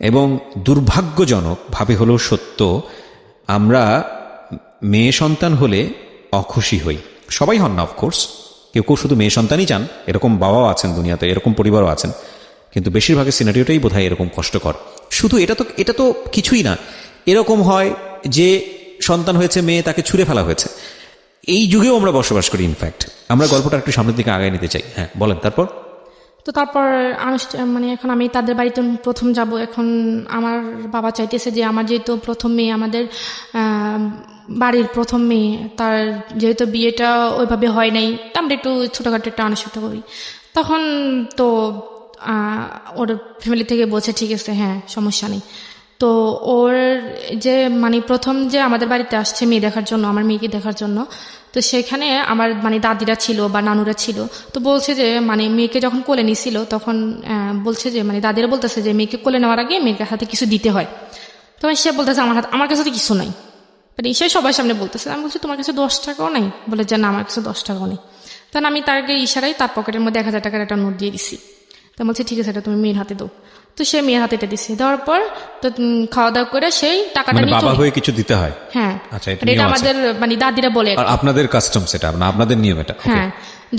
এবং দুর্ভাগ্যজনকভাবে হলেও সত্য, আমরা মেয়ে সন্তান হলে অখুশি হই। সবাই হন না অফকোর্স, কেউ কেউ শুধু মেয়ে সন্তানই চান, এরকম বাবাও আছেন দুনিয়াতে, এরকম পরিবারও আছেন। কিন্তু বেশিরভাগের সিনারিওটাই বোধহয় এরকম কষ্টকর। শুধু এটা তো কিছুই না, এরকম হয় যে সন্তান হয়েছে মেয়ে, তাকে ছুঁড়ে ফেলা হয়েছে। এই যুগেও আমরা বসবাস করি। ইনফ্যাক্ট আমরা গল্পটা একটু সামনের দিকে আগায় নিতে চাই। হ্যাঁ বলেন। তারপর মানে এখন আমি তাদের বাড়িতে প্রথম যাব। এখন আমার বাবা চাইতেছে যে আমার যেহেতু প্রথম মেয়ে, আমাদের বাড়ির প্রথম মেয়ে, তার যেহেতু বিয়েটা ওইভাবে হয় নাই, আমরা একটু ছোটোখাটো একটা আনুষ্ঠানিকতা করি। তখন তো ওর ফ্যামিলি থেকে বলছে ঠিক আছে, হ্যাঁ সমস্যা নেই। তো ওর যে মানে প্রথম যে আমাদের বাড়িতে আসছে মেয়ে দেখার জন্য, আমার মেয়েকে দেখার জন্য, তো সেখানে আমার মানে দাদিরা ছিল বা নানুরা ছিল। তো বলছে যে মানে মেয়েকে যখন কোলে নিছিল তখন বলছে যে মানে দাদিরা বলতেছে যে মেয়েকে কোলে নেওয়ার আগে মেয়ের হাতে কিছু দিতে হয়। তখন সে বলতেছে আমার কাছে তো কিছু নাই, মানে সে সবার সামনে বলতেছে। আমি বলছি তোমার কাছে 10 টাকাও নাই? বলে যে না আমার কাছে 10 টাকাও নেই। তখন আমি তাকে ইশারায় তার পকেটের মধ্যে 1000 টাকার একটা নোট দিয়ে দিছি। তো বলছে ঠিক আছে এটা তুমি মেয়ের হাতে দাও। তো সে মেয়ের হাতে এটা দিছে, দেওয়ার পর তো খাওয়া দাওয়া করে সেই টাকাটা মানে নিয়ে বাবা চলে- হয়ে কিছু দিতে হয়? হ্যাঁ, আচ্ছা, এটা এটা নিয়ম আছে। আমাদের মানে দাদিরা বলে। আর আপনাদের কাস্টম সেটা না, আপনাদের নিয়ম এটা? Okay. হ্যাঁ,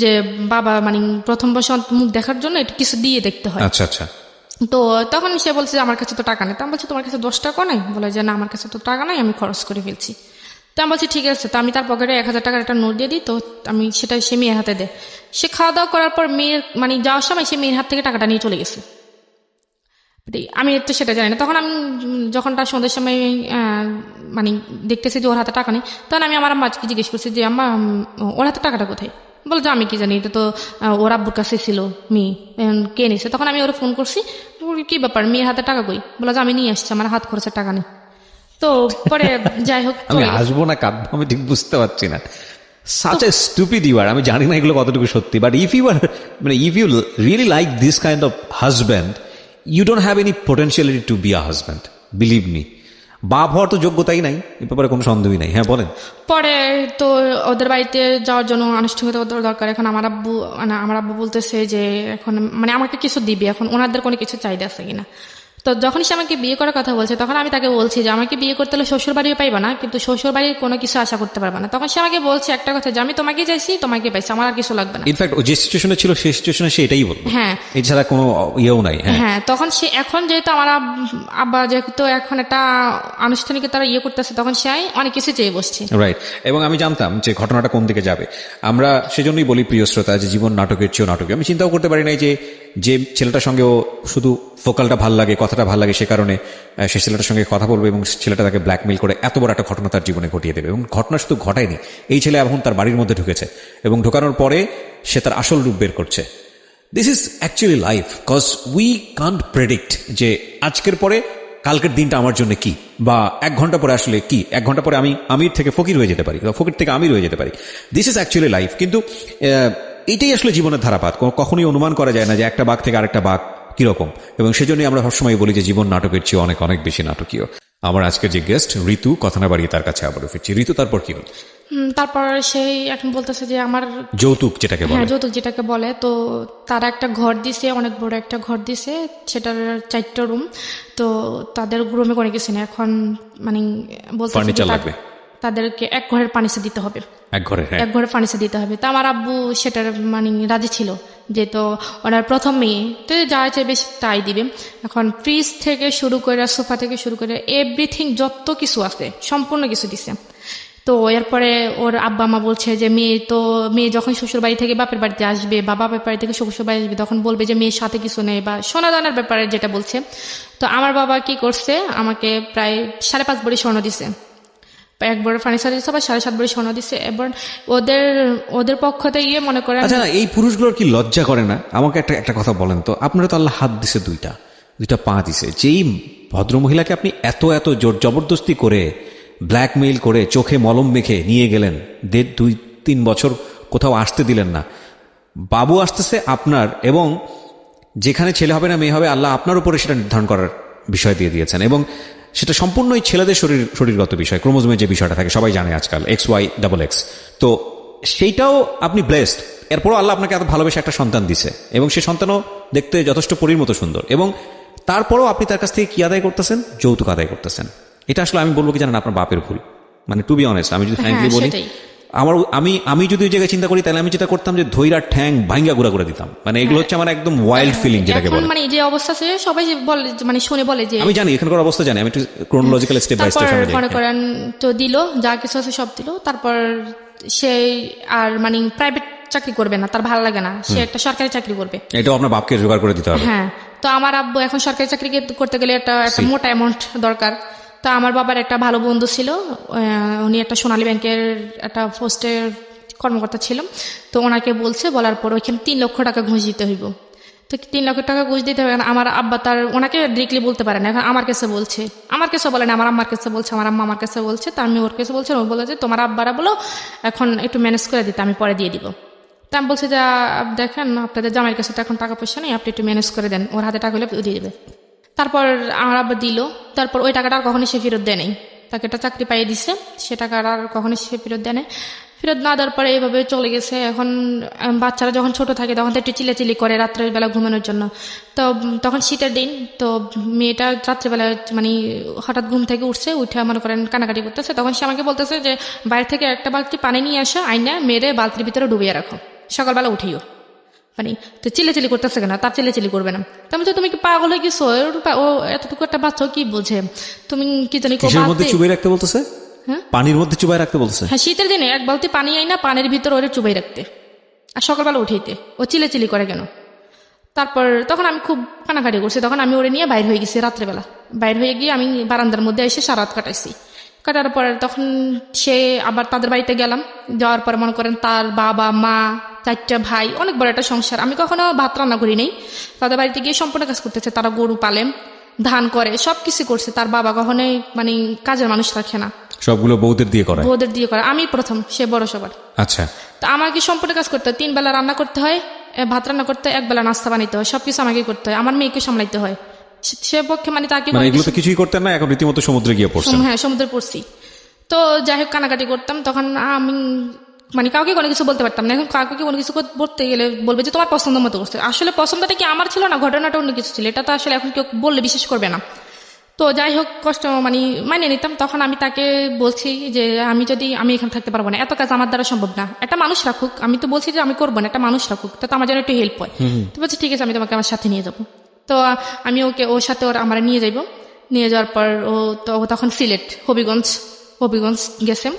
যে বাবা মানে প্রথম বছর মুখ দেখার জন্য একটু কিছু দিয়ে দেখতে হয়। আচ্ছা আচ্ছা। তো তখন সে বলছে যে আমার কাছে তো টাকা নেই। তো আমি বলছি তোমার কাছে 10 টাকা নাই? বলে যে না, আমার কাছে তো টাকা নাই, আমি খরচ করে ফেলছি। তো আমি বলছি ঠিক আছে, তো আমি তার পকেটে 1000 টাকার একটা নোট দিয়ে দিই, তো আমি সেটা সে মেয়ের হাতে দেয়। সে খাওয়া দাওয়া করার পর মেয়ের মানে যাওয়ার সময় সে মেয়ের হাত থেকে টাকাটা নিয়ে চলে গেছে। আমি তো সেটা জানি না। তখন আমি যখন তার সন্ধ্যের সময় মানে দেখতেছি যে ওর হাতে টাকা নেই, তখন আমি আমার আম্মাকে জিজ্ঞেস করছি যে আম্মা, ওর হাতে টাকাটা কোথায়? বলে যে আমি কি জানি, এটা তো ওর আব্বুর কাছে ছিল, মেয়ে এখন কে নিছে। তখন আমি ওরা ফোন করছি, কি ব্যাপার, মেয়ের হাতে টাকা কই? বলে যে আমি নিয়ে আসছি, আমার হাত খরচের টাকা নেই। তো পরে যাই হোক আমি চলে গেছে। আসবো না কাঁদবো আমি ঠিক বুঝতে পারছি না। Such a stupid you are. আমি জানি না এগুলো কতটুকু সত্যি, বাট ইফ ইউ আর মানে if you really like this kind of husband, you don't have any potentiality to be a husband, believe me. বাপ হওয়ার তো যোগ্যতাই নাই, এ ব্যাপারে কোনো সন্দেহই নাই। হ্যাঁ বলেন। পরে তো ওদের বাড়িতে যাওয়ার জন্য আনুষ্ঠানিকতা দরকার। এখন আমার আব্বু বলতেছে যে এখন মানে আমাকে কিছু দিবে, এখন ওনাদের কোনো কিছু চাহিদা আছে কিনা। তো যখন সে আমাকে বিয়ে করার কথা বলছে, তখন আমি তাকে বলছি যে আমাকে বিয়ে করতে হলে শ্বশুর বাড়িও পাইবা না, কিন্তু শ্বশুর বাড়ির কোনো কিছু আশা করতে পারবা না। তখন সে আমাকে বলছে একটা কথা, যে আমি তোমাকে চাইছি, তোমাকে পাইছি, আমার আর কিছু লাগবে না। ইনফ্যাক্ট ও যে সিচুয়েশনে ছিল সেই সিচুয়েশনে সে এটাই বলবে, হ্যাঁ এছাড়া কোনো ইয়েও নাই। হ্যাঁ হ্যাঁ, তখন সে এখন যেহেতু আমার আব্বা যেহেতু এখন একটা আনুষ্ঠানিকতা ইয়ে করতেছে, তখন সে অনেক কিছু চেয়ে বসছে। রাইট। এবং আমি জানতাম যে ঘটনাটা কোন দিকে যাবে। আমরা সেজন্যই বলি প্রিয় শ্রোতা যে জীবন নাটকের চেয়েও নাটকীয়। আমি চিন্তাও করতে পারি নাই যে ছেলেটার সঙ্গে ও শুধু ফোকালটা ভাল লাগে, কথাটা ভাল লাগে, সে কারণে সে ছেলেটার সঙ্গে কথা বলবে এবং ছেলেটা তাকে ব্ল্যাকমেইল করে এত বড় একটা ঘটনা তার জীবনে ঘটিয়ে দেবে। এবং ঘটনা শুধু ঘটায়নি, এই ছেলে এখন তার বাড়ির মধ্যে ঢুকেছে এবং ঢোকানোর পরে সে তার আসল রূপ বের করছে। This is actually life, cause we can't predict যে আজকের পরে কালকের দিনটা আমার জন্য কি, বা 1 ঘন্টা পরে আসলে কি, 1 ঘন্টা পরে আমি আমির থেকে ফকির হয়ে যেতে পারি, বা ফকির থেকে আমির হয়ে যেতে পারি। This is actually life. কিন্তু এটাই আসলে জীবনের ধারাপাত। কখনোই অনুমান করা যায় না যে একটা বাঘ থেকে আরেকটা বাঘ কিরকম। এবং সেজন্যই আমরা সবসময় বলি যে জীবন নাটকের চেয়ে অনেক অনেক বেশি নাটকীয়। আমার আজকের যে গেস্ট ঋতু, কথা না বাড়িয়ে তার কাছে আবারও ফিরছি। ঋতু, তারপর কি হল? তারপর সেই এখন বলতেছে যে আমার যৌতুক যেটাকে বলে। হ্যাঁ, যৌতুক যেটাকে বলে। তো তারা একটা ঘর দিছে, অনেক বড় একটা ঘর দিছে, সেটার 4টা রুম। তো তাদের রুমে কোনো কিছু নেই। এখন মানে বলতেছে যে ফার্নিচার লাগবে, তাদেরকে এক ঘরের ফার্নিচার দিতে হবে, এক ঘরে। হ্যাঁ, এক ঘরের ফার্নিচার দিতে হবে। তো আমার আব্বু সেটার মানে রাজি ছিল, যে তো ওনার প্রথম মেয়ে, তো যা চাইবে তাই দিবে। এখন ফ্রিজ থেকে শুরু করে, সোফা থেকে শুরু করে এভরিথিং যত কিছু আছে সম্পূর্ণ কিছু দিছে। তো এরপরে ওর আব্বা মা বলছে যে মেয়ে যখন শ্বশুর বাড়ি থেকে বাপের বাড়িতে আসবে, বা বাপের বাড়ি থেকে শ্বশুর বাড়ি আসবে, তখন বলবে যে মেয়ের সাথে কিছু নেই, বা সোনা দানার ব্যাপারে যেটা বলছে। তো আমার বাবা কি করছে, আমাকে প্রায় 5.5 ভরি স্বর্ণ দিছে, 1 ভরি ফার্নিচার দিচ্ছে, বা 7.5 ভরি স্বর্ণ দিচ্ছে। এবার ওদের পক্ষ থেকে মনে করেন। আচ্ছা, এই পুরুষগুলোর কি লজ্জা করে না? আমাকে একটা কথা বলেন তো, আপনারা তো আল্লাহ হাত দিছে, দুইটা পা দিছে, যেই ভদ্রমহিলাকে আপনি এত জোর জবরদস্তি করে ব্ল্যাকমেইল করে চোখে মলম মেখে নিয়ে গেলেন, 2-3 বছর কোথাও আসতে দিলেন না, বাবু আসতেছে আপনার, এবং যেখানে ছেলে হবে না মেয়ে হবে আল্লাহ আপনার উপরে সেটা নির্ধারণ করার বিষয় দিয়ে দিয়েছেন, এবং সেটা সম্পূর্ণই ছেলেদের শরীরগত বিষয়, ক্রোমোজোমের যে বিষয়টা থাকে সবাই জানে আজকাল, XY XX। তো সেইটাও আপনি ব্লেসড। এরপরও আল্লাহ আপনাকে এত ভালোবেসে একটা সন্তান দিছে, এবং সেই সন্তানও দেখতে যথেষ্ট পরীর মতো সুন্দর, এবং তারপরও আপনি তার কাছ থেকে কি আদায় করতেছেন? যৌতুক আদায় করতেছেন। এটা আসলে আমি বলবো কি জানেন, আপনার বাপের ভুল। মানে টু বি অনেস্ট, আমি যদি ফ্র্যাঙ্কলি বলি, সেটাই। আমি যদি ওই জায়গায় চিন্তা করি, তাহলে আমি যেটা করতাম যে ধৈরার ঠ্যাং ভাঙ্গা গুড়া করে দিতাম। মানে এগুলো হচ্ছে আমার একদম ওয়াইল্ড ফিলিং যেটাকে এখন বলে। মানে যে অবস্থা আছে সবাই বলে, মানে শুনে বলে যে আমি জানি এখানকার অবস্থা জানি, আমি একটু ক্রোনোলজিক্যাল স্টেপ বাই তারপর স্টেপ মনে করেন তো দিল, যা কিছু আছে সব দিল। তারপর সে আর মানে প্রাইভেট চাকরি করবে না, তার ভালো লাগে না, সে একটা সরকারি চাকরি করবে। এটাও আপনার বাপকে জোগাড় করে দিতে হবে। হ্যাঁ, তো আমার আব্বু এখন সরকারি চাকরি করতে গেলে একটা মোটা অ্যামাউন্ট দরকার। তো আমার বাবার একটা ভালো বন্ধু ছিল, উনি একটা সোনালী ব্যাংকের একটা পোস্টের কর্মকর্তা ছিল। তো ওনাকে বলার পর ওইখানে 3 লক্ষ টাকা ঘুষ দিতে হইব। তো 3 লক্ষ টাকা ঘুষ দিতে হবে। আমার আব্বা ওনাকে ডিরেক্টলি বলতে পারে না, এখন আমার কাছে বলছে, আমার কাছে বলে না, আমার আম্মার কাছে বলছে, আমার আম্মা আমার কাছে বলছে। তা আমি ওর কাছে বলছি, ও বলে যে তোমার আব্বারা বলো এখন একটু ম্যানেজ করে দিতে, আমি পরে দিয়ে দিব। তা আমি বলছি যে দেখেন আপনাদের জামাইয়ের কাছে তো এখন টাকা পয়সা নেই, আপনি একটু ম্যানেজ করে দেন, ওর হাতে টাকা হলে দিয়ে দেবে। তারপর আমার আব্বা দিল। তারপর ওই টাকাটা আর কখনোই সে ফেরত দেয় নাই, তাকে একটা চাকরি পাইয়ে দিছে, সে টাকাটা আর কখনোই সে ফেরত দেয় নাই। ফেরত না দেওয়ার পরে এইভাবে চলে গেছে। এখন বাচ্চারা যখন ছোট থাকে তখন তো একটু চিল্লাচিল্লি করে রাত্রের বেলা ঘুমানোর জন্য। তো তখন শীতের দিন, তো মেয়েটা রাত্রেবেলা মানে হঠাৎ ঘুম থেকে উঠছে, উঠে মনে করেন কানাকাটি করতেছে। তখন সে আমাকে বলতেছে যে বাইরে থেকে একটা বালতি পানি নিয়ে আসো, আইনা মেরে বালতির ভিতরে ডুবিয়ে রাখো, সকালবেলা উঠিও। মানে তো চিল্লাচিল্লি করতেছে কেন, তার চিল্লাচিল্লি করবে না। তেমন তুমি কি পাগল হয়ে গেছো? ও এতটুকু একটা বাচ্চা কি বোঝে? তুমি কি জানি কিসের মধ্যে চুবাই রাখতে বলতেছে? হ্যাঁ, পানির মধ্যে চুবাই রাখতে বলতেছে? হ্যাঁ, শীতের দিনে এক বালতি পানি আই না পানির ভিতর ওরে চুবাই রাখতে, আর সকালবেলা উঠাইতে। ও চিল্লাচিল্লি করে কেন? তারপর তখন আমি খুব কানাকাটি করছি। তখন আমি ওরে নিয়ে বাইর হয়ে গেছি রাত্রেবেলা। বাইর হয়ে গিয়ে আমি বারান্দার মধ্যে এসে সারা রাত কাটাইছি। কাটার পরে তখন সে আবার তাদের বাড়িতে গেলাম। যাওয়ার পরে মনে করেন তার বাবা মা 4টা ভাই, অনেক বড় একটা সংসার। আমি কখনো ভাত রান্না করি নাই। তাদের বাড়িতে গিয়ে সম্পূর্ণ কাজ করতেছে। তারা গরু পালে, ধান করে, সবকিছু করছে। তার বাবা কখনোই মানে কাজের মানুষ রাখে না, সবগুলো বউদের দিয়ে করায়? বউদের দিয়ে করে। আমি প্রথম, সে বড় সবার। আচ্ছা। তো আমাকে সম্পূর্ণ কাজ করতে হয়। 3 বেলা রান্না করতে হয়, ভাত রান্না করতে হয়, 1 বেলা নাস্তা বানাইতে হয়, সবকিছু আমাকে করতে হয়। আমার মেয়েকে সামলাইতে হয়। সে পক্ষে মানে তাকে এগুলো তো কিছুই করতেন না, এখন রীতিমতো সমুদ্রে গিয়ে পড়ছেন। হ্যাঁ, সমুদ্রে পড়ছি। তো যাই হোক কানাকাটি করতাম। তখন আমি মানে কাউকে কোনো কিছু বলতে পারতাম না। এখন কাউকে কোনো কিছু বলতে গেলে বলবে যে তোমার পছন্দ মতো করছে। আসলে পছন্দটা কি আমার ছিল না, ঘটনাটা অন্য কিছু ছিল। এটা তো আসলে এখন কেউ বললে বিশ্বাস করবে না। তো যাই হোক কষ্ট মানে মানিয়ে নিতাম। তখন আমি তাকে বলছি যে আমি এখানে থাকতে পারবো না, এত কাজ আমার দ্বারা সম্ভব না, একটা মানুষ রাখুক। আমি তো বলছি যে আমি করবো না, একটা মানুষ রাখুক, তো আমার যেন একটু হেল্প হয়। তো বলছি ঠিক আছে, আমি তোমাকে আমার সাথে নিয়ে যাবো। তো আমি ওর সাথে আমার নিয়ে যাইব। নিয়ে যাওয়ার পর ও তখন সিলেট হবিগঞ্জ গেছে।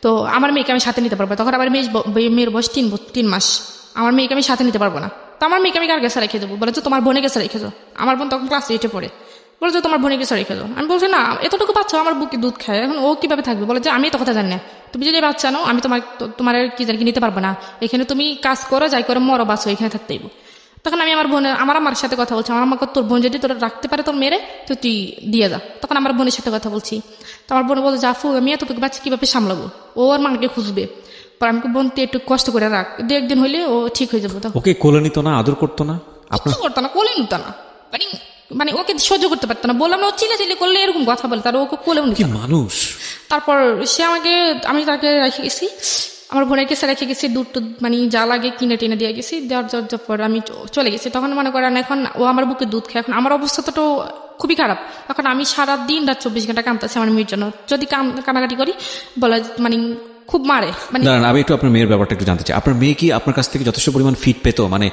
তো আমার মেয়েকে আমি সাথে নিতে পারবো। তখন আমার মেয়ের বয়স 3 মাস। আমার মেয়েকে আমি সাথে নিতে পারবো না। তো আমার মেয়েকে আমি কার কাছে রেখে দেবো? বলে যে তোমার বোনের কাছে রেখে দাও। আমার বোন তখন ক্লাস 8-এ পড়ে। বলে যে তোমার বোনের কাছে রেখে দাও। আমি বলছি না, এতটুকু বাচ্চা আমার বুকে দুধ খায়, এখন ও কিভাবে থাকবে? বলে যে আমি তো কথা জানি না, তুমি যদি বাচ্চা নাও আমি তোমার কি জানি নিতে পারবো না। এখানে তুমি কাজ করো, যাই করো, মরো বাঁচো, এখানে থাকতেইব। তখন আমি আমার আমার সাথে কথা বলছি। আমার আমাকে তোর বোন যদি তোরা রাখতে পারে তোর মেরে, তো তুই দিয়ে যা। তখন আমার বোনের সাথে কথা বলছি। তো আমার বোন বলছে জাফু আমি এতটুকু বাচ্চা কিভাবে সামলাবো? ও ওর মাকে খুঁজবে। পর আমি বোন তুই একটু কষ্ট করে রাখ, 2-1 দিন হইলে ও ঠিক হয়ে যাবো। তখন ওকে কোলে নিত না, আদর করতো না? কিছু করতো না, কোলে নিত না। মানে ওকে সহ্য করতে পারতো না। বললাম না, ও চিল্লাচিল্লি করলে এরকম কথা বলে, তার ওকে কোলেও নিত কি না। মানুষ! তারপর আমি তাকে রেখে গেছি, আমার বোনের কাছে রেখে গেছি। দুধ মানে যা লাগে কিনে টেনে দিয়ে গেছি। দেওয়ার পর আমি চলে গেছি। তখন মনে করেন এখন ও আমার বুকে দুধ খায়। এখন আমার অবস্থা তো খুবই খারাপ। এখন আমি সারা দিন রাত 24 ঘন্টা কাঁদতেছি আমার মেয়ের জন্য। যদি কানাকাটি করি বলে মানে খুব মারে। মানে দাঁড়ান, আমি একটু আপনার মেয়ের ব্যাপারটা একটু জানতে চাই। আপনার মেয়ে কি আপনার কাছ থেকে যথেষ্ট পরিমাণ ফিড পেতো? মানে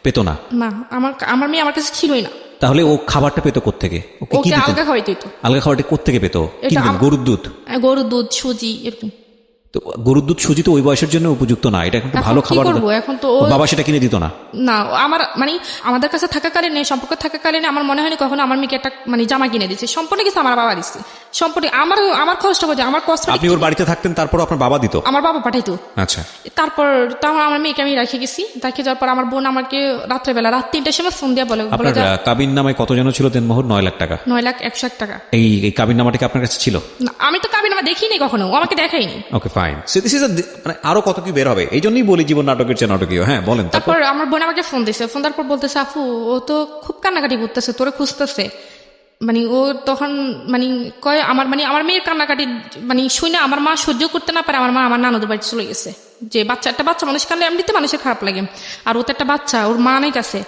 পেতো না? না, আমার মেয়ে আমার কাছে ছিলই না। তাহলে ও খাবারটা পেতো কোত্থেকে? ওকে আলগা খাওয়াইতে হইতো। আলগা খাবারটা কোত্থেকে পেতো? গরুর দুধ? গরুর দুধ, সুজি, এরকম। তো গরুর দুধ সুজি তো ওই বয়সের জন্য উপযুক্ত না, এটা এখন ভালো খাবার। এখন তো বাবা সেটা কিনে দিত না? না, আমার মানে আমাদের কাছে থাকাকালীন, সম্পর্ক থাকাকালীন আমার মনে হয়নি কখনো আমার মেয়েকে একটা মানে জামা কিনে দিচ্ছে। সম্পূর্ণ কিছু আমার বাবা দিচ্ছে। সম্পূর্ণ আমার কষ্ট করছে, আমার কষ্ট। আপনি ওর বাড়িতে থাকতেন, তারপর আপনার বাবা দিত? আমার বাবা পাঠাইতো। আচ্ছা। তারপর আমার মেয়েকে আমি রেখে গেছি। রেখে যাওয়ার পর আমার বোন আমাকে রাত 3টার সময় ফোন দিয়ে বলে আপনার কাবিন নামায় কত যেন ছিল দেনমোহর? 9 লাখ টাকা। 9,01,00,000 টাকা। এই কাবিন নামাটা কি আপনার কাছে ছিল? না, আমি তো কাবিন নামা দেখিনি কখনো, ও আমাকে দেখাইনি। Okay fine. So this is মানে আরো কত কি বের হবে, এই জন্যই বলি জীবন নাটকের চেয়ে নাটকীয়। হ্যাঁ বলেন। তারপর আমার বোন আমাকে ফোন দিছে। ফোন দেওয়ার পর বলতেছে আপু ও তো খুব কান্নাকাটি করতেছে, তোরে খুঁজতেছে। মানে ও তখন মানে কয় আমার মেয়ের কান্নাকাটি মানে শুনে আমার মা সহ্য করতে না পারে। আমার মা আমার নানুদের বাড়িতে চলে গেছে। যে একটা বাচ্চা মানুষ কান্দলে এমনিতে মানুষের খারাপ লাগে, আর ও তো একটা বাচ্চা, ওর মা নাই কাছে।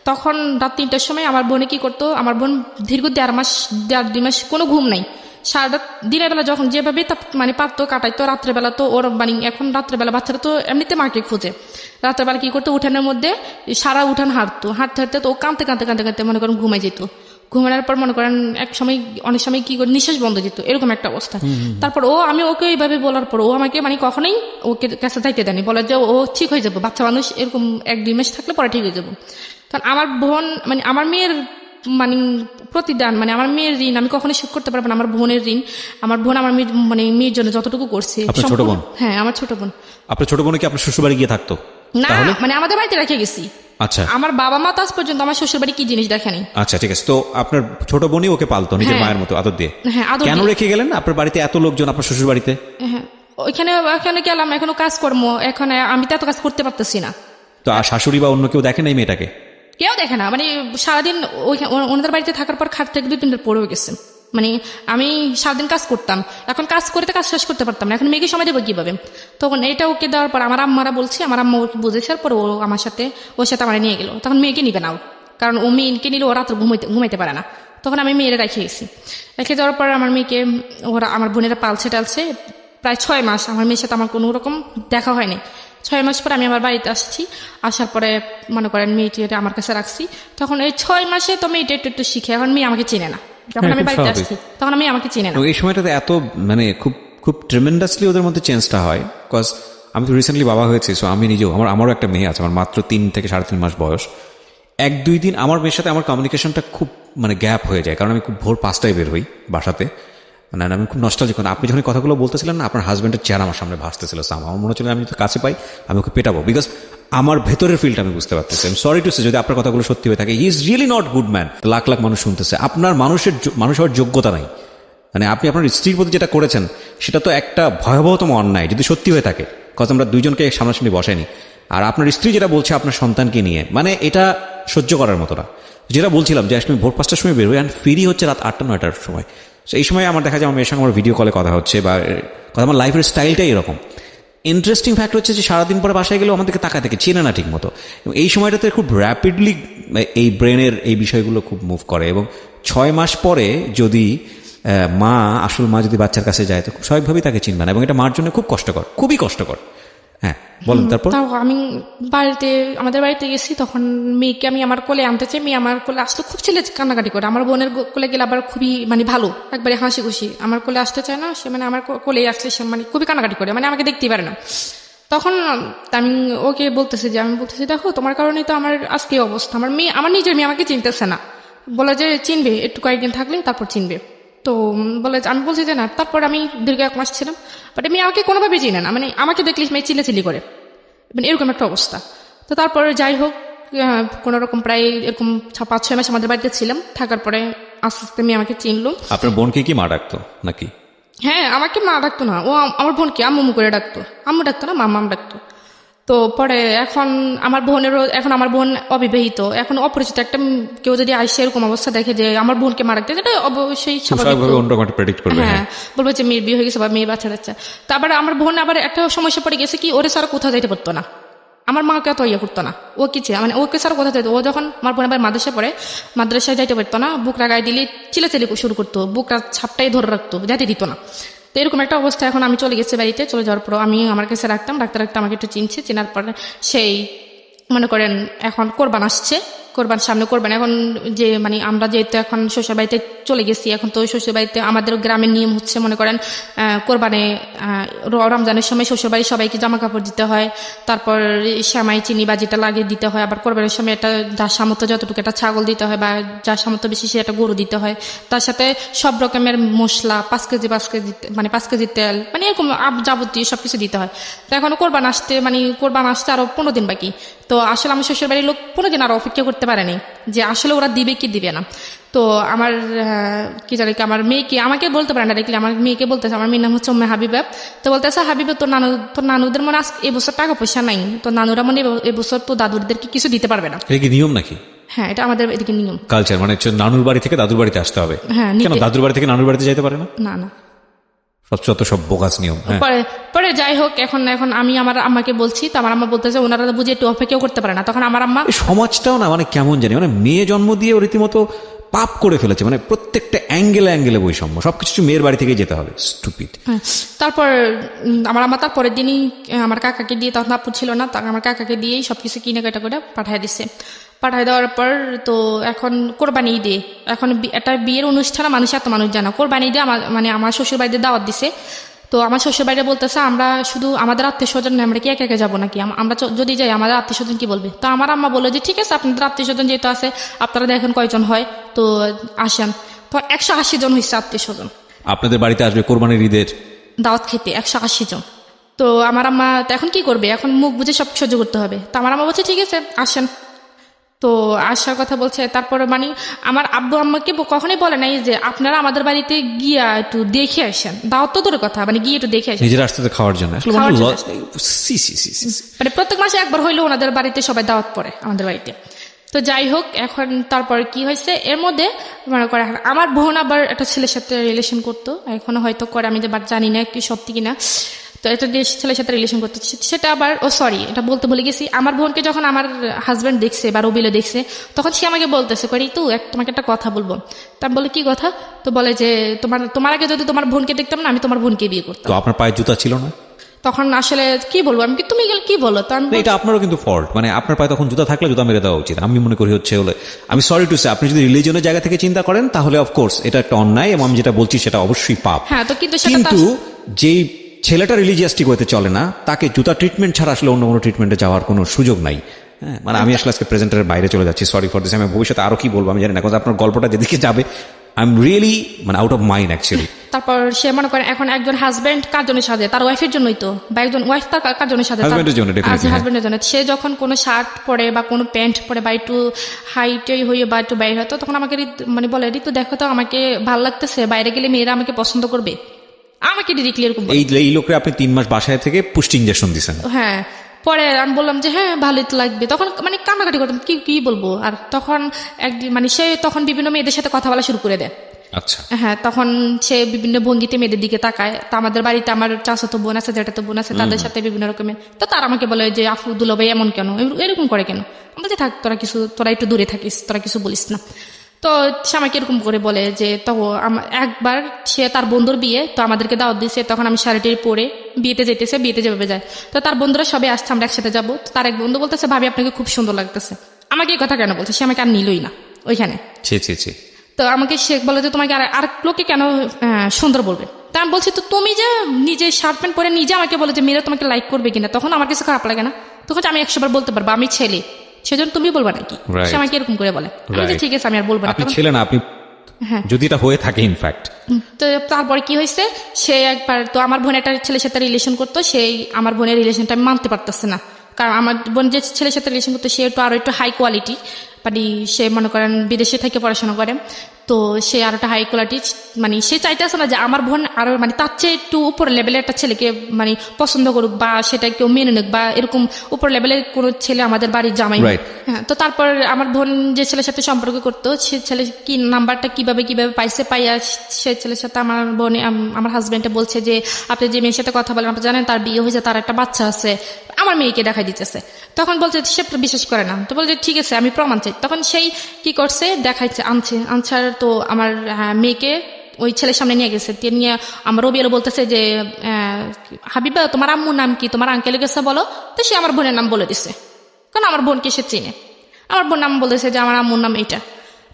তখন রাত 3টার সময় আমার বোনে কি করতো, আমার বোন দীর্ঘ 1.5-2 মাস কোনো ঘুম নাই। সারাটা দিনের বেলা যখন যেভাবে মানে পারতো কাটাইতো, রাত্রেবেলা তো ওর মানে এখন রাত্রেবেলা বাচ্চারা তো এমনিতে মাকে খুঁজে। রাত্রেবেলা কি করতো, উঠানের মধ্যে সারা উঠান হাঁটতে হাঁটতে তো ও কাঁদতে মনে করেন ঘুমাই যেত। ঘুমানোর পর মনে করেন অনেক সময় কি করে নিঃশ্বাস বন্ধ যেত, এরকম একটা অবস্থা। তারপর আমি ওকে এইভাবে বলার পর ও আমাকে মানে কখনোই ওকে কাছে যাইতে দেয়নি। বলে যে ও ঠিক হয়ে যাবো, বাচ্চা মানুষ এরকম 1-2 মাস থাকলে পরে ঠিক হয়ে যাবো। কারণ আমার বোন মানে আমার মেয়ের মানে প্রতিদান মানে আমার মেয়ের ঋণ আমি কখনোই শোধ করতে পারবো না। আমার বোনের ঋণ, আমার বোন আমার মেয়ের জন্য যতটুকু করছে। ছোট বোন? হ্যাঁ, আমার ছোট বোন। আপনার ছোট বোন কি আপনার শ্বশুর বাড়ি গিয়ে থাকতো? না, মানে আমাদের বাড়িতে রেখে গেছি। আচ্ছা। আমার বাবা মা তো আজ পর্যন্ত আমার শ্বশুর বাড়ি কি জিনিস দেখেনি। আচ্ছা ঠিক আছে। তো আপনার ছোট বোনই ওকে পালতো নিজের মায়ের মতো আদর দিয়ে? হ্যাঁ, আদর। কেন রেখে গেলেন আপনার বাড়িতে এত লোকজন, আপনার শ্বশুর বাড়িতে? হ্যাঁ, ওইখানে গেলাম, এখনো কাজকর্ম, এখন আমি তো এত কাজ করতে পারতেছি না। তো আর শাশুড়ি বা অন্য কেউ দেখেন এই মেয়েটাকে? কেউ দেখে না। মানে সারাদিন ওনাদের বাড়িতে থাকার পর খাট থেকে 2-3 বার পড়েও গেছে। মানে আমি সারাদিন কাজ করতাম, এখন কাজ করতে কাজ শেষ করতে পারতাম না, এখন মেয়েকে সময় দেবো কিভাবে? তখন এটা ওকে দেওয়ার পর আমার আম্মারা বলছে, আমার আম্মা ওকে বুঝেছে, পর ও আমার সাথে ওর সাথে আমার নিয়ে গেল। তখন মেয়েকে নিবে নাও, কারণ ও মেয়েকে নিলে ও রাত্রে ঘুমাইতে পারে না। তখন আমি মেয়েরা রেখে গেছি। রেখে যাওয়ার পর আমার মেয়েকে ওরা আমার বোনেরা পালছে টালছে প্রায় 6 মাস। আমার মেয়ের সাথে আমার কোনো রকম দেখা হয়নি। 6 মাস পরে আমি আমার বাড়িতে আসছি। আসার পরে মনে করেন মেয়েটি আমার কাছে রাখছি। তখন এই 6 মাসে তো মেয়েটা একটু একটু শিখে, এখন মেয়ে আমাকে চেনে না। যখন আমি খুব বাড়িতে স্বাভাবিক। আসছি তখন আমি আমাকে চিনে না। তো এই সময়টাতে এত মানে খুব খুব ট্রেমেন্ডাসলি ওদের মধ্যে চেঞ্জটা হয়। বিকজ আমি তো রিসেন্টলি বাবা হয়েছি, সো আমি নিজেও আমারও একটা মেয়ে আছে, আমার মাত্র 3 থেকে 3.5 মাস বয়স। 1-2 দিন আমার মেয়ের সাথে আমার কমিউনিকেশনটা খুব মানে গ্যাপ হয়ে যায়, কারণ আমি খুব ভোর 5টায় বের হই বাসাতে। মানে আমি খুব নস্টালজিক। আপনি যখন এই কথাগুলো বলতেছিলেন না, আপনার হাজব্যান্ডের চেহারা আমার সামনে ভাসতেছিল। আমার মনে হচ্ছিল আমি তো কাছে পাই, আমি ওকে পেটাবো, বিকজ আমার ভেতরের ফিলটা আমি বুঝতে পারতেছি। সরি টু সে, যদি আপনার কথাগুলো সত্যি হয়ে থাকে, he is really not good man. Lakh lakh মানুষ শুনতেছে, আপনার মানুষ হওয়ার যোগ্যতা নাই। মানে আপনি আপনার স্ত্রীর প্রতি যেটা করেছেন সেটা তো একটা ভয়াবহতম অন্যায় যদি সত্যি হয়ে থাকে, কজ আমরা দুইজনকে সামনাসামনি বসাইনি। আর আপনার স্ত্রী যেটা বলছে আপনার সন্তানকে নিয়ে, মানে এটা সহ্য করার মতো না। যেটা বলছিলাম যে আসলে ভোর 5টার সময় বের হই, অ্যান্ড ফিরি হচ্ছে রাত 8টা-9টার সময়। সো এই সময় আমার দেখা যায় আমার মেয়ের সঙ্গে আমার ভিডিও কলে কথা হচ্ছে, বা কথা আমার লাইফের স্টাইলটাই এরকম। ইন্টারেস্টিং ফ্যাক্ট হচ্ছে যে সারাদিন পরে বাসায় গেলেও আমাদেরকে তাকায় থেকে চেনে না ঠিক মতো। এবং এই সময়টাতে খুব র্যাপিডলি এই ব্রেনের এই বিষয়গুলো খুব মুভ করে। এবং 6 মাস পরে যদি মা, আসল মা যদি বাচ্চার কাছে যায়, তো খুব স্বাভাবিকভাবেই তাকে চিনবে না, এবং এটা মার জন্য খুব কষ্টকর, খুবই কষ্টকর। হ্যাঁ বলেন। তারপর তাও আমি আমাদের বাড়িতে গেছি, তখন মেয়েকে আমি আমার কোলে আনতে চাই। মেয়ে আমার কোলে আসতে খুব ছেলে কান্নাকাটি করে। আমার বোনের কোলে গেলে আবার খুবই মানে ভালো, একবারে হাসি খুশি। আমার কোলে আসতে চায় না সে, মানে আমার কোলে আসলে সে মানে খুবই কান্নাকাটি করে, মানে আমাকে দেখতেই পারে না। তখন আমি ওকে বলতেছি দেখো তোমার কারণেই তো আমার আজকে এই অবস্থা। আমার মেয়ে, আমার নিজের মেয়ে আমাকে চিনতেছে না, বলে যে চিনবে একটু কয়েকদিন থাকলে তারপর চিনবে। তো বলে, আমি বলছি যে না। তারপর আমি দীর্ঘ 1 মাস ছিলাম, বাট মেয়ে আমাকে কোনোভাবে চিনে না, মানে আমাকে দেখলে মেয়ে চিল্লাচিল্লি করে, মানে এরকম একটা অবস্থা। তো তারপরে যাই হোক, কোনো রকম প্রায় এরকম 5-6 মাস আমাদের বাড়িতে ছিলাম। থাকার পরে আস্তে আস্তে মেয়ে আমাকে চিনলো। আপনার বোনকে কি মা ডাকতো নাকি? হ্যাঁ, আমাকে মা ডাকতো না, ও আমার বোনকে আম্মু করে ডাকতো। আম্মু ডাকতো না, মাম্মাম ডাকতো। তো পরে এখন আমার বোন অবিবাহিত, এখন অপরিচিত একটা কেউ যদি আইসে এরকম অবস্থা দেখে যে আমার বোনকে মারা গেছে, এটা অবশ্যই স্বাভাবিকভাবে অন্যরকম একটা প্রেডিক্ট করবে। হ্যাঁ, বলবো যে মেয়ের বিয়ে হয়ে গেছে বা মেয়ে বাচ্চা যাচ্ছে। তারপরে আমার বোন আবার একটা সমস্যা পড়ে গেছে কি, ওরে স্যার কোথাও যাইতে পারতো না, আমার মাকে অত ইয়ে করতো না। ও কিছু মানে ওকে স্যার কোথাও যাইতো, ও যখন আমার বোন আবার মাদ্রাসা পড়ে, মাদ্রাসায় যাইতে পারতো না, বুকরা গায়ে দিলে চিলাচিলি শুরু করতো, বুকরা ছাপটাই ধরে রাখতো, যাইতে দিত না। তো এরকম একটা অবস্থা। এখন আমি চলে গেছি বাড়িতে, চলে যাওয়ার পর আমি আমার কাছে রাখতে রাখতে আমাকে একটু চিনছে। চেনার পরে সেই মনে করেন এখন কোরবান আসছে, সামনে কোরবান। এখন যে মানে আমরা যেহেতু এখন শ্বশুর বাড়িতে চলে গেছি, এখন তো শ্বশুর বাড়িতে আমাদের গ্রামের নিয়ম হচ্ছে মনে করেন কোরবানে রমজানের সময় শ্বশুর বাড়ি সবাইকে জামা কাপড় দিতে হয়, তারপর সেমাই চিনি বা যেটা লাগে দিতে হয়। আবার কোরবানের সময় একটা যার সামর্থ্য যতটুকু একটা ছাগল দিতে হয়, বা যার সামর্থ্য বেশি সে একটা গরু দিতে হয়। তার সাথে সব রকমের মশলা 5 কেজি মানে 5 কেজি তেল, মানে এরকম যাবতীয় সবকিছু দিতে হয়। তো এখন কোরবান আসতে আরো 15 দিন বাকি। তো আসলে আমার শ্বশুর বাড়ির লোক 15 দিন আরো অপেক্ষা করতে পারেনি যে আসলে ওরা দিবে কি দিবে না। তো আমার কি জানি কি, আমার মেয়েকে আমাকে বলতে পারে না, দেখলে আমার মেয়েকে বলতেছে, আমার মেয়ের নাম হচ্ছে উম্মে হাবিবা। তো বলতেছে, হাবিবা তোর নানুদের মনে এবছর টাকা পয়সা নাই, তো নানুরা মনে এবছর তো দাদুদেরকে কিছু দিতে পারবে না। এটা কি নিয়ম নাকি? হ্যাঁ, এটা আমাদের এদিকে নিয়ম, কালচার। মানে হচ্ছে নানুর বাড়ি থেকে দাদুর বাড়িতে আসতে হবে। হ্যাঁ, কেন দাদুর বাড়ি থেকে নানুর বাড়িতে যেতে পারে না? না না, সব বোগাস নিয়ম। হ্যাঁ। পরে যাই হোক, এখন আমি আমার আম্মাকে বলছি, তো আমার আম্মা বলতেছে ওনারা বুঝে একটু অপেক্ষাও করতে পারে না। তখন আমার আম্মা, এই সমাজটাও না মানে কেমন জানি, মানে মেয়ে জন্ম দিয়ে ও রীতিমতো পাপ করে ফেলেছে, মানে প্রত্যেকটা অ্যাঙ্গেলে বৈষম্য, সবকিছু মেয়ের বাড়ি থেকেই যেতে হবে। স্টুপিড। তারপর আমার আম্মা তারপরের দিনই আমার কাকাকে দিয়ে, তখন আপু ছিল না, আমার কাকাকে দিয়েই সবকিছু কিনে কাটা করে পাঠায় দিছে। পাঠায় দেওয়ার পর তো এখন কোরবানি ঈদে, এখন একটা বিয়ের অনুষ্ঠানে এত মানুষ জানা, কোরবানি ঈদে আমার শ্বশুর বাড়িতে দাওয়াত দিছে। তো আমার শ্বশুর বাড়িতে বলতেছে আমরা শুধু আমাদের আত্মীয় স্বজন, আমরা কি একা একা যাবো নাকি, আমরা যদি যাই আমাদের আত্মীয় স্বজন কি বলবে। তো আমার আম্মা বললো যে ঠিক আছে, আপনাদের আত্মীয় স্বজন যেহেতু আছে, আপনারা দেখেন কয়জন হয়, তো আসেন। তো 180 জন হয়েছে আত্মীয় স্বজন আপনাদের বাড়িতে আসবে কোরবানির ঈদের দাওয়াত খেতে, 180 জন। তো আমার আম্মা এখন কি করবে, এখন মুখ বুঝে সব সহ্য করতে হবে। তো আমার আম্মা বলছে ঠিক আছে আসেন। তো আসার কথা বলছে। তারপরে মানে আমার আব্বু আম্মাকে কখনোই বলে নাই যে আপনারা আমাদের বাড়িতে গিয়া একটু দেখে আসেন, দাওয়াত তো দূরের কথা, মানে গিয়ে একটু দেখে আসেন নিজের আসতে খাওয়ার জন্য। মানে প্রত্যেক মাসে একবার হইলেও ওনাদের বাড়িতে সবাই দাওয়াত পড়ে আমাদের বাড়িতে। তো যাই হোক, এখন তারপর কি হয়েছে এর মধ্যে মনে করে এখন আমার বোন আবার একটা ছেলের সাথে রিলেশন করতো, এখনো হয়তো করে, আমি যে বাট জানি না কি সত্যি কিনা। তো একটা ছেলের সাথে রিলেশন করতো, সেটা আবার সরি এটা বলতে ভুলে গেছি, আমার বোনকে যখন আমার হাজব্যান্ড দেখছে বা রবিলে দেখছে তখন সে আমাকে বলতেছে করি তো তোমাকে একটা কথা বলবো। তা আমি বলে কি কথা? তো বলে যে তোমার আগে যদি তোমার বোনকে দেখতাম না আমি তোমার বোনকে বিয়ে করতাম। তো আপনার পায়ে জুতা ছিল না? তখন আসলে কি বলবো আমি, তুমি কি বলো? তো আমি না, এটা আপনারও কিন্তু ফল্ট, মানে আপনার পায়ে তখন জুতা থাকলে জুতা মেরে দেওয়া উচিত আমি মনে করি। হচ্ছে হলে আমি সরি টু সে, আপনি যদি রিলিজনের জায়গা থেকে চিন্তা করেন তাহলে অফকোর্স এটা একটা অন্যায়, এবং আমি যেটা বলছি সেটা অবশ্যই পাপ। হ্যাঁ, তো কিন্তু সেটা কিন্তু যেই ছেলেটা রিলিজিয়াসটি করতে চলে না তাকে জুতা ট্রিটমেন্ট ছাড়া আসলে অন্য কোনো ট্রিটমেন্টে যাওয়ার কোনো সুযোগ নাই। হ্যাঁ, মানে আমি আসলে আজকে প্রেজেন্টারের বাইরে চলে যাচ্ছি, সরি ফর দিস। আমি ভবিষ্যতে আরো কি বলবো আমি জানি না, কারণ আপনার গল্পটা যেদিকে যাবে আই এম রিয়েলি মানে আউট অফ মাইন্ড অ্যাকচুয়ালি। তারপর সে মনে করেন এখন একজন হাজবেন্ড কার জন্য সাজে? তার ওয়াইফের জন্যই তো, বা একজন ওয়াইফ তার কার জন্য সাজে? Husband-এর জন্য, definitely, হ্যাঁ। হাজবেন্ডের জন্য। সে যখন কোনো শার্ট পরে বা কোনো প্যান্ট পরে বা একটু হাইটই হয়ে বা একটু বাইরে হতো তখন আমাকে মানে বলে ঋতু দেখো তো আমাকে ভালো লাগতেছে, বাইরে গেলে মেয়েরা আমাকে পছন্দ করবে, আমাকে ডিরেক্টলি এরকম বলে। এই লোকরে আপনি 3 মাস বাসায় থেকে পুষ্টি ইঞ্জেকশন দিচ্ছেন? হ্যাঁ, পরে আমি বললাম যে হ্যাঁ ভালোই তো লাগবে, তখন মানে কান্নাকাটি করতাম, কি বলবো। আর তখন একদিন মানে সে তখন বিভিন্ন মেয়েদের সাথে কথা বলা শুরু করে দেয়। আচ্ছা, হ্যাঁ, তখন সে বিভিন্ন ভঙ্গিতে মেয়েদের দিকে তাকায়। তো আমাদের বাড়িতে আমার চাচাতো বোন আছে, জ্যাঠাতো বোন আছে, তাদের সাথে বিভিন্ন রকমের। তো তারা আমাকে বলে যে আফু দুলাভাই এমন কেন, এরকম করে কেন? আমি বলছি থাক তোরা একটু দূরে থাকিস, তোরা কিছু বলিস না। তো সে আমাকে এরকম করে বলে যে তো একবার সে তার বন্ধুর বিয়ে, তো আমাদেরকে দাওয়াত দিয়েছে, তখন আমি শাড়িটি পরে বিয়েতে যেভাবে যায়। তো তার বন্ধুরা সবাই আসছে, আমরা একসাথে যাবো। তো তার এক বন্ধু বলতেছে ভাবি আপনাকে খুব সুন্দর লাগতেছে। আমাকে এই কথা কেন বলছে? সে আমাকে আর নিলই না ওইখানে। ছি। তো আমাকে সে বলে যে তোমাকে আর লোকে কেন সুন্দর বলবে? তা আমি বলছি তো তুমি যে নিজে শার্ট প্যান্ট পরে নিজে আমাকে বলে যে মেয়েরা তোমাকে লাইক করবে কিনা, তখন আমার কিছু খারাপ লাগে না? তখন আমি 100 বার বলতে পারবো আমি ছেলে, সেজন্য তুমি বলবা নাকি? সে আমাকে এরকম করে বলে। আমি যে ঠিক আছে আমি আর বলবো না। আপনি ছেলে না, আপনি হ্যাঁ, যদি এটা হয়ে থাকে ইনফ্যাক্ট। তো তারপরে কি হয়েছে, সে একবার তো আমার বোন একটা ছেলের সাথে রিলেশন করতো, সেই আমার বোনের রিলেশনটা আমি মানতে পারতেছে না, কারণ আমার বোন যে ছেলের সাথে রিলেশন করতো সে আরো একটু হাই কোয়ালিটি, মানে সে মনে করেন বিদেশে থেকে পড়াশোনা করে, তো সে আরো একটা হাই কোয়ালিটি, মানে সে চাইতেছে না যে আমার বোন আরো মানে তার চেয়ে একটু উপর লেভেলের একটা ছেলেকে মানে পছন্দ করুক বা সেটা কেউ মেনে নিক, বা এরকম উপর লেভেলের কোনো ছেলে আমাদের বাড়ির জামাই। হ্যাঁ, তো তারপর আমার বোন যে ছেলের সাথে সম্পর্ক করতো সে ছেলে কি নাম্বারটা কিভাবে পাইয়া সে ছেলের সাথে আমার বোন আমার হাজবেন্ডে বলছে যে আপনি যে মেয়ের সাথে কথা বলেন আপনি জানেন তার বিয়ে হয়েছে, তার একটা বাচ্চা আছে, আমার মেয়েকে দেখাই দিতেছে। তখন বলছে সে বিশ্বাস করে না, তো বলছে ঠিক আছে আমি প্রমাণ চাই। তখন সেই কি করছে দেখাইছে, আনছার তো আমার মেয়েকে ওই ছেলের সামনে নিয়ে গেছে, নিয়ে আমার রবিএলও বলতেছে যে হাবিবা তোমার আম্মুর নাম কি, তোমার আঙ্কেলের কাছে বলো। তো সে আমার বোনের নাম বলে দিছে, কারণ আমার বোনকে সে চিনে। আমার বোন নাম বলেছে যে আমার আম্মুর নাম এইটা,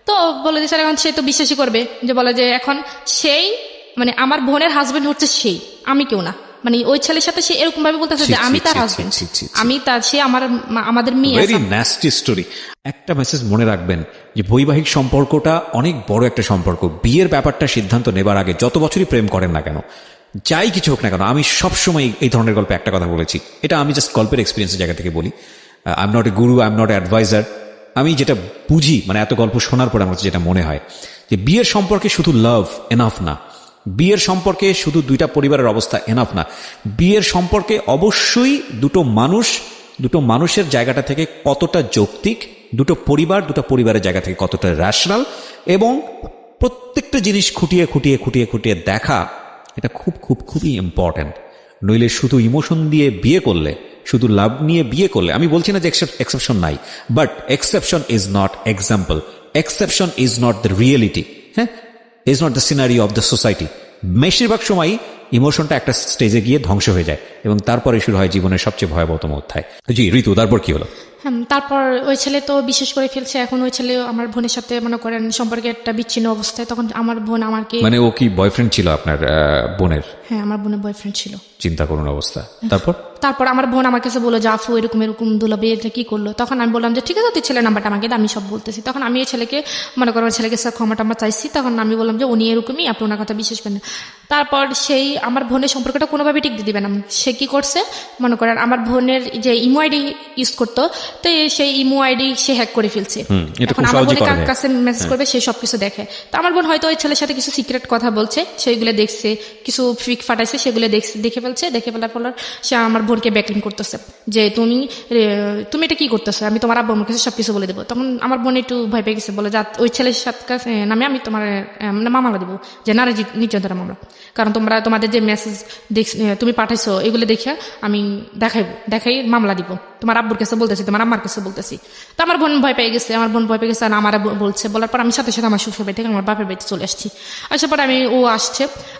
তো বলে দিছে। এখন সে তো বিশ্বাসই করবে, যে বলে যে এখন সেই মানে আমার বোনের হাজবেন্ড হচ্ছে সেই, আমি কেউ না। মানে ওই ছেলের সাথে সে এরকম ভাবে বলতেছে যে আমি তার হাজবেন্ড, আমি তার, সে আমাদের মেয়ে। Very nasty story. একটা মেসেজ মনে রাখবেন যে বৈবাহিক সম্পর্কটা অনেক বড় একটা সম্পর্ক। বিয়ের ব্যাপারটা সিদ্ধান্ত নেবার আগে যত বছরই প্রেম করেন না কেন, যাই কিছু হোক না কেন, আমি সবসময় এই ধরনের গল্পে একটা কথা বলেছি, এটা আমি জাস্ট গল্পের এক্সপিরিয়েন্সের জায়গা থেকে বলি। I am not a guru, I am not a adviser. আমি যেটা বুঝি, মানে এত গল্প শোনার পর আমার যেটা মনে হয় যে বিয়ের সম্পর্কে শুধু লাভ এনাফ না, বিয়ের সম্পর্কে শুধু দুইটা পরিবারের অবস্থা এনাফ না। বিয়ের সম্পর্কে অবশ্যই দুটো মানুষের জায়গাটা থেকে কতটা যৌক্তিক, দুটো পরিবারের জায়গা থেকে কতটা র্যাশনাল, এবং প্রত্যেকটা জিনিস খুঁটিয়ে দেখা, এটা খুবই ইম্পর্ট্যান্ট। নইলে শুধু ইমোশন দিয়ে বিয়ে করলে, শুধু লাভ নিয়ে বিয়ে করলে, আমি বলছি না যে এক্সেপশন নাই, but exception is not example, exception is not the reality, হ্যাঁ, is not the scenery of the society. বেশিরভাগ সময় ইমোশনটা একটা স্টেজে গিয়ে ধ্বংস হয়ে যায়, এবং তারপরে শুরু হয় জীবনের সবচেয়ে ভয়াবহতম অধ্যায়। জি ঋতু, তারপর কি হলো? তারপর ওই ছেলে তো বিশেষ করে ফেলছে। এখন ওই ছেলে আমার বোনের সাথে মনে করেন সম্পর্কে একটা বিচ্ছিন্ন অবস্থায়, তখন আমার বোন আমাকে, মানে ও কি বয়ফ্রেন্ড ছিল আপনার বোনের? হ্যাঁ, আমার বোনের বয়ফ্রেন্ড ছিল। চিন্তা করুন অবস্থা। তারপর আমার বোন আমার কাছে বললো যে আফু এরকম দুলাবে এটা কি করলো। তখন আমি বললাম যে ঠিক আছে তুই ছেলের নাম্বারটা আমাকে আমি সব বলতেছি। তখন আমি এই ছেলেকে মনে করো ছেলেকে ক্ষমা টমা চাইছি। তখন আমি বললাম যে উনি এরকমই, আপনি ওনার কথা বিশ্বাস করেন। তারপর সেই আমার বোনের সম্পর্কটা কোনোভাবে টিকতে দিবে না। সে কি করছে মনে করেন, আমার বোনের যে ইমো আইডি ইউজ করতো, তো সেই ইমো আইডি সে হ্যাক করে ফেলছে। এখন আমার বোনের কার কাছে মেসেজ করবে সে সবকিছু দেখে। তো আমার বোন হয়তো ওই ছেলের সাথে কিছু সিক্রেট কথা বলছে, সেইগুলো দেখছে, কিছু ফিক ফাটাইছে, সেগুলো দেখে ফেলছে। দেখে ফেলার পর সে আমার বোন বোনকে ব্যাকলিং করতেছে যে তুমি এটা কি করতেছো, আমি তোমার আব্বু আমার কাছে সবকিছু বলে দেবো। তখন আমার বোন একটু ভয় পেয়ে গেছে, বলে যা ওই ছেলের সাথে নামে আমি তোমার মামলা দেবো, যে নারী নির্যাতনের মামলা। কারণ তোমাদের যে মেসেজ তুমি পাঠাইছো এগুলো দেখে আমি দেখাই মামলা দিব, তোমার আব্বুর কাছে বলতেছি, তোমার আম্মার কাছে বলতেছি। তো আমার বোন ভয় পেয়ে গেছে, আর আমার বলছে। বলার পর আমি সাথে সাথে আমার শ্বশুর বাড়ি থেকে আমার বাপের বাড়িতে চলে আসছি। আসার পর আমি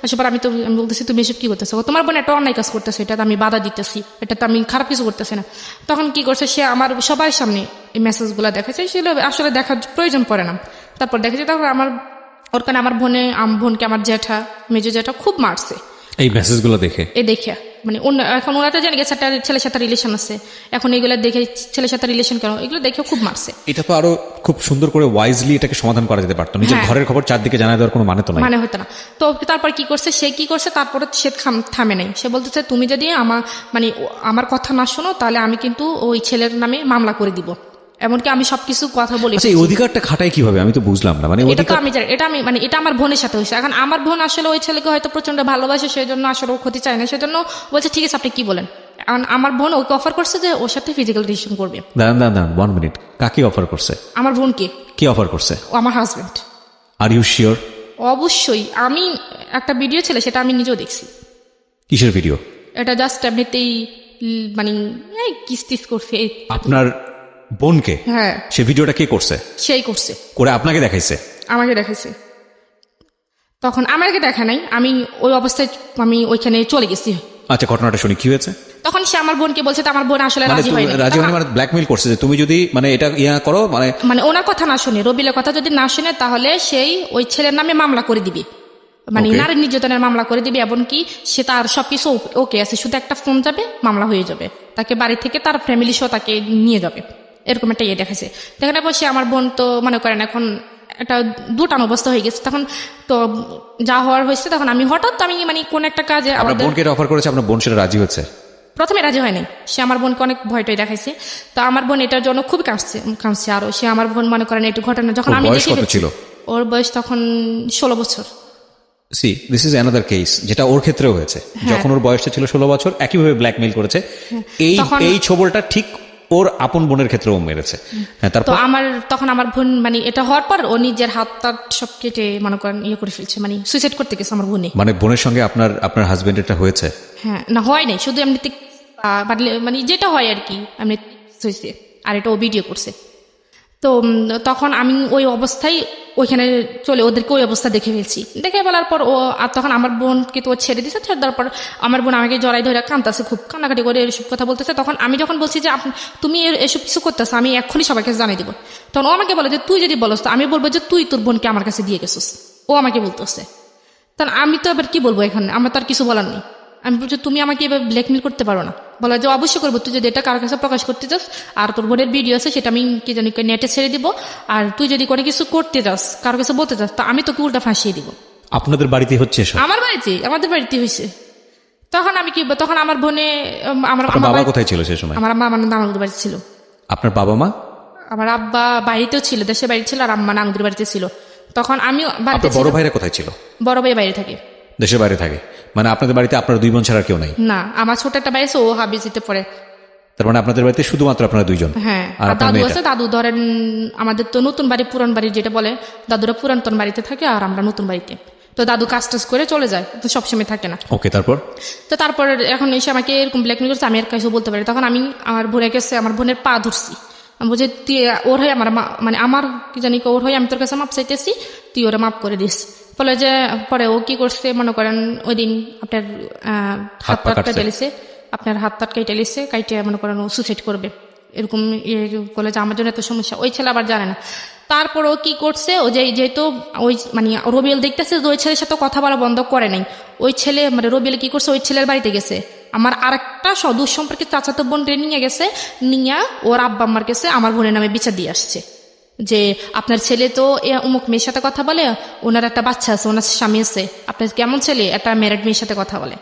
আসার পর আমি বলতেছি তুমি এসব কি করতেছো, তোমার বোন একটা অন্যায় কাজ করতেছে, এটা আমি বাধা দিতেছি, এটা তো আমি খারাপ কিছু করতেছি না। তখন কি করছে, সে আমার সবার সামনে এই মেসেজগুলো দেখাচ্ছে, সেগুলো আসলে দেখার প্রয়োজন পড়ে না। তারপর দেখেছে, তখন ওর কারণে আমার বোনকে আমার মেজো জ্যাঠা খুব মারছে এই মেসেজগুলো দেখে। মানে এখন ওরা তো জানি গেছে একটা ছেলের সাথে রিলেশন আছে, এখন এগুলো দেখে ছেলের সাথে রিলেশন কেন, এগুলো দেখে খুব মারছে। এটা তো আরো খুব সুন্দর করে ওয়াইজলি এটাকে সমাধান করা যেতে পারতো, নিজের ঘরের খবর চারদিকে জানা দেওয়ার কোনো মানে তো নাই, মানে হতো না। তো তারপর কি করছে তারপরে সে থামে নাই। সে বলতেছে তুমি যদি আমার কথা না শোনো তাহলে আমি কিন্তু ওই ছেলের নামে মামলা করে দিব, এমনকি আমি সবকিছু কথা বলি। আচ্ছা, এই অধিকারটা খাটাই কিভাবে আমি তো বুঝলাম না। মানে এটা তো আমি জানি, এটা আমার বোনের সাথে হয়েছে। এখন আমার বোন আসলে ওই ছেলেকে হয়তো প্রচন্ড ভালোবাসে, সেজন্য আসলে ও ক্ষতি চায় না, সেজন্য বলছে ঠিক আছে আপনি কি বলেন। আমার বোন ওকে অফার করছে যে ওর সাথে ফিজিক্যাল রিলেশন করবে। দাঁড়ান 1 মিনিট, কাকে অফার করছে? আমার বোনকে। কি অফার করছে? ও আমার হাজবেন্ড। Are you sure? অবশ্যই, আমি একটা ভিডিও ছিল, সেটা আমি নিজেও দেখছি। কিসের ভিডিও? এটা জাস্ট এমনিতেই কিস্তিস করছে। আপনার বোনকে? হ্যাঁ। সে ভিডিওটা কে করছে? সেই করছে, করে আপনাকে দেখাইছে? আমাকে দেখাইছে। তখন আমাকে দেখা নাই, আমি ওই অবস্থায় আমি ওইখানে চলে গেছি। আচ্ছা, ঘটনাটা শুনি, কি হয়েছে? তখন সে আমার বোনকে বলছে, আমার বোন আসলে রাজি হয়নি। মানে ব্ল্যাকমেইল করছে যে তুমি যদি এটা করো, ওনার কথা না শুনে, রবিলের কথা যদি না শুনে তাহলে সেই ওই ছেলের নামে মামলা করে দিবে, নারী নির্যাতনের মামলা করে দিবে। এমনকি সে তার সবকিছু ওকে আছে, শুধু একটা ফোন যাবে, মামলা হয়ে যাবে, তাকে বাড়ি থেকে তার ফ্যামিলি সহ তাকে নিয়ে যাবে, এরকম একটা দেখাচ্ছে। দেখানোর পর সে আমার বোন তো মনে করেন এখন একটা দুটান অবস্থা হয়ে গেছে। তখন তো যা হওয়ার হয়েছে, তখন আমি হঠাৎ কোন একটা কাজে আপনার বোনকে অফার করেছে, আপনার বোন সেটা রাজি হয়েছে? প্রথমে রাজি হয়নি, সে আমার বোনকে অনেক ভয়টাই দেখাইছে। তো আমার বোন এটার জন্য খুবই কাঁদছে। আরো সে আমার বোন মনে করেন একটু ঘটনা যখন আমি ছিল, ওর বয়স তখন 16 বছর। C this is another case, যেটা ওর ক্ষেত্রেও হয়েছে। যখন ওর বয়সটা ছিল 16 বছর, একইভাবে ব্ল্যাকমেইল করেছে। এই ছবলটা ঠিক ওর আপন বোনের ক্ষেত্রেও মেরেছে। হ্যাঁ, তারপর তখন আমার বোন এটা হওয়ার পর ও নিজের হাত তার সব কেটে মনে করেন করে ফেলছে, সুইসাইড করতে গেছে আমার বোনে। বোনের সঙ্গে আপনার হাজবেন্ড এটা হয়েছে? হ্যাঁ, না হয় নাই, শুধু এমনিতে যেটা হয় আর কি, এমনি হয়েছে। আর এটা ও ভিডিও করছে। তো তখন আমি ওই অবস্থায় ওইখানে চলে ওদেরকে ওই অবস্থা দেখে ফেলছি। দেখে ফেলার পর আর তখন আমার বোনকে তো ছেড়ে দিচ্ছে। ছেড়ে দেওয়ার পর আমার বোন আমাকে জড়াই ধরে কাঁদতেছে, খুব কান্নাকাটি করে এসব কথা বলতেছে। তখন আমি যখন বলছি যে তুমি এসব কিছু করতেছো, আমি এক্ষুনি সবাইকে জানিয়ে দেবো, তখন ও আমাকে বলে যে তুই যদি বলস তো আমি বলবো যে তুই তোর বোনকে আমার কাছে দিয়ে গেছিস। ও আমাকে বলতেছে, তখন আমি তো এবার কি বলবো, এখানে আমার তো আর কিছু বলার নেই। আমি বলছি তুমি আমাকে এবার ব্ল্যাকমেল করতে পারো না। বলা যে অবশ্যই করবো, তুই যদি এটা কারোর কাছে প্রকাশ করতে চাস, আর তোর বোনের ভিডিও আছে সেটা আমি কি জানি নেটে ছেড়ে দিব, আর তুই যদি কোনো কিছু করতে চাস, কারোর কাছে বলতে চাস, তা আমি তোকে উল্টা ফাঁসিয়ে দিব। আপনাদের বাড়িতে হচ্ছে? আমাদের বাড়িতে হয়েছে। তখন আমি কি, তখন আমার বোনে আমার বাবা কোথায় ছিল সেই সময়? আমার আম্মা নানুদের বাড়িতে ছিল। আপনার বাবা মা? আমার আব্বা বাড়িতেও ছিল, দেশের বাড়ি ছিল, আর আম্মা নানুদের বাড়িতে ছিল। তখন আমি বাড়িতে। বড় ভাইরা কোথায় ছিল? বড় ভাই বাইরে থাকে। দেশের বাইরে থাকে? আপনাদের বাড়িতে আপনার 2 বোন ছাড়া কেউ নাই? না, আমার ছোট একটা ভাই আছে, ও হাবিজিতে পড়ে। তার আপনাদের বাড়িতে শুধুমাত্র আপনারা 2 জন? হ্যাঁ, আর দাদু আছে। দাদু ধরেন আমাদের তো নতুন বাড়ি, পুরান বাড়ি যেটা বলে, দাদুরা পুরাতন বাড়িতে থাকে আর আমরা নতুন বাড়িতে। তো দাদু কাজ টাজ করে চলে যায়, তো সবসময় থাকে না। ওকে, তারপর এখন এসে আমাকে এরকম ব্ল্যাকমেল করছে, আমি আর কাছে বলতে পারি। তখন আমি আমার বোনের কাছে আমার বোনের পা ধরছি। আমি বলছি তুই ওর হয়ে আমার কি জানি ওর হয়ে আমি তোর কাছে মাপ চাইতেছি, তুই ওরা মাপ করে দিস। বলে যে পরে ও কি করছে মনে করেন, ওই দিন আপনার হাত পাট কেটে লিছে, আপনার হাত পাট কেটে লিছে, কাইটে মনে করেন ও সুসাইড করবে, এরকম বলে যে আমার জন্য এত সমস্যা। ওই ছেলে আবার জানে না। তারপর ও কি করছে, ও যেহেতু ওই রবিএল দেখতেছে যে ওই ছেলের সাথে কথা বলা বন্ধ করে নাই, ওই ছেলে রবিএল কি করছে, ওই ছেলের বাড়িতে গেছে, আমার আরেকটা সদূর সম্পর্কে চাচাতো বোন নিয়ে গেছে, নিয়ে ওর আব্বা আম্মার কাছে আমার বোনের নামে বিচার দিয়ে আসছে যে আপনার ছেলে তো অমুক মেয়ের সাথে কথা বলে, ওনার একটা বাচ্চা আছে, ওনার স্বামী আছে, আপনার কেমন ছেলে একটা ম্যারিড মেয়ের সাথে কথা বলে।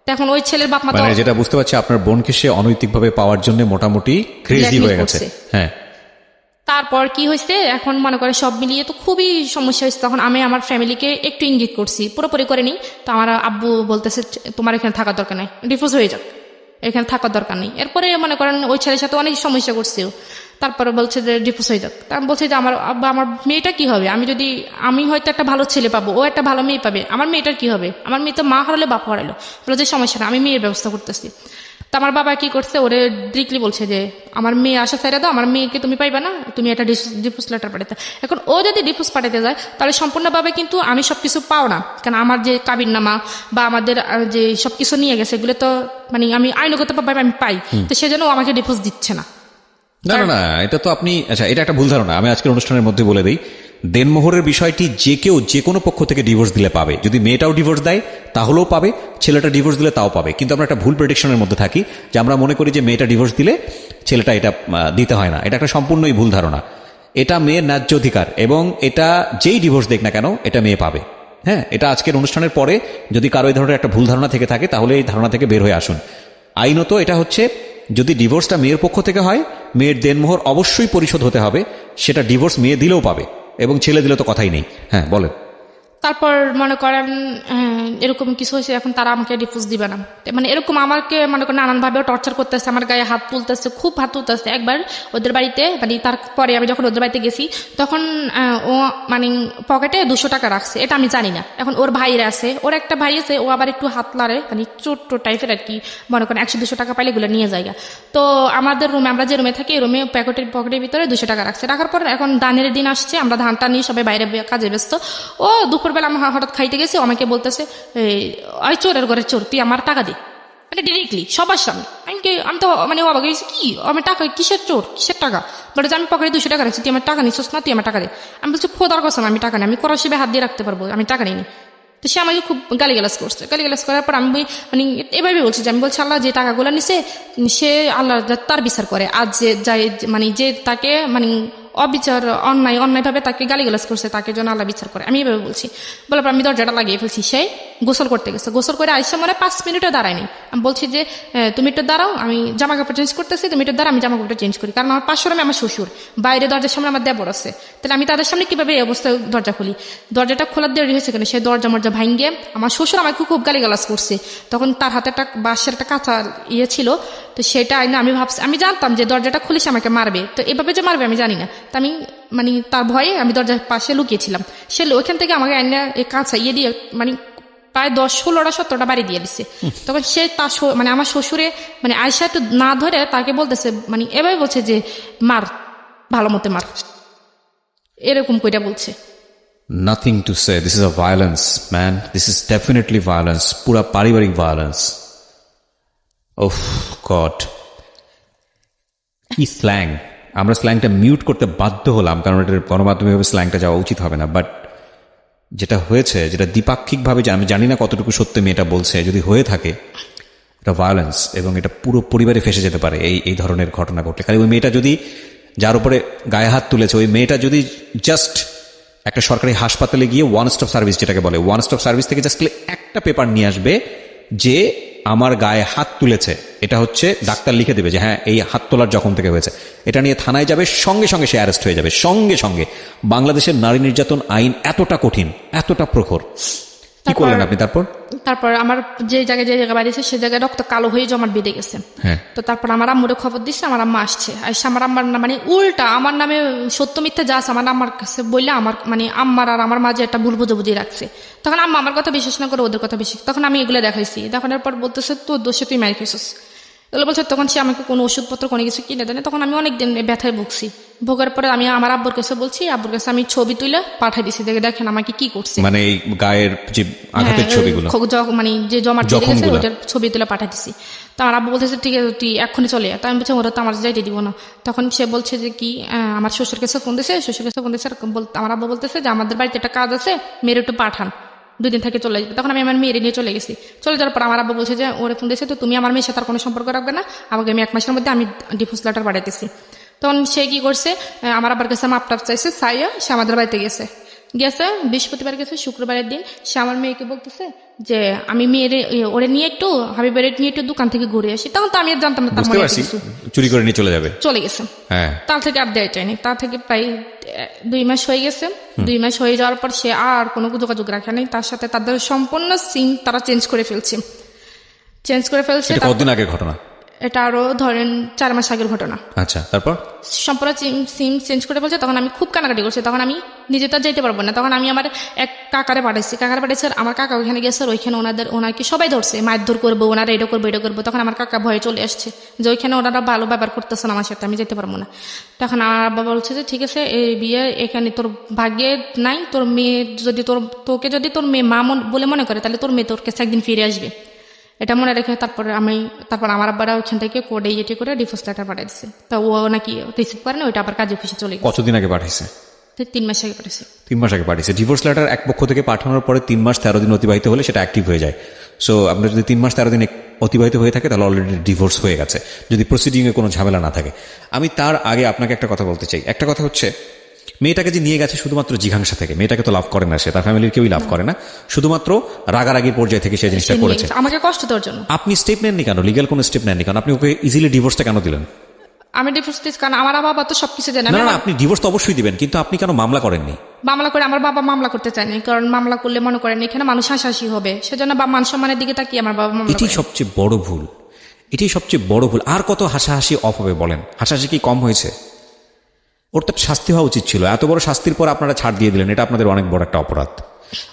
এখন ওই ছেলের বাপ মা যেটা বুঝতে পারছি, আপনার বোনকে সে অনৈতিকভাবে পাওয়ার জন্য মোটামুটি ক্রেজি হয়ে গেছে। হ্যাঁ, তারপর কি হয়েছে, এখন মনে করে সব মিলিয়ে তো খুবই সমস্যা হয়েছে। তখন আমি আমার ফ্যামিলিকে একটু ইঙ্গিত করছি, পুরোপুরি করিনি। তো আমার আব্বু বলতেছে তোমার এখানে থাকার দরকার নাই, ডিভোর্স হয়ে যাক। এখানে থাকার দরকার নেই। এরপরে মনে করেন ওই ছেলের সাথে অনেক সমস্যা করছেও, তারপরে বলছে যে ডিভোর্স হয়ে যাক। তা আমি বলছি যে আমার আব্বা আমার মেয়েটা কি হবে, আমি হয়তো একটা ভালো ছেলে পাবো, ও একটা ভালো মেয়ে পাবে, আমার মেয়েটার কি হবে, আমার মেয়ে তো মা হারালে বাপ হারালো, বলে যে সমস্যা না, আমি মেয়ের ব্যবস্থা করতেছি। তো আমার বাবা কি করছে, ওরে ডিরেক্টলি বলছে যে আমার মেয়ে আসা চাইলে দাও, আমার মেয়েকে তুমি পাইবা না, তুমি একটা ডিভোর্স লেটার পাঠাতে। এখন ও যদি ডিভোর্স পাঠাতে যায় তাহলে সম্পূর্ণভাবে কিন্তু আমি সবকিছু পাও না, কারণ আমার যে কাবিননামা বা আমাদের যে সবকিছু নিয়ে গেছে এগুলো তো মানে আমি আইনগতভাবে আমি পাই, তো সেজন্য ও আমাকে ডিভোর্স দিচ্ছে না। না না না, এটা তো আপনি, আচ্ছা এটা একটা ভুল ধারণা। আমি আজকের অনুষ্ঠানের মধ্যে বলে দিই, দেনমোহরের বিষয়টি যে কেউ যে কোনো পক্ষ থেকে ডিভোর্স দিলে পাবে। যদি মেয়েটাও ডিভোর্স দেয় তাহলেও পাবে, ছেলেটা ডিভোর্স দিলে তাও পাবে। কিন্তু আমরা একটা ভুল প্রেডিকশনের মধ্যে থাকি যে আমরা মনে করি যে মেয়েটা ডিভোর্স দিলে ছেলেটা এটা দিতে হয় না। এটা একটা সম্পূর্ণই ভুল ধারণা। এটা মেয়ের ন্যায্য অধিকার, এবং এটা যেই ডিভোর্স দেখ না কেন এটা মেয়ে পাবে। হ্যাঁ, এটা আজকের অনুষ্ঠানের পরে যদি কারো এই ধরনের একটা ভুল ধারণা থেকে থাকে তাহলে এই ধারণা থেকে বের হয়ে আসুন। আইনত এটা হচ্ছে, যদি ডিভোর্সটা মেয়ের পক্ষ থেকে হয়, মেয়ের দেনমোহর অবশ্যই পরিশোধ হতে হবে। সেটা ডিভোর্স মেয়ে দিলেও পাবে, এবং ছেলে দিলে তো কথাই নেই। হ্যাঁ বলেন। তারপর মনে করেন এরকম কিছু হয়েছে, এখন তারা আমাকে ডিভোর্স দিবে না, মানে এরকম আমাকে মনে করেন নানানভাবে টর্চার করতেছে, আমার গায়ে হাত তুলতেছে, খুব হাত তুলতেছে। একবার ওদের বাড়িতে মানে তারপরে আমি যখন ওদের বাড়িতে গেছি তখন ও মানে পকেটে 200 টাকা রাখছে, এটা আমি জানি না। এখন ওর ভাইরা আছে, ওর একটা ভাই আছে, ও আবার একটু হাত লাড়ে, মানে ছোট্ট টাইপের আর কি, মনে করেন 100-200 টাকা পাইলে এগুলো নিয়ে যায়। তো আমাদের রুমে, আমরা যে রুমে থাকি এই রুমে পকেটের ভিতরে 200 টাকা রাখছে। রাখার পর এখন ধানের দিন আসছে, আমরা ধানটা নিয়ে সবাই বাইরে কাজে ব্যস্ত। ও দুপুরবেলা আমার হঠাৎ খাইতে গেছে, আমাকে বলতেছে ওই চোরের ঘরে চোর, তুই আমার টাকা দে, মানে ডিরেক্টলি সবার সামনে। আমি তো মানে অবাক হয়েছি, কি আমার টাকা, কিসের চোর, কিসের টাকা? বলে যে আমি পকেটে 200 টাকা রাখছি, তুই আমার টাকা নিচ্ছিস না, তুই আমার টাকা দে। আমি বলছি খোদার কসম আমি টাকা নেই, আমি করার হিসেবে হাত দিয়ে রাখতে পারবো, আমি টাকা নিইনি। তো সে আমাকে খুব গালিগালাজ করছে। গালিগালাজ করার পর আমি মানে এভাবে বলছি যে, আমি বলছি আল্লাহ যে টাকাগুলো নিছে সে আল্লাহ তার বিচার করে। আজ যে যাই মানে যে তাকে মানে অবিচার অন্যায়ভাবে তাকে গালিগালাজ করছে, তাকে যেন আল্লাহ বিচার করে, আমি এভাবে বলছি। বলার পর আমি দরজাটা লাগিয়ে ফেলছি। সেই গোসল করতে গেছে, গোসল করে আইসা মনে 5 মিনিটও দাঁড়ায়নি। আমি বলছি যে তুমি একটু দাঁড়াও, আমি জামা কাপড় চেঞ্জ করতেছি, তুমি একটু দাঁড়াও, আমি জামা কাপড় চেঞ্জ করি। কারণ আমার পাশের রুমে আমার শ্বশুর, বাইরে দরজার সামনে আমার দেবর আছে, তাহলে আমি তাদের সামনে কিভাবে এই অবস্থায় দরজা খুলি? দরজাটা খোলার দেরি হয়েছে কেন, সে দরজা মরজা ভাঙ্গে আমার শ্বশুর আমাকে খুব গালিগালাজ করছে। তখন তার হাতে একটা বাঁশের একটা কাঁচা ইয়ে ছিল, তো সেটা আইনা আমি ভাবছি, আমি জানতাম যে দরজাটা খুলে সে আমাকে মারবে, তো এভাবে যে মারবে আমি জানি না। তা আমি মানে তার ভয়ে আমি দরজার পাশে লুকিয়েছিলাম। সে ওইখান থেকে আমাকে আইনা কাঁচা ইয়ে দিয়ে মানে প্রায় 10-16-17টা বাড়ি দিয়ে দিচ্ছে। তখন সে তার মানে আমার শ্বশুরে মানে আয়সা একটু না ধরে তাকে বলতেছে, মানে এভাবে বলছে যে মার, ভালো মতো মার, এরকম কইটা বলছে। Nothing to say. This is a violence, man. This is definitely violence. পুরা পারিবারিক violence. Oh God. কি স্ল্যাং! আমরা স্ল্যাংটা মিউট করতে বাধ্য হলাম, কারণ এটার গণমাধ্যমে স্ল্যাংটা যাওয়া উচিত হবে না। বাট যেটা হয়েছে, যেটা দ্বিপাক্ষিকভাবে, আমি জানি না কতটুকু সত্যি মেয়েটা বলছে, যদি হয়ে থাকে এটা ভায়োলেন্স, এবং এটা পুরো পরিবারে ফেসে যেতে পারে এই ধরনের ঘটনা ঘটলে। কারণ ওই মেয়েটা যদি, যার উপরে গায়ে হাত তুলেছে, ওই মেয়েটা যদি জাস্ট একটা সরকারি হাসপাতালে গিয়ে ওয়ান স্টপ সার্ভিস, যেটাকে বলে ওয়ান স্টপ সার্ভিস, থেকে জাস্ট একটা পেপার নিয়ে আসবে যে আমার গায়ে হাত তুলেছে, এটা হচ্ছে ডাক্তার লিখে দেবে যে হ্যাঁ এই হাত তোলার জখম থেকে হয়েছে, এটা নিয়ে থানায় যাবে, সঙ্গে সঙ্গে সে অ্যারেস্ট হয়ে যাবে, সঙ্গে সঙ্গে। বাংলাদেশের নারী নির্যাতন আইন এতটা কঠিন, এতটা প্রখর। কি করলেন আপনি তারপর? আমার যে জায়গায় বাড়িছে সে জায়গায় রক্ত কালো হয়ে জমাট বেঁধে গেছে। হ্যাঁ। তো তারপর আমার আম্মুরে খবর দিচ্ছে, আমার আম্মা আসছে, আমার আম্মার মানে উল্টা আমার নামে সত্য মিথ্যা যা আছে আমার আম্মার কাছে বললে আমার মানে আম্মার আর আমার মাঝে একটা ভুল বুঝাবুঝি রাখছে। তখন আম্মা আমার কথা বিশ্বাস না করে ওদের কথা বেশি। তখন আমি এগুলো দেখাইছি, দেখানোর পর বলতেছে তোর দোষে তুই মার খেয়েছিস এগুলো বলছে। তখন সে আমাকে কোনো ওষুধপত্র কোনো কিছু কিনে দেয় না। তখন আমি অনেকদিন ব্যথায় ভুগছি। ভোগার পরে আমি আমার আব্বুর কাছে বলছি, আব্বুর কাছে আমি ছবি তুলে পাঠাই দিছি, দেখেন আমাকে কি করছে, মানে এই গায়ের যে আঘাতের ছবিগুলো, মানে যে জমাট বেঁধে গেছে ওটার ছবি তুলে পাঠাই দিছি। তো আমার আব্বু বলতেছে ঠিক আছে তুই এক্ষুনি চলে যা। তো আমি বলছি ওরা তো আমার যাইতে দিব না। তখন সে বলছে যে কি আমার শ্বশুর কাছে ফোন দিছে, আমার আব্বু বলতেছে যে আমাদের বাড়িতে একটা কাজ আছে, মেয়ের একটু পাঠান, 2 দিন থেকে চলে যাবে। তখন আমি আমার মেয়ের নিয়ে চলে গেছি। চলে যাওয়ার পর আমার আব্বু বলছে যে ওরে ফোন দিয়েছে, তো তুমি আমার মেয়ের সাথে আর কোনো সম্পর্ক রাখবে না, আমাকে আমি 1 মাসের মধ্যে আমি ডিভোর্স লেটার পাঠাইতেছি। তখন সে কি করছে, আমার আব্বার কাছে মাপটাপ চাইছে, চাইয়া সে আমাদের বাড়িতে গেছে। বৃহস্পতিবার গেছে, শুক্রবারের দিন সে আমার মেয়েকে বলতেছে যে আমি মেয়ের ওরে নিয়ে একটু হাবিবের নিয়ে একটু দোকান থেকে ঘুরে আসি। তখন তো আমি আর জানতাম না তার মনে কিছু, চুরি করে নিয়ে চলে গেছে। হ্যাঁ, তার থেকে আর দেয় চাইনি। তার থেকে প্রায় 2 মাস হয়ে গেছে। 2 মাস হয়ে যাওয়ার পর সে আর কোনো যোগাযোগ রাখে নাই তার সাথে। তাদের সম্পূর্ণ সিম তারা চেঞ্জ করে ফেলছে। কতদিন আগের ঘটনা? এটা আরো ধরেন 4 মাস আগের ঘটনা। আচ্ছা, তারপর সম্পূর্ণ সিম চেঞ্জ করে বলছে, তখন আমি খুব কানাকাটি করছি। তখন আমি নিজে তো যেতে পারবো না, তখন আমি আমার এক কাকারে পাঠাইছি। আর আমার কাকা ওইখানে গেছে, আর ওইখানে ওনাকে সবাই ধরছে, মারধর করবো, ওনারা এটা করবো। তখন আমার কাকা ভয়ে চলে আসছে যে ওইখানে ওনারা ভালো ব্যবহার করতেছে না আমার সাথে, আমি যেতে পারবো না। তখন আমার আব্বা বলছে যে ঠিক আছে, এই বিয়ে এখানে তোর ভাগ্যে নাই, তোর মেয়ে যদি তোকে যদি তোর মেয়ে মা বলে মনে করে, তাহলে তোর মেয়ে তোর কাছে একদিন ফিরে আসবে, এটা মনে রেখে। তারপর আমার আব্বারা ওইখান থেকে কোর্টে ইয়ে করে ডিভোর্স লেটার পাঠিয়ে দিচ্ছে। তো ও নাকি রিসিভ করে না, ওইটা আবার কাজে অফিসে চলে গেছে। কতদিন আগে পাঠাইছে? 3 মাস আগে পাঠিয়েছে। 3 মাস আগে পাঠিয়েছে। ডিভোর্স লেটার এক পক্ষ থেকে পাঠানোর পরে 3 মাস 13 দিন অতিবাহিত হলে সেটা অ্যাক্টিভ হয়ে যায়। সো আপনার যদি 3 মাস 13 দিন অতিবাহিত হয়ে থাকে তাহলে অলরেডি ডিভোর্স হয়ে গেছে, যদি প্রসিডিংয়ে কোনো ঝামেলা না থাকে। আমি তার আগে আপনাকে একটা কথা বলতে চাই। একটা কথা হচ্ছে, মেয়েটাকে যে নিয়ে গেছে শুধুমাত্র জিঘাংসা থেকে, মেয়েটাকে তো লাভ করে না, সে তার ফ্যামিলির কেউই লাভ করে না, শুধুমাত্র রাগারাগির পর্যায়ে থেকে সে জিনিসটা করেছে। আমাকে কষ্ট দেওয়ার জন্য। আপনি স্টেপ নেননি কেন? লিগ্যাল কোনো স্টেপ নেননি কেন? আপনি ওকে ইজিলি ডিভোর্সটা কেন দিলেন? আমি ডিভোর্স দিচ্ছি কারণ আমার বাবা তো সবকিছু জানে। না, আপনি ডিভোর্স তো অবশ্যই দিবেন, কিন্তু আপনি কেন মামলা করেননি? মামলা করে আমার বাবা মামলা করতে চায়নি, কারণ মামলা করলে মনে করেন এখানে মানুষ হাসাহাসি হবে, সেজন্য মান সম্মানের দিকে তাকিয়ে আমার বাবা মামলা। এটাই সবচেয়ে বড় ভুল, এটাই সবচেয়ে বড় ভুল। আর কত হাসাহাসি অফ হবে বলেন? হাসাহাসি কি কম হয়েছে? ওর তো শাস্তি হওয়া উচিত ছিল। এত বড় শাস্তির পর আপনারা ছাড় দিয়ে দিলেন, এটা আপনাদের অনেক বড় একটা অপরাধ।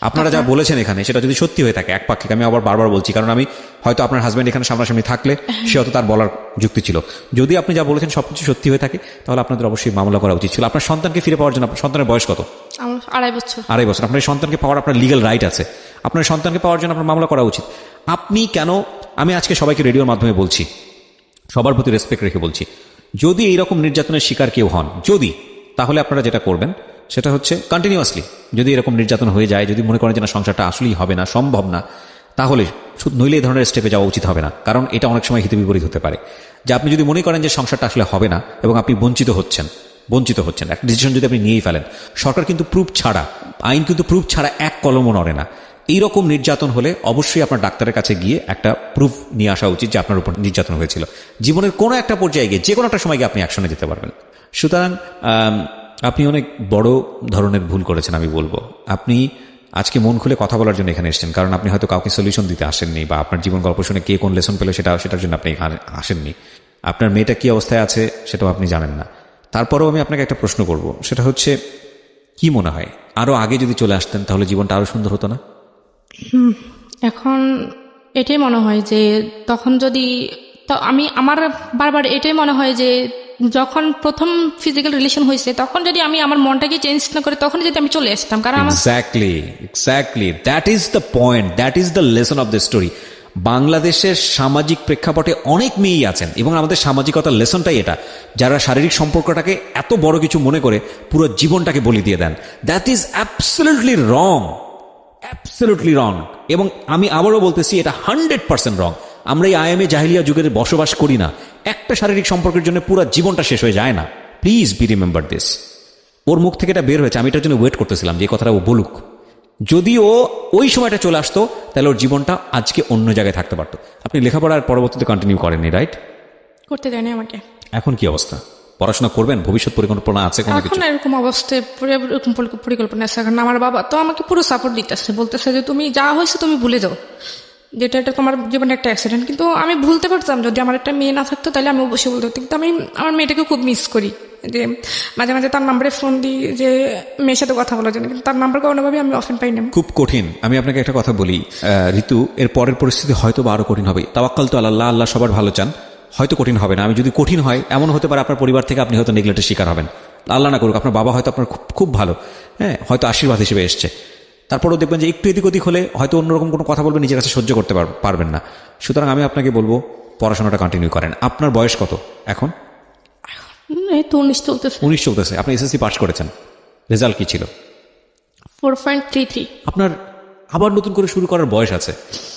আপনারা যা বলেছেন এখানে সেটা যদি সত্যি হয়ে থাকে একপাক্ষিক, আমি আবার বারবার বলছি, কারণ আমি হয়তো আপনার হাজব্যান্ড এখানে সামনাসামনি থাকলে সে হয়তো তার বলার যুক্তি ছিল। যদি আপনি যা বলেছেন সবকিছু সত্যি হয়ে থাকে তাহলে আপনাদের অবশ্যই মামলা করা উচিত ছিল। আপনার সন্তানকে ফিরে পাওয়ার জন্য, আপনার সন্তানের বয়স কত? আমার 2.5 বছর। 2.5 বছর। আপনার সন্তানকে পাওয়ার আপনার লিগ্যাল রাইট আছে। আপনার সন্তানকে পাওয়ার জন্য আপনার মামলা করা উচিত। আপনি কেন? আমি আজকে সবাইকে রেডিওর মাধ্যমে বলছি, সবার প্রতি রেসপেক্ট রেখে বলছি, যদি এইরকম নির্যাতনের শিকার কেউ হন, তাহলে আপনারা যেটা করবেন সেটা হচ্ছে কন্টিনিউয়াসলি, যদি এরকম নির্যাতন হয়ে যায়, যদি মনে করেন যে না সংসারটা আসলেই হবে না, সম্ভব না, তাহলে নইলে এই ধরনের স্টেপে যাওয়া উচিত হবে না। কারণ এটা অনেক সময় হিতে বিপরীত হতে পারে। যে আপনি যদি মনে করেন যে সংসারটা আসলে হবে না এবং আপনি বঞ্চিত হচ্ছেন, একটা ডিসিশন যদি আপনি নিয়েই ফেলেন, সরকার কিন্তু প্রুফ ছাড়া, আইন কিন্তু প্রুফ ছাড়া এক কলমও নড়ে না। এইরকম নির্যাতন হলে অবশ্যই আপনার ডাক্তারের কাছে গিয়ে একটা প্রুফ নিয়ে আসা উচিত যে আপনার উপর নির্যাতন হয়েছিল। জীবনের কোনো একটা পর্যায়ে গিয়ে, যে কোনো একটা সময় গিয়ে আপনি অ্যাকশনে যেতে পারবেন। সুতরাং আপনি অনেক বড় ধরনের ভুল করেছেন আমি বলবো। আপনি আজকে মন খুলে কথা বলার জন্য এখানে এসেছেন, কারণ আপনি হয়তো কাউকে সলিউশন দিতে আসেননি, বা আপনার জীবন গল্প শুনে কে কোন লেসন পেল সেটার জন্য আপনি এখানে আসেননি। আপনার মেয়েটা কি অবস্থায় আছে সেটাও আপনি জানেন না। তারপরেও আমি আপনাকে একটা প্রশ্ন করব, সেটা হচ্ছে, কি মনে হয় আরো আগে যদি চলে আসতেন তাহলে জীবনটা আরো সুন্দর হতো না? এখন এটাই মনে হয় যে তখন যদি, তো আমার বারবার এটাই মনে হয় যে যখন প্রথম ফিজিক্যাল রিলেশন হয়েছে তখন যদি আমি আমার মনটাকে চেঞ্জ না করে তখন যদি আমি চলে আসতাম, কারণ exactly that is the point, that is the lesson of the story. বাংলাদেশের সামাজিক প্রেক্ষাপটে অনেক মেয়েই আছেন, এবং আমাদের সামাজিকতার লেসনটাই এটা, যারা শারীরিক সম্পর্কটাকে এত বড় কিছু মনে করে পুরো জীবনটাকে বলি দিয়ে দেন। That is absolutely wrong, absolutely wrong. এবং আমি আবারও বলতেছি, এটা 100% রং। আমরা এই আয়ামে জাহিলিয়া যুগের বসবাস করি না। একটা শারীরিক সম্পর্কের জন্য পুরো জীবনটা শেষ হয়ে যায় না। Please be remember this. ওর মুখ থেকে এটা বের হয়েছে, আমি এটার জন্য ওয়েট করতেছিলাম যে এই কথাটা ও বলুক। যদি ও ওই সময়টা চলে আসতো তাহলে ওর জীবনটা আজকে অন্য জায়গায় থাকতে পারতো। আপনি লেখাপড়ার পরবর্তীতে কন্টিনিউ করেননি, রাইট? করতে দেয়নি আমাকে। এখন কি অবস্থা? পড়াশোনা করবেন? ভবিষ্যৎ পরিকল্পনা আছে কোনো কিছু? এখন এরকম অবস্থায় এরকম পরিকল্পনা আছে, কারণ আমার বাবা তো আমাকে পুরো সাপোর্ট দিতেছে, বলতেছে যে তুমি যা হয়েছে তুমি ভুলে যাও, যেটা এটা তোমার জীবনে একটা অ্যাক্সিডেন্ট। কিন্তু আমি ভুলতে পারতাম, যদি আমার একটা মেয়ে না থাকতো তাহলে আমি অবশ্যই বলতে পারতাম। কিন্তু আমি আমার মেয়েটাকে খুব মিস করি, যে মাঝে মাঝে তার নাম্বারে ফোন দিই যে মেয়ের সাথে কথা বলার জন্য, কিন্তু তার নাম্বার কোনোভাবে আমি অফেন পাই না। খুব কঠিন। আমি আপনাকে একটা কথা বলি ঋতু, এর পরের পরিস্থিতি হয়তো বা আরো কঠিন হবে। তাওয়াক্কাল তো আল্লাহ, আল্লাহ সবার ভালো চান, হয়তো কঠিন হবে না। আমি যদি কঠিন হয়, এমন হতে পারে আপনার পরিবার থেকে আপনি হয়তো নেগলেক্টের শিকার হবেন। আল্লাহ না করুক, আপনার বাবা হয়তো আপনার খুব ভালো, হ্যাঁ, হয়তো আশীর্বাদ হিসেবে এসছে। তারপরেও দেখবেন যে একটু এদিক ওদিক হলে হয়তো অন্যরকম কোনো কথা বলবেন, নিজের কাছে সহ্য করতে পারবেন না। সুতরাং আমি আপনাকে বলবো পড়াশোনাটা কন্টিনিউ করেন। আপনার বয়স কত এখন? এই তো 19 চলতেছে। 19 চলতেছে। আপনি এসএসসি পাস করেছেন, রেজাল্ট কি ছিল? 4.33। আপনার আবার নতুন করে শুরু করার বয়স আছে,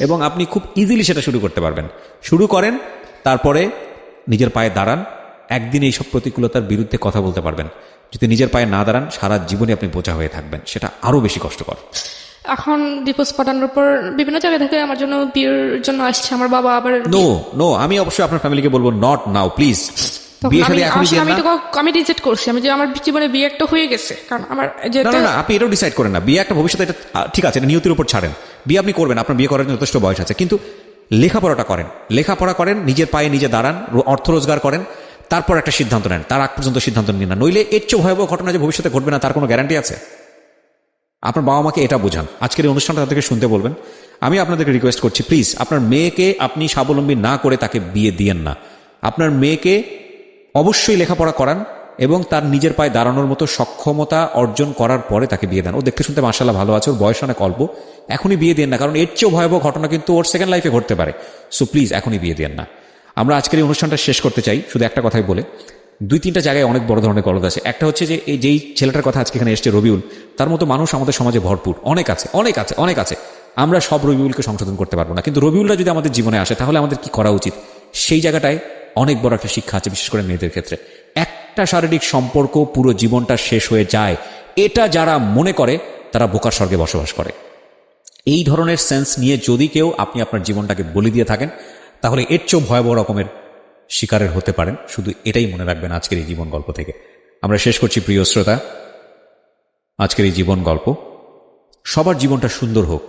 এবং আপনি খুব ইজিলি সেটা শুরু করতে পারবেন। শুরু করেন, তারপরে নিজের পায়ে দাঁড়ান। একদিন এইসব প্রতিকূলতার বিরুদ্ধে কথা বলতে পারবেন। যদি নিজের পায়ে না দাঁড়ান, সারা জীবনে আপনি বোঝা হয়ে থাকবেন, সেটা আরো বেশি কষ্টকর। এখন ডিভোর্স পাঠানোর পর বিভিন্ন জায়গা থেকে আমার জন্য বিয়ের জন্য আসছে আমার বাবা। আবার নো, আমি অবশ্যই আপনার ফ্যামিলিকে বলবো নট নাও, প্লিজ। আমি রিজেক্ট করছি, আমি যে আমার জীবনে বিয়ে একটা হয়ে গেছে, কারণ আমার না, আপনি এটাও ডিসাইড করেন না। বিয়ে একটা ভবিষ্যতে, এটা ঠিক আছে, এটা নিয়তির উপর ছাড়েন। বিয়ে আপনি করবেন, আপনার বিয়ে করার জন্য যথেষ্ট বয়স আছে, কিন্তু লেখাপড়াটা করেন, লেখাপড়া করেন, নিজের পায়ে নিজে দাঁড়ান, অর্থ রোজগার করেন, তারপর একটা সিদ্ধান্ত নেন। তার আগ পর্যন্ত সিদ্ধান্ত নিন না, নইলে এর চেয়ে ভয়াবহ ঘটনা যে ভবিষ্যতে ঘটবে না তার কোনো গ্যারান্টি আছে? আপনার বাবা মাকে এটা বোঝান। আজকের এই অনুষ্ঠানটা তাদেরকে শুনতে বলবেন। আমি আপনাদেরকে রিকোয়েস্ট করছি, প্লিজ আপনার মেয়েকে আপনি স্বাবলম্বী না করে তাকে বিয়ে দিয়েন না। আপনার মেয়েকে অবশ্যই লেখাপড়া করান এবং তার নিজের পায়ে দাঁড়ানোর মতো সক্ষমতা অর্জন করার পরে তাকে বিয়ে দেন। ও দেখতে শুনতে মাশাআল্লাহ ভালো আছে, ওর বয়স অনেক অল্প, এখনই বিয়ে দেন না, কারণ এর চেয়েও ভয়াবহ ঘটনা কিন্তু ওর সেকেন্ড লাইফে ঘটতে পারে। সো প্লিজ এখনই বিয়ে দেন না। আমরা আজকের এই অনুষ্ঠানটা শেষ করতে চাই শুধু একটা কথাই বলে। 2-3টা জায়গায় অনেক বড় ধরনের গলদ আছে। একটা হচ্ছে যে এই যেই ছেলেটার কথা আজকে এখানে এসছে রবিউল, তার মতো মানুষ আমাদের সমাজে ভরপুর, অনেক আছে অনেক আছে অনেক আছে। আমরা সব রবিউলকে সংশোধন করতে পারবো না, কিন্তু রবিউলরা যদি আমাদের জীবনে আসে তাহলে আমাদের কি করা উচিত সেই জায়গাটায় অনেক বড় একটা শিক্ষা আছে, বিশেষ করে মেয়েদের ক্ষেত্রে। একটা শারীরিক সম্পর্ক পুরো জীবনটা শেষ হয়ে যায়, এটা যারা মনে করে তারা বোকার স্বর্গে বসবাস করে। এই ধরনের সেন্স নিয়ে যদি কেউ আপনি আপনার জীবনটাকে বলি দিয়ে থাকেন তাহলে এর চেয়েও ভয়াবহ রকমের শিকারের হতে পারেন। শুধু এটাই মনে রাখবেন আজকের এই জীবন গল্প থেকে। আমরা শেষ করছি প্রিয় শ্রোতা আজকের এই জীবন গল্প। সবার জীবনটা সুন্দর হোক,